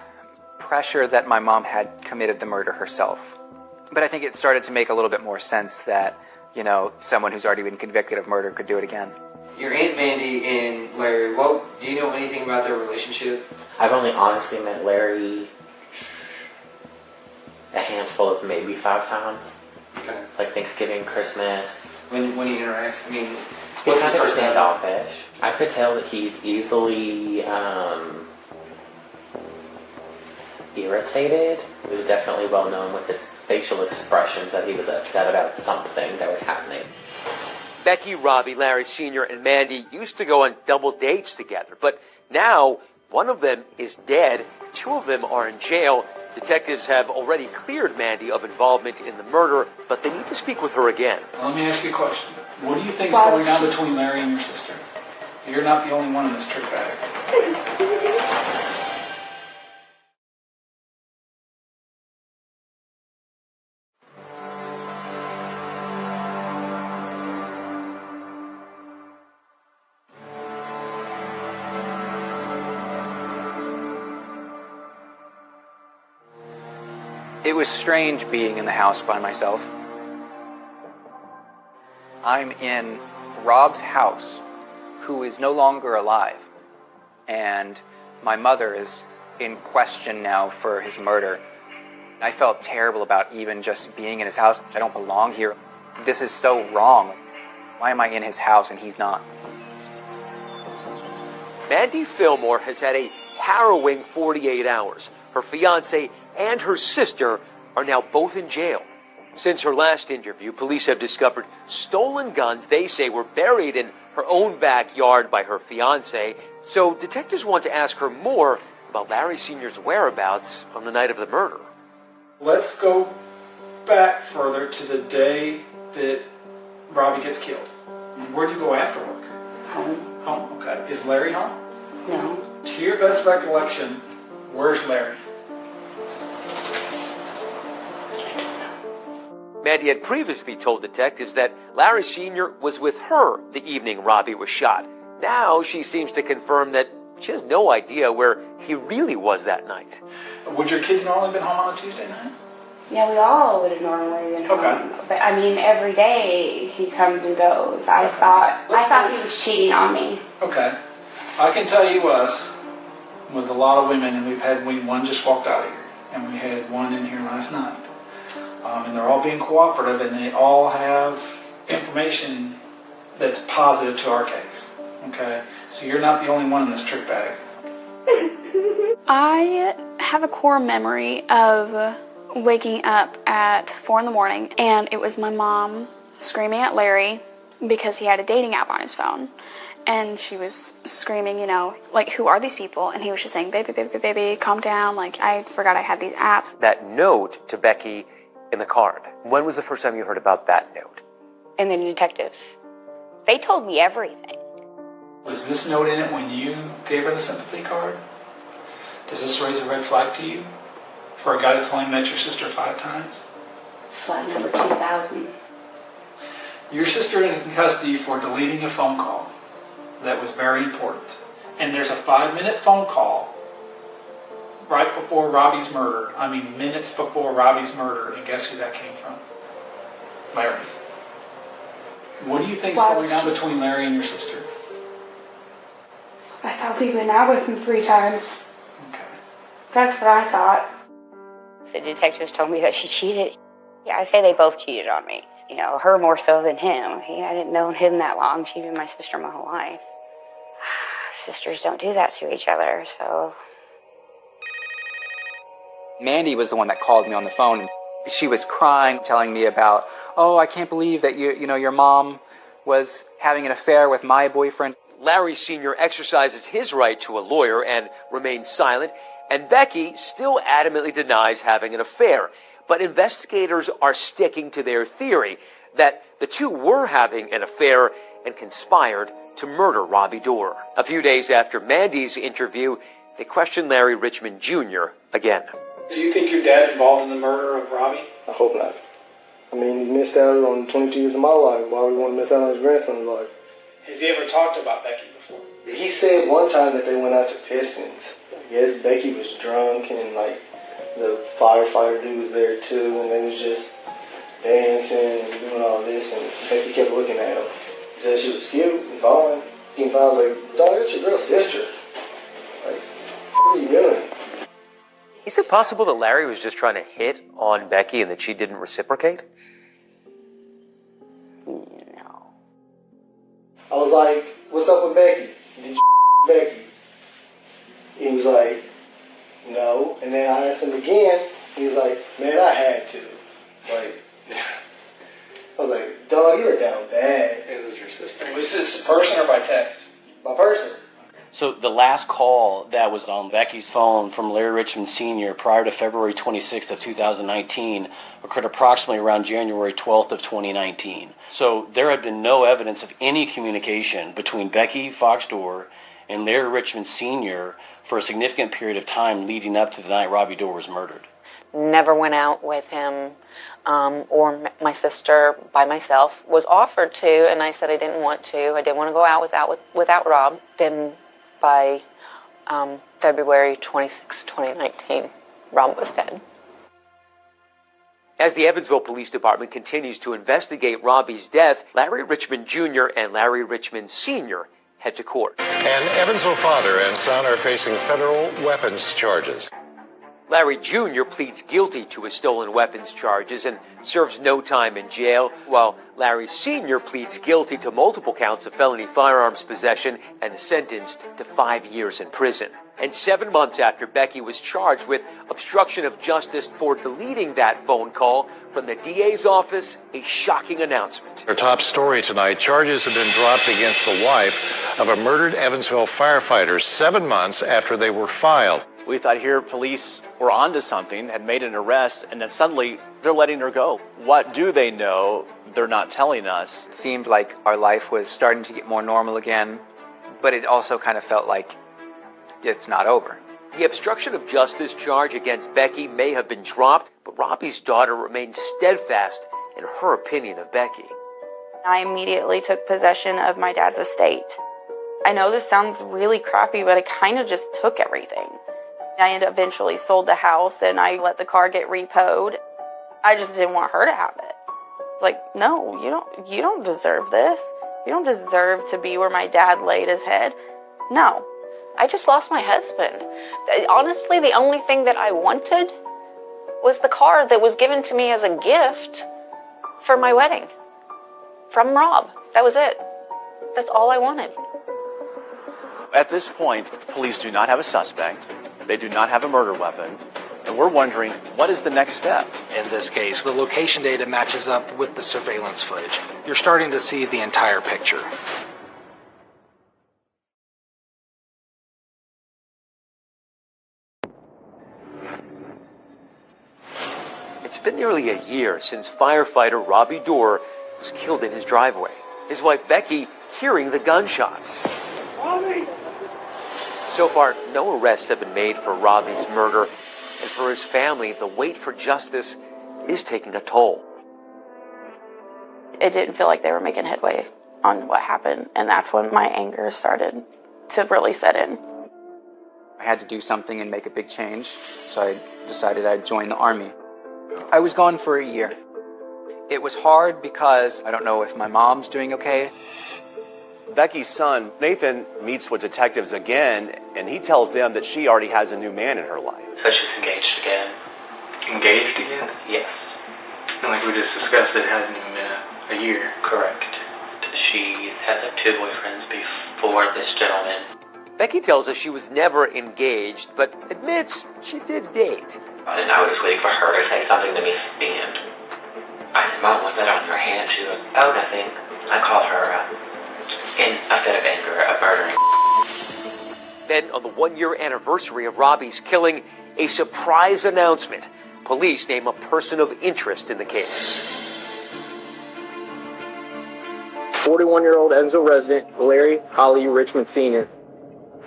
pressure that my mom had committed the murder herself. But I think it started to make a little bit more sense that, someone who's already been convicted of murder could do it again. Your Aunt Mandy and Larry, do you know anything about their relationship? I've only honestly met Larry a handful of maybe 5 times. Okay. Like Thanksgiving, Christmas. When he interacts, He's what's kind his of personality? standoffish. I could tell that he's easily irritated. It was definitely well known with his facial expressions that he was upset about something that was happening. Becky, Robbie, Larry Sr., and Mandy used to go on double dates together, but now one of them is dead, 2 of them are in jail. Detectives have already cleared Mandy of involvement in the murder, but they need to speak with her again. Let me ask you a question. What do you think's going on between Larry and your sister? You're not the only one in this trick bag. It was strange being in the house by myself. I'm in Rob's house, who is no longer alive, and my mother is in question now for his murder. I felt terrible about even just being in his house. I don't belong here. This is so wrong. Why am I in his house and he's not? Mandy Fillmore has had a harrowing 48 hours. Her fiancé and her sister are now both in jail. Since her last interview, police have discovered stolen guns they say were buried in her own backyard by her fiancé. So detectives want to ask her more about Larry Sr.'s whereabouts on the night of the murder. Let's go back further to the day that Robbie gets killed. Where do you go after work? Home. Home, okay. Is Larry home? No. To your best recollection, where's Larry? Mandy had previously told detectives that Larry Sr. was with her the evening Robbie was shot. Now she seems to confirm that she has no idea where he really was that night. Would your kids normally been home on a Tuesday night? Yeah, we all would have normally been home. But I mean, every day he comes and goes. I thought he was cheating on me. Okay. I can tell you was with a lot of women, and one just walked out of here, and we had one in here last night. And they're all being cooperative, and they all have information that's positive to our case. Okay? So you're not the only one in this trick bag. I have a core memory of waking up at 4 a.m, and it was my mom screaming at Larry because he had a dating app on his phone. And she was screaming, like, who are these people? And he was just saying, baby, baby, baby, calm down. Like, I forgot I had these apps. That note to Becky in the card. When was the first time you heard about that note? And the detectives. They told me everything. Was this note in it when you gave her the sympathy card? Does this raise a red flag to you? For a guy that's only met your sister 5 times? Flag number 2000. Your sister is in custody for deleting a phone call that was very important. And there's a 5-minute phone call right before Robbie's murder. I mean, minutes before Robbie's murder. And guess who that came from? Larry. What do you think's going on between Larry and your sister? I thought we went out with him 3 times. Okay. That's what I thought. The detectives told me that she cheated. Yeah, I say they both cheated on me. Her more so than him. I didn't know him that long. She'd been my sister my whole life. Sisters don't do that to each other, so... Mandy was the one that called me on the phone. She was crying, telling me about, oh, I can't believe that your mom was having an affair with my boyfriend. Larry Sr. exercises his right to a lawyer and remains silent, and Becky still adamantly denies having an affair. But investigators are sticking to their theory that the two were having an affair and conspired to murder Robbie Dorr. A few days after Mandy's interview, they questioned Larry Richmond Jr. again. Do you think your dad's involved in the murder of Robbie? I hope not. I mean, he missed out on 22 years of my life. Why would he want to miss out on his grandson's life? Has he ever talked about Becky before? He said one time that they went out to Pistons. I guess Becky was drunk and like the firefighter dude was there too, and they was just dancing and doing all this, and Becky kept looking at him. He said she was cute and fine. He was like, dog, that's your girl's sister. Like, what are you doing? Is it possible that Larry was just trying to hit on Becky and that she didn't reciprocate? No. I was like, what's up with Becky? Did you Becky? He was like, no. And then I asked him again. He was like, man, I had to. Like, I was like, dog, you were down bad. Is this your sister? Was this person or by text? By person. So the last call that was on Becky's phone from Larry Richmond Sr. prior to February 26th of 2019 occurred approximately around January 12th of 2019. So there had been no evidence of any communication between Becky Fox Dorr and Larry Richmond Sr. for a significant period of time leading up to the night Robbie Dorr was murdered. Never went out with him or my sister by myself. Was offered to, and I said I didn't want to. I didn't want to go out without Rob. Then by February 26, 2019, Rob was dead. As the Evansville Police Department continues to investigate Robbie's death, Larry Richmond Jr. and Larry Richmond Sr. head to court. An Evansville father and son are facing federal weapons charges. Larry Jr. pleads guilty to his stolen weapons charges and serves no time in jail, while Larry Sr. pleads guilty to multiple counts of felony firearms possession and is sentenced to 5 years in prison. And 7 months after Becky was charged with obstruction of justice for deleting that phone call from the DA's office, a shocking announcement. Our top story tonight, charges have been dropped against the wife of a murdered Evansville firefighter 7 months after they were filed. We thought here police were onto something, had made an arrest, and then suddenly they're letting her go. What do they know? They're not telling us. It seemed like our life was starting to get more normal again, but it also kind of felt like it's not over. The obstruction of justice charge against Becky may have been dropped, but Robbie's daughter remained steadfast in her opinion of Becky. I immediately took possession of my dad's estate. I know this sounds really crappy, but I kind of just took everything. I eventually sold the house and I let the car get repoed. I just didn't want her to have it. It's like, no, you don't deserve this. You don't deserve to be where my dad laid his head. No. I just lost my husband. Honestly, the only thing that I wanted was the car that was given to me as a gift for my wedding from Rob. That was it. That's all I wanted. At this point, police do not have a suspect. They do not have a murder weapon. And we're wondering, what is the next step? In this case, the location data matches up with the surveillance footage. You're starting to see the entire picture. It's been nearly a year since firefighter Robbie Dorr was killed in his driveway. His wife Becky hearing the gunshots. Robbie! So far, no arrests have been made for Robbie's murder, and for his family, the wait for justice is taking a toll. It didn't feel like they were making headway on what happened, and that's when my anger started to really set in. I had to do something and make a big change, so I decided I'd join the Army. I was gone for a year. It was hard because I don't know if my mom's doing okay. Becky's son, Nathan, meets with detectives again, and he tells them that she already has a new man in her life. So she's engaged again. Engaged again? Yes. And like we just discussed, it hasn't even been a year. Correct. She had like 2 boyfriends before this gentleman. Becky tells us she was never engaged, but admits she did date. And I was just waiting for her to say something to me, and I said, Mom, what's that on your hand? She goes, oh, nothing. I call her in a fit of anger, of murdering. Then, on the 1-year anniversary of Robbie's killing, a surprise announcement. Police name a person of interest in the case. 41-year-old Evansville resident Larry Holly Richmond Sr.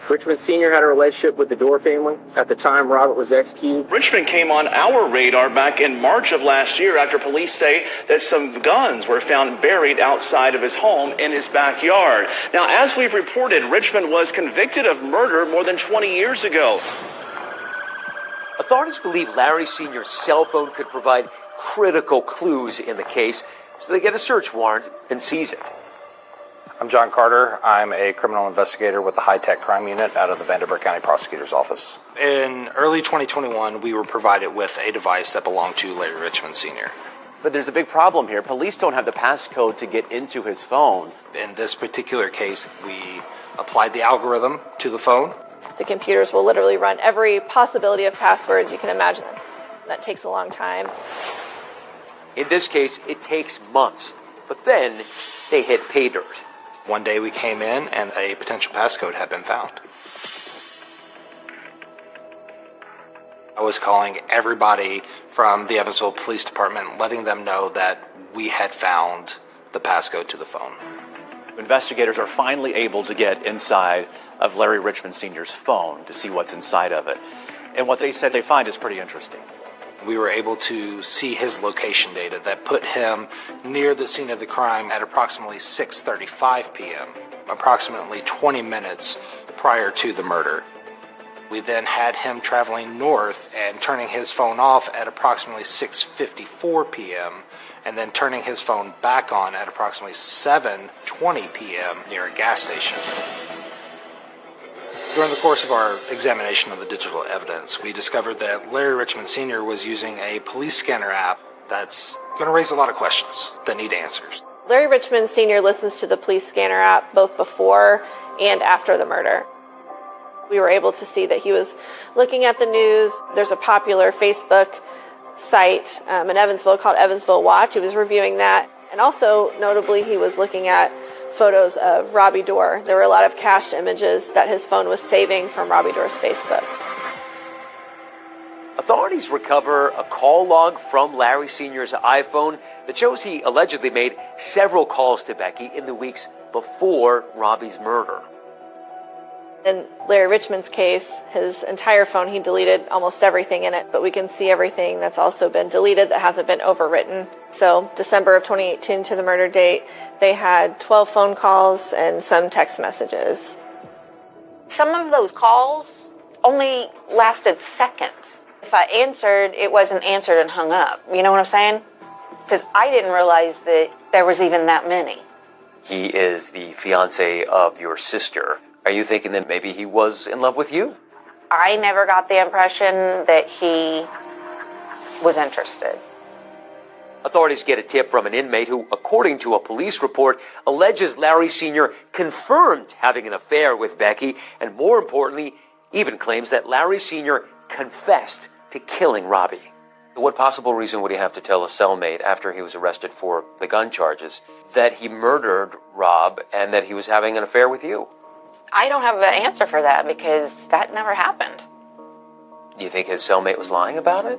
Richmond Sr. had a relationship with the Dorr family at the time Robert was executed. Richmond came on our radar back in March of last year after police say that some guns were found buried outside of his home in his backyard. Now, as we've reported, Richmond was convicted of murder more than 20 years ago. Authorities believe Larry Sr.'s cell phone could provide critical clues in the case, so they get a search warrant and seize it. I'm John Carter. I'm a criminal investigator with the High-Tech Crime Unit out of the Vanderbilt County Prosecutor's Office. In early 2021, we were provided with a device that belonged to Larry Richmond Sr. But there's a big problem here. Police don't have the passcode to get into his phone. In this particular case, we applied the algorithm to the phone. The computers will literally run every possibility of passwords you can imagine. That takes a long time. In this case, it takes months, but then they hit pay dirt. One day we came in and a potential passcode had been found. I was calling everybody from the Evansville Police Department, letting them know that we had found the passcode to the phone. Investigators are finally able to get inside of Larry Richmond Sr.'s phone to see what's inside of it. And what they said they find is pretty interesting. We were able to see his location data that put him near the scene of the crime at approximately 6:35 p.m., approximately 20 minutes prior to the murder. We then had him traveling north and turning his phone off at approximately 6:54 p.m., and then turning his phone back on at approximately 7:20 p.m. near a gas station. During the course of our examination of the digital evidence, we discovered that Larry Richmond Sr. was using a police scanner app that's going to raise a lot of questions that need answers. Larry Richmond Sr. listens to the police scanner app both before and after the murder. We were able to see that he was looking at the news. There's a popular Facebook site in Evansville called Evansville Watch. He was reviewing that. And also, notably, he was looking at photos of Robbie Dorr. There were a lot of cached images that his phone was saving from Robbie Dorr's Facebook. Authorities recover a call log from Larry Sr.'s iPhone that shows he allegedly made several calls to Becky in the weeks before Robbie's murder. In Larry Richmond's case, his entire phone, he deleted almost everything in it, but we can see everything that's also been deleted that hasn't been overwritten. So December of 2018 to the murder date, they had 12 phone calls and some text messages. Some of those calls only lasted seconds. If I answered, it wasn't answered and hung up. You know what I'm saying? Because I didn't realize that there was even that many. He is the fiancé of your sister. Are you thinking that maybe he was in love with you? I never got the impression that he was interested. Authorities get a tip from an inmate who, according to a police report, alleges Larry Sr. confirmed having an affair with Becky, and more importantly, even claims that Larry Sr. confessed to killing Robbie. What possible reason would he have to tell a cellmate after he was arrested for the gun charges that he murdered Rob and that he was having an affair with you? I don't have an answer for that because that never happened. Do you think his cellmate was lying about it?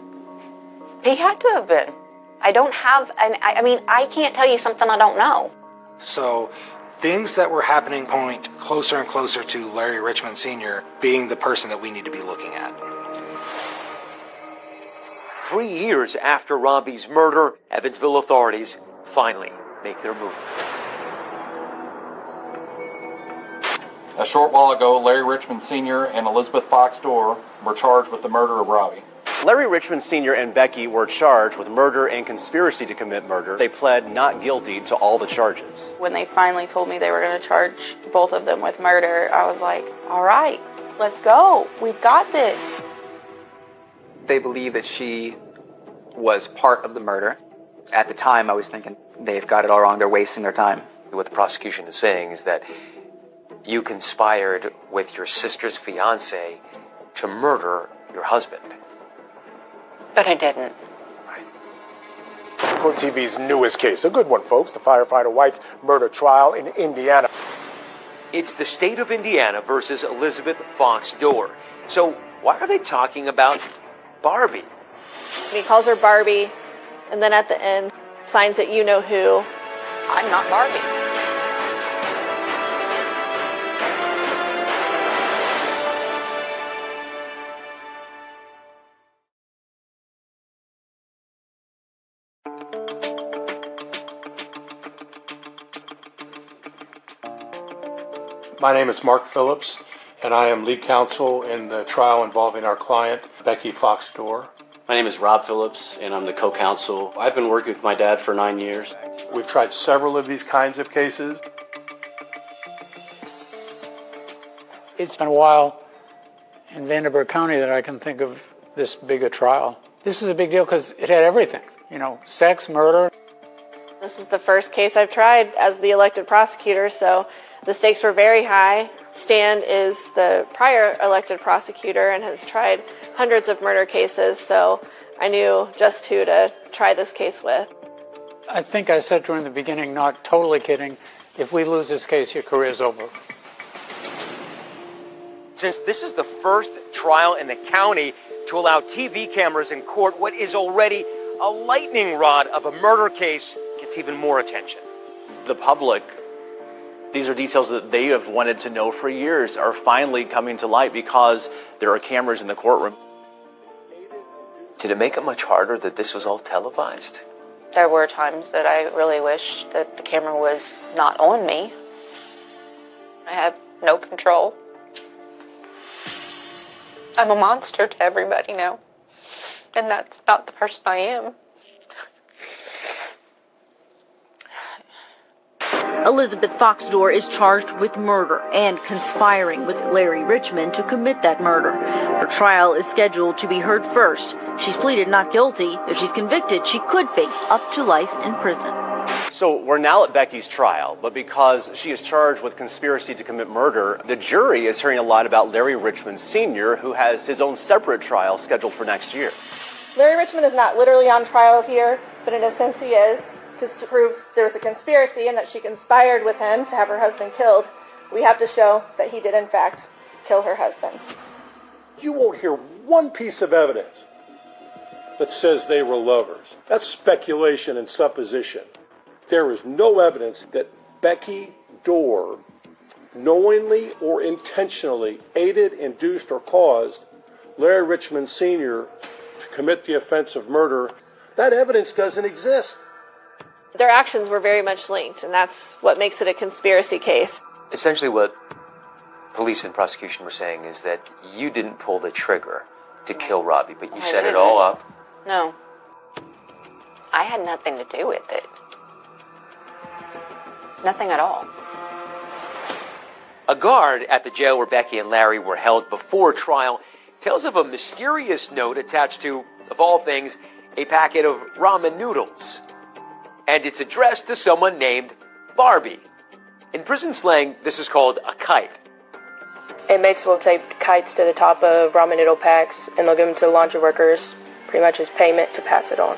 He had to have been. I don't have, I can't tell you something I don't know. So things that were happening point closer and closer to Larry Richmond Sr. being the person that we need to be looking at. 3 years after Robbie's murder, Evansville authorities finally make their move. A short while ago, Larry Richmond Sr. and Elizabeth Fox Dorr were charged with the murder of Robbie. Larry Richmond Sr. and Becky were charged with murder and conspiracy to commit murder. They pled not guilty to all the charges. When they finally told me they were going to charge both of them with murder, I was like, all right, let's go. We've got this. They believe that she was part of the murder. At the time, I was thinking, they've got it all wrong. They're wasting their time. What the prosecution is saying is that you conspired with your sister's fiancé to murder your husband. But I didn't. Court TV's newest case, a good one, folks, the firefighter wife murder trial in Indiana. It's the state of Indiana versus Elizabeth Fox Dorr. So why are they talking about Barbie? He calls her Barbie, and then at the end, signs that you know who. I'm not Barbie. My name is Mark Phillips, and I am lead counsel in the trial involving our client, Becky Fox Dorr. My name is Rob Phillips, and I'm the co-counsel. I've been working with my dad for 9 years. We've tried several of these kinds of cases. It's been a while in Vanderburgh County that I can think of this big a trial. This is a big deal because it had everything, sex, murder. This is the first case I've tried as the elected prosecutor, so the stakes were very high. Stan is the prior elected prosecutor and has tried hundreds of murder cases, so I knew just who to try this case with. I think I said during the beginning, not totally kidding, if we lose this case, your career's over. Since this is the first trial in the county to allow TV cameras in court, what is already a lightning rod of a murder case gets even more attention. The public, these are details that they have wanted to know for years, are finally coming to light because there are cameras in the courtroom. Did it make it much harder that this was all televised? There were times that I really wished that the camera was not on me. I have no control. I'm a monster to everybody now, and that's not the person I am. Elizabeth Fox Dorr is charged with murder and conspiring with Larry Richmond to commit that murder. Her trial is scheduled to be heard first. She's pleaded not guilty. If she's convicted, she could face up to life in prison. So we're now at Becky's trial, but because she is charged with conspiracy to commit murder, the jury is hearing a lot about Larry Richmond Sr., who has his own separate trial scheduled for next year. Larry Richmond is not literally on trial here, but in a sense he is, because to prove there's a conspiracy and that she conspired with him to have her husband killed, we have to show that he did in fact kill her husband. You won't hear one piece of evidence that says they were lovers. That's speculation and supposition. There is no evidence that Becky Dorr knowingly or intentionally aided, induced, or caused Larry Richmond Sr. to commit the offense of murder. That evidence doesn't exist. Their actions were very much linked, and that's what makes it a conspiracy case. Essentially what police and prosecution were saying is that you didn't pull the trigger to kill Robbie, but you set it all up. No. I had nothing to do with it. Nothing at all. A guard at the jail where Becky and Larry were held before trial tells of a mysterious note attached to, of all things, a packet of ramen noodles. And it's addressed to someone named Barbie. In prison slang, this is called a kite. Inmates will tape kites to the top of ramen noodle packs, and they'll give them to the laundry workers, pretty much as payment to pass it on.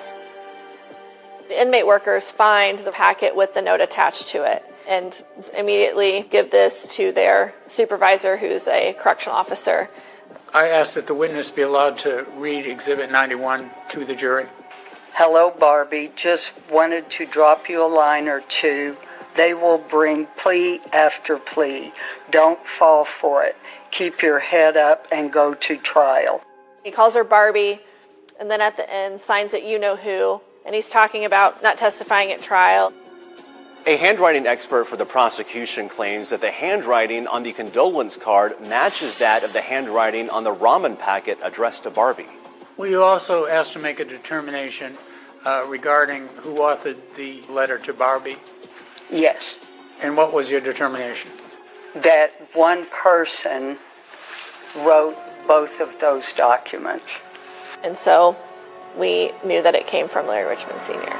The inmate workers find the packet with the note attached to it and immediately give this to their supervisor, who's a correctional officer. I ask that the witness be allowed to read Exhibit 91 to the jury. Hello, Barbie. Just wanted to drop you a line or two. They will bring plea after plea. Don't fall for it. Keep your head up and go to trial. He calls her Barbie, and then at the end signs that you know who, and he's talking about not testifying at trial. A handwriting expert for the prosecution claims that the handwriting on the condolence card matches that of the handwriting on the ramen packet addressed to Barbie. Were you also asked to make a determination regarding who authored the letter to Barbie? Yes. And what was your determination? That one person wrote both of those documents. And so we knew that it came from Larry Richmond Sr.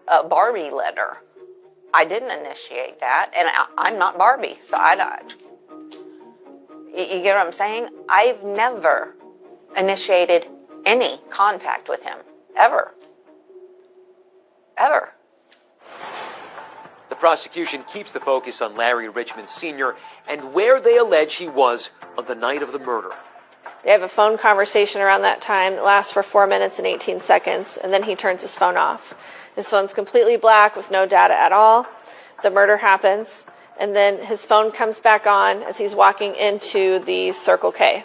A Barbie letter. I didn't initiate that, and I'm not Barbie, so you get what I'm saying? I've never initiated any contact with him, ever. Ever. The prosecution keeps the focus on Larry Richmond Sr. and where they allege he was on the night of the murder. They have a phone conversation around that time that lasts for 4 minutes and 18 seconds, and then he turns his phone off. His phone's completely black with no data at all. The murder happens, and then his phone comes back on as he's walking into the Circle K.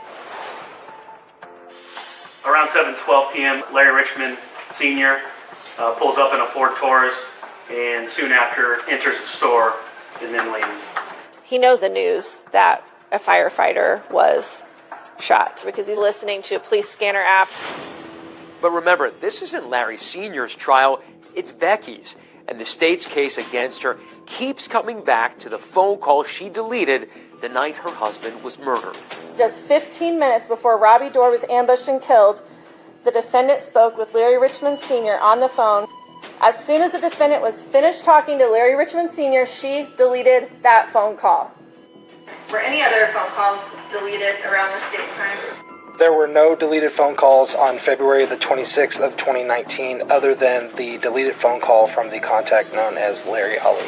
Around 7:12 p.m., Larry Richmond Sr. Pulls up in a Ford Taurus and soon after enters the store and then leaves. He knows the news that a firefighter was shot because he's listening to a police scanner app. But remember, this isn't Larry Sr.'s trial, it's Becky's. And the state's case against her keeps coming back to the phone call she deleted the night her husband was murdered. Just 15 minutes before Robbie Dorr was ambushed and killed, the defendant spoke with Larry Richmond Sr. on the phone. As soon as the defendant was finished talking to Larry Richmond Sr., she deleted that phone call. Were any other phone calls deleted around this date time? There were no deleted phone calls on February the 26th of 2019 other than the deleted phone call from the contact known as Larry Holly.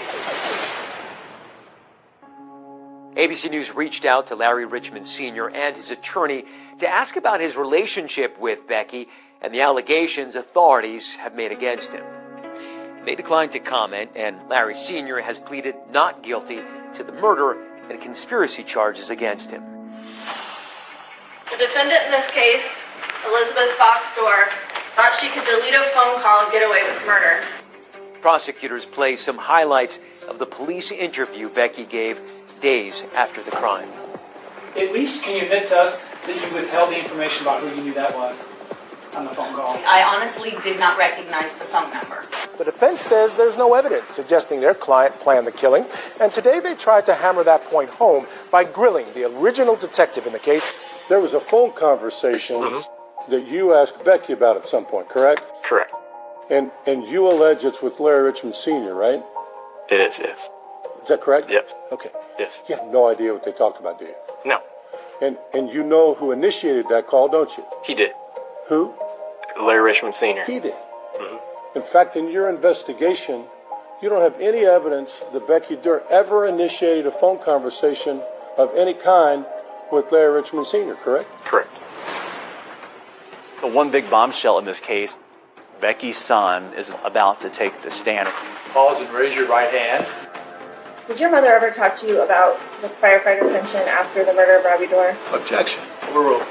ABC News reached out to Larry Richmond Sr. and his attorney to ask about his relationship with Becky and the allegations authorities have made against him. They declined to comment, and Larry Sr. has pleaded not guilty to the murder and conspiracy charges against him. The defendant in this case, Elizabeth Fox Dorr, thought she could delete a phone call and get away with murder. Prosecutors play some highlights of the police interview Becky gave days after the crime. At least can you admit to us that you withheld the information about who you knew that was on the phone call? I honestly did not recognize the phone number. The defense says there's no evidence suggesting their client planned the killing, and today they tried to hammer that point home by grilling the original detective in the case. There was a phone conversation that you asked Becky about at some point, correct? Correct. And you allege it's with Larry Richmond Sr., right? It is, yes. Is that correct? Yep. Okay. Yes. You have no idea what they talked about, do you? No. And you know who initiated that call, don't you? He did. Who? Larry Richmond Sr. He did. In fact, in your investigation, you don't have any evidence that Becky Durr ever initiated a phone conversation of any kind with Larry Richmond Sr., correct? Correct. The one big bombshell in this case, Becky's son is about to take the stand. Pause and raise your right hand. Did your mother ever talk to you about the firefighter pension after the murder of Robbie Dorr? Objection. Overruled.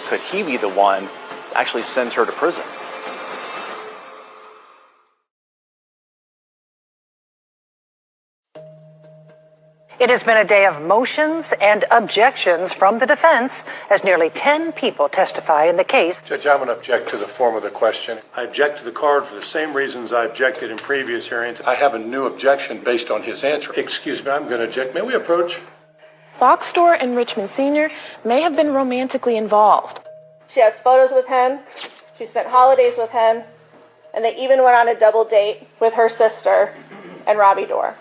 Could he be the one that actually sends her to prison? It has been a day of motions and objections from the defense as nearly 10 people testify in the case. Judge, I'm going to object to the form of the question. I object to the card for the same reasons I objected in previous hearings. I have a new objection based on his answer. Excuse me, I'm going to object. May we approach? Fox Dorr and Richmond Sr. may have been romantically involved. She has photos with him. She spent holidays with him. And they even went on a double date with her sister and Robbie Dorr.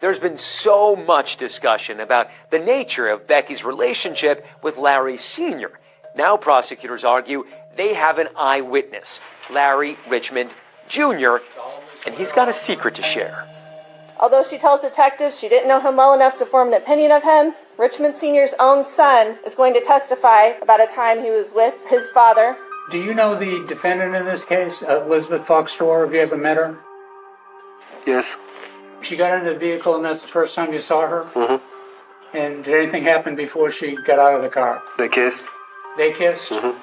There's been so much discussion about the nature of Becky's relationship with Larry Sr. Now prosecutors argue they have an eyewitness, Larry Richmond Jr., and he's got a secret to share. Although she tells detectives she didn't know him well enough to form an opinion of him, Richmond Sr.'s own son is going to testify about a time he was with his father. Do you know the defendant in this case, Elizabeth Fox Dorr? Have you ever met her? Yes. She got into the vehicle and that's the first time you saw her? Mm-hmm. And did anything happen before she got out of the car? They kissed. They kissed? Mm-hmm.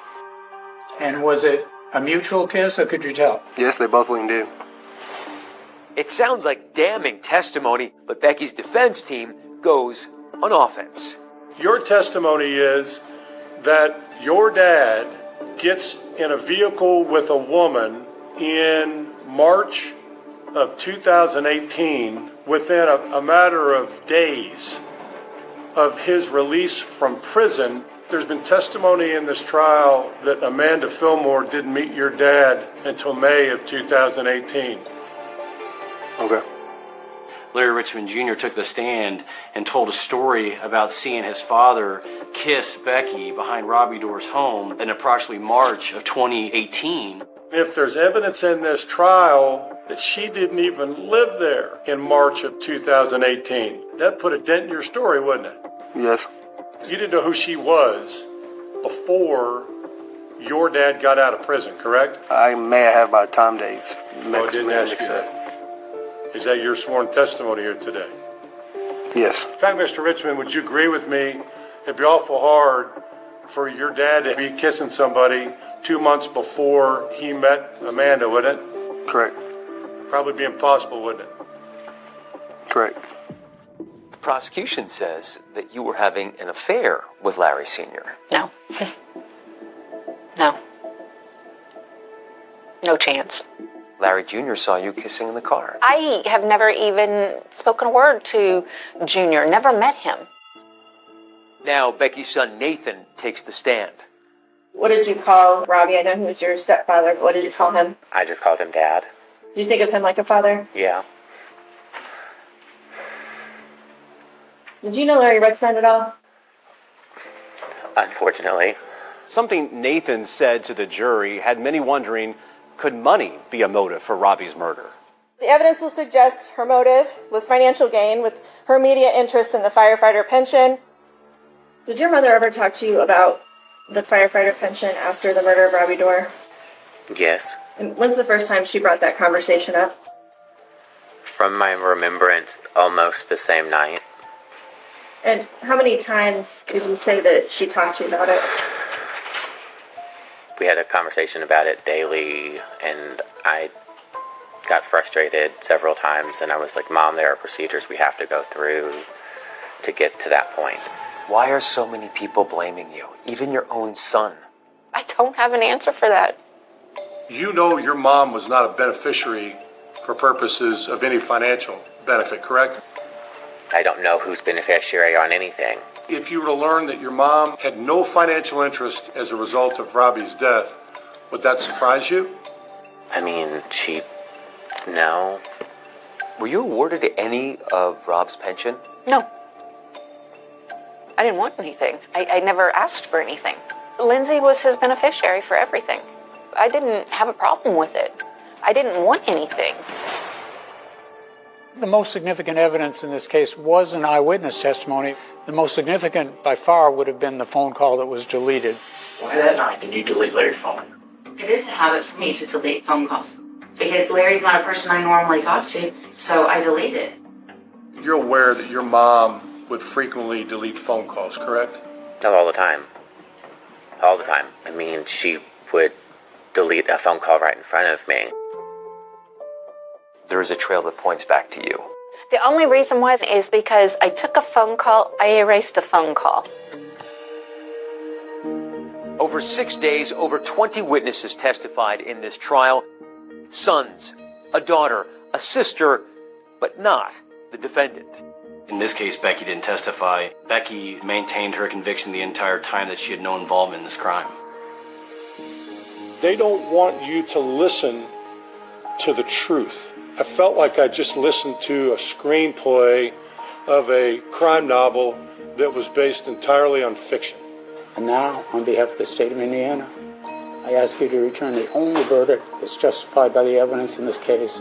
And was it a mutual kiss or could you tell? Yes, they both leaned in. It sounds like damning testimony, but Becky's defense team goes on offense. Your testimony is that your dad gets in a vehicle with a woman in March of 2018 within a matter of days of his release from prison. There's been testimony in this trial that Amanda Fillmore didn't meet your dad until May of 2018. Okay. Larry Richmond Jr. took the stand and told a story about seeing his father kiss Becky behind Robbie Dorr's home in approximately March of 2018. If there's evidence in this trial that she didn't even live there in March of 2018, that'd put a dent in your story, wouldn't it? Yes. You didn't know who she was before your dad got out of prison, correct? I may have by time dates. I didn't ask you that. Is that your sworn testimony here today? Yes. In fact, Mr. Richmond, would you agree with me? It'd be awful hard for your dad to be kissing somebody 2 months before he met Amanda, wouldn't it? Correct. Probably be impossible, wouldn't it? Correct. The prosecution says that you were having an affair with Larry Sr. No. No. No chance. Larry Jr. saw you kissing in the car. I have never even spoken a word to Junior, never met him. Now, Becky's son Nathan takes the stand. What did you call Robbie? I know he was your stepfather, but what did you call him? I just called him Dad. Do you think of him like a father? Yeah. Did you know Larry Richmond at all? Unfortunately. Something Nathan said to the jury had many wondering, could money be a motive for Robbie's murder? The evidence will suggest her motive was financial gain with her immediate interest in the firefighter pension. Did your mother ever talk to you about the firefighter pension after the murder of Robbie Dorr? Yes. And when's the first time she brought that conversation up? From my remembrance, almost the same night. And how many times did you say that she talked to you about it? We had a conversation about it daily, and I got frustrated several times, and I was like, Mom, there are procedures we have to go through to get to that point. Why are so many people blaming you, even your own son? I don't have an answer for that. You know your mom was not a beneficiary for purposes of any financial benefit, correct? I don't know who's beneficiary on anything. If you were to learn that your mom had no financial interest as a result of Robbie's death, would that surprise you? I mean, no. Were you awarded any of Rob's pension? No. I didn't want anything. I never asked for anything. Lindsay was his beneficiary for everything. I didn't have a problem with it. I didn't want anything. The most significant evidence in this case was an eyewitness testimony. The most significant by far would have been the phone call that was deleted. Why that night did you delete Larry's phone? It is a habit for me to delete phone calls because Larry's not a person I normally talk to, so I delete it. You're aware that your mom would frequently delete phone calls, correct? All the time. All the time. I mean, she would delete a phone call right in front of me. There is a trail that points back to you. The only reason why is because I took a phone call, I erased a phone call. Over 6 days, over 20 witnesses testified in this trial. Sons, a daughter, a sister, but not the defendant. In this case, Becky didn't testify. Becky maintained her conviction the entire time that she had no involvement in this crime. They don't want you to listen to the truth. I felt like I just listened to a screenplay of a crime novel that was based entirely on fiction. And now, on behalf of the state of Indiana, I ask you to return the only verdict that's justified by the evidence in this case: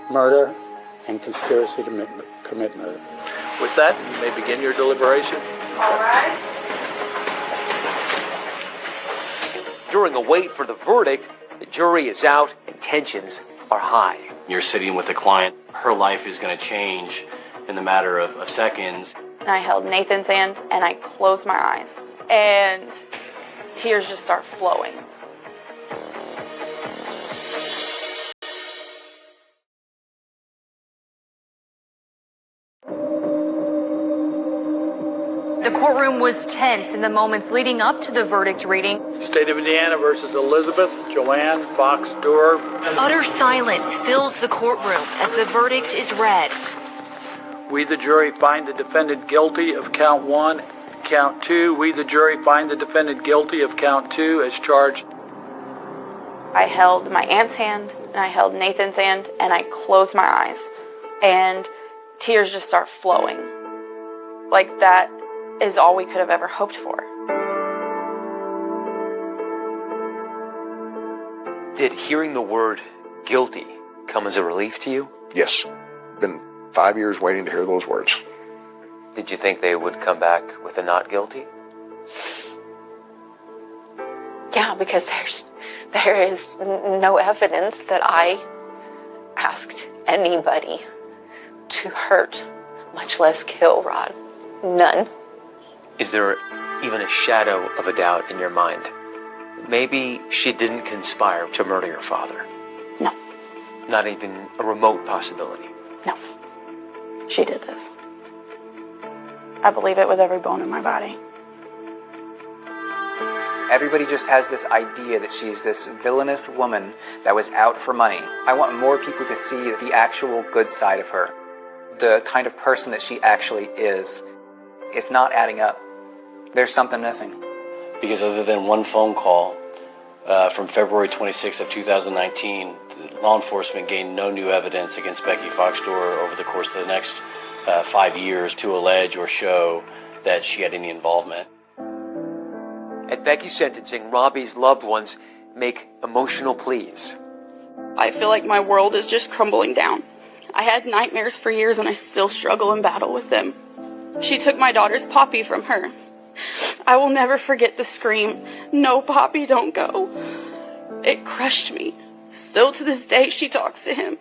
murder and conspiracy to commit murder. With that, you may begin your deliberation. All right. During a wait for the verdict, the jury is out and tensions are high. You're sitting with a client. Her life is going to change in the matter of seconds. And I held Nathan's hand and I closed my eyes. And tears just start flowing. The courtroom was tense in the moments leading up to the verdict reading. State of Indiana versus Elizabeth Joanne Fox Dorr. Utter silence fills the courtroom as the verdict is read. We, the jury, find the defendant guilty of count 1, count 2. We, the jury, find the defendant guilty of count 2 as charged. I held my aunt's hand and I held Nathan's hand and I closed my eyes. And tears just start flowing. Like that is all we could have ever hoped for. Did hearing the word guilty come as a relief to you? Yes. Been 5 years waiting to hear those words. Did you think they would come back with a not guilty? Yeah, because there is no evidence that I asked anybody to hurt, much less kill Rod. None. Is there even a shadow of a doubt in your mind? Maybe she didn't conspire to murder your father. No. Not even a remote possibility. No. She did this. I believe it with every bone in my body. Everybody just has this idea that she's this villainous woman that was out for money. I want more people to see the actual good side of her, the kind of person that she actually is. It's not adding up. There's something missing. Because other than one phone call from February 26th of 2019, law enforcement gained no new evidence against Becky Foxdor over the course of the next 5 years to allege or show that she had any involvement. At Becky's sentencing, Robbie's loved ones make emotional pleas. I feel like my world is just crumbling down. I had nightmares for years and I still struggle and battle with them. She took my daughter's Poppy from her. I will never forget the scream, "No, Poppy, don't go." It crushed me. Still to this day, she talks to him.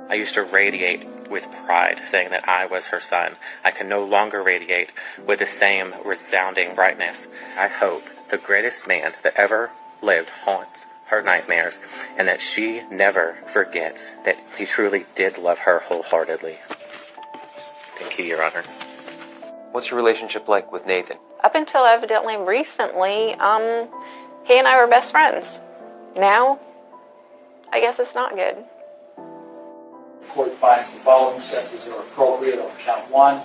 I used to radiate with pride, saying that I was her son. I can no longer radiate with the same resounding brightness. I hope the greatest man that ever lived haunts her nightmares, and that she never forgets that he truly did love her wholeheartedly. Thank you, Your Honor. What's your relationship like with Nathan? Up until evidently recently, he and I were best friends. Now, I guess it's not good. The court finds the following sentences are appropriate on count 1.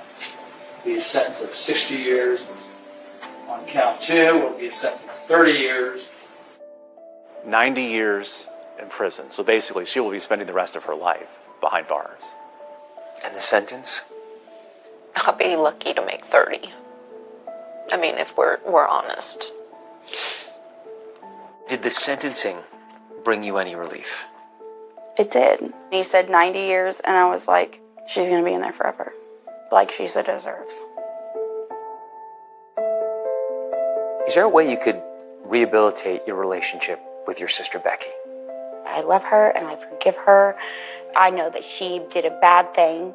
Be a sentence of 60 years. On count 2 will be a sentence of 30 years. 90 years in prison. So basically, she will be spending the rest of her life behind bars. And the sentence? I'll be lucky to make 30. I mean, if we're honest. Did the sentencing bring you any relief? It did. He said 90 years, and I was like, she's going to be in there forever. Like she so deserves. Is there a way you could rehabilitate your relationship with your sister Becky? I love her and I forgive her. I know that she did a bad thing,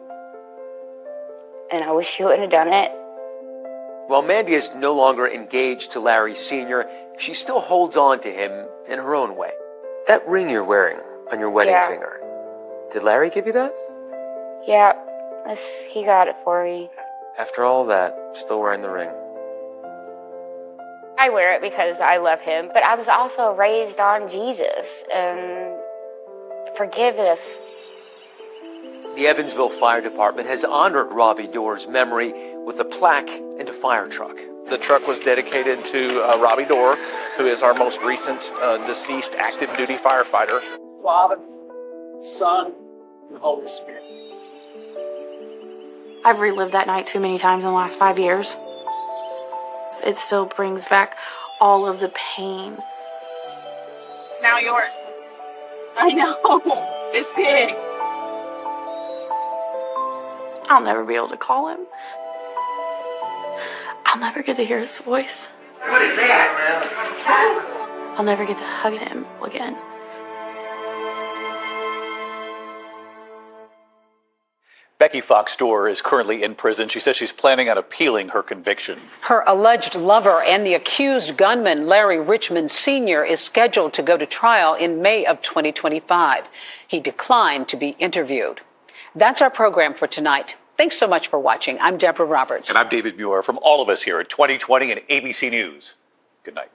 and I wish she wouldn't have done it. While Mandy is no longer engaged to Larry Sr., she still holds on to him in her own way. That ring you're wearing on your wedding finger, did Larry give you that? Yeah, he got it for me. After all that, still wearing the ring. I wear it because I love him, but I was also raised on Jesus and forgiveness. The Evansville Fire Department has honored Robbie Dorr's memory with a plaque and a fire truck. The truck was dedicated to Robbie Dorr, who is our most recent deceased active duty firefighter. Father, Son, and Holy Spirit. I've relived that night too many times in the last 5 years. It still brings back all of the pain. It's now yours. I know. It's big. I'll never be able to call him. I'll never get to hear his voice. What is that? I'll never get to hug him again. Becky Foxdor is currently in prison. She says she's planning on appealing her conviction. Her alleged lover and the accused gunman, Larry Richmond Sr., is scheduled to go to trial in May of 2025. He declined to be interviewed. That's our program for tonight. Thanks so much for watching. I'm Deborah Roberts. And I'm David Muir from all of us here at 2020 and ABC News. Good night.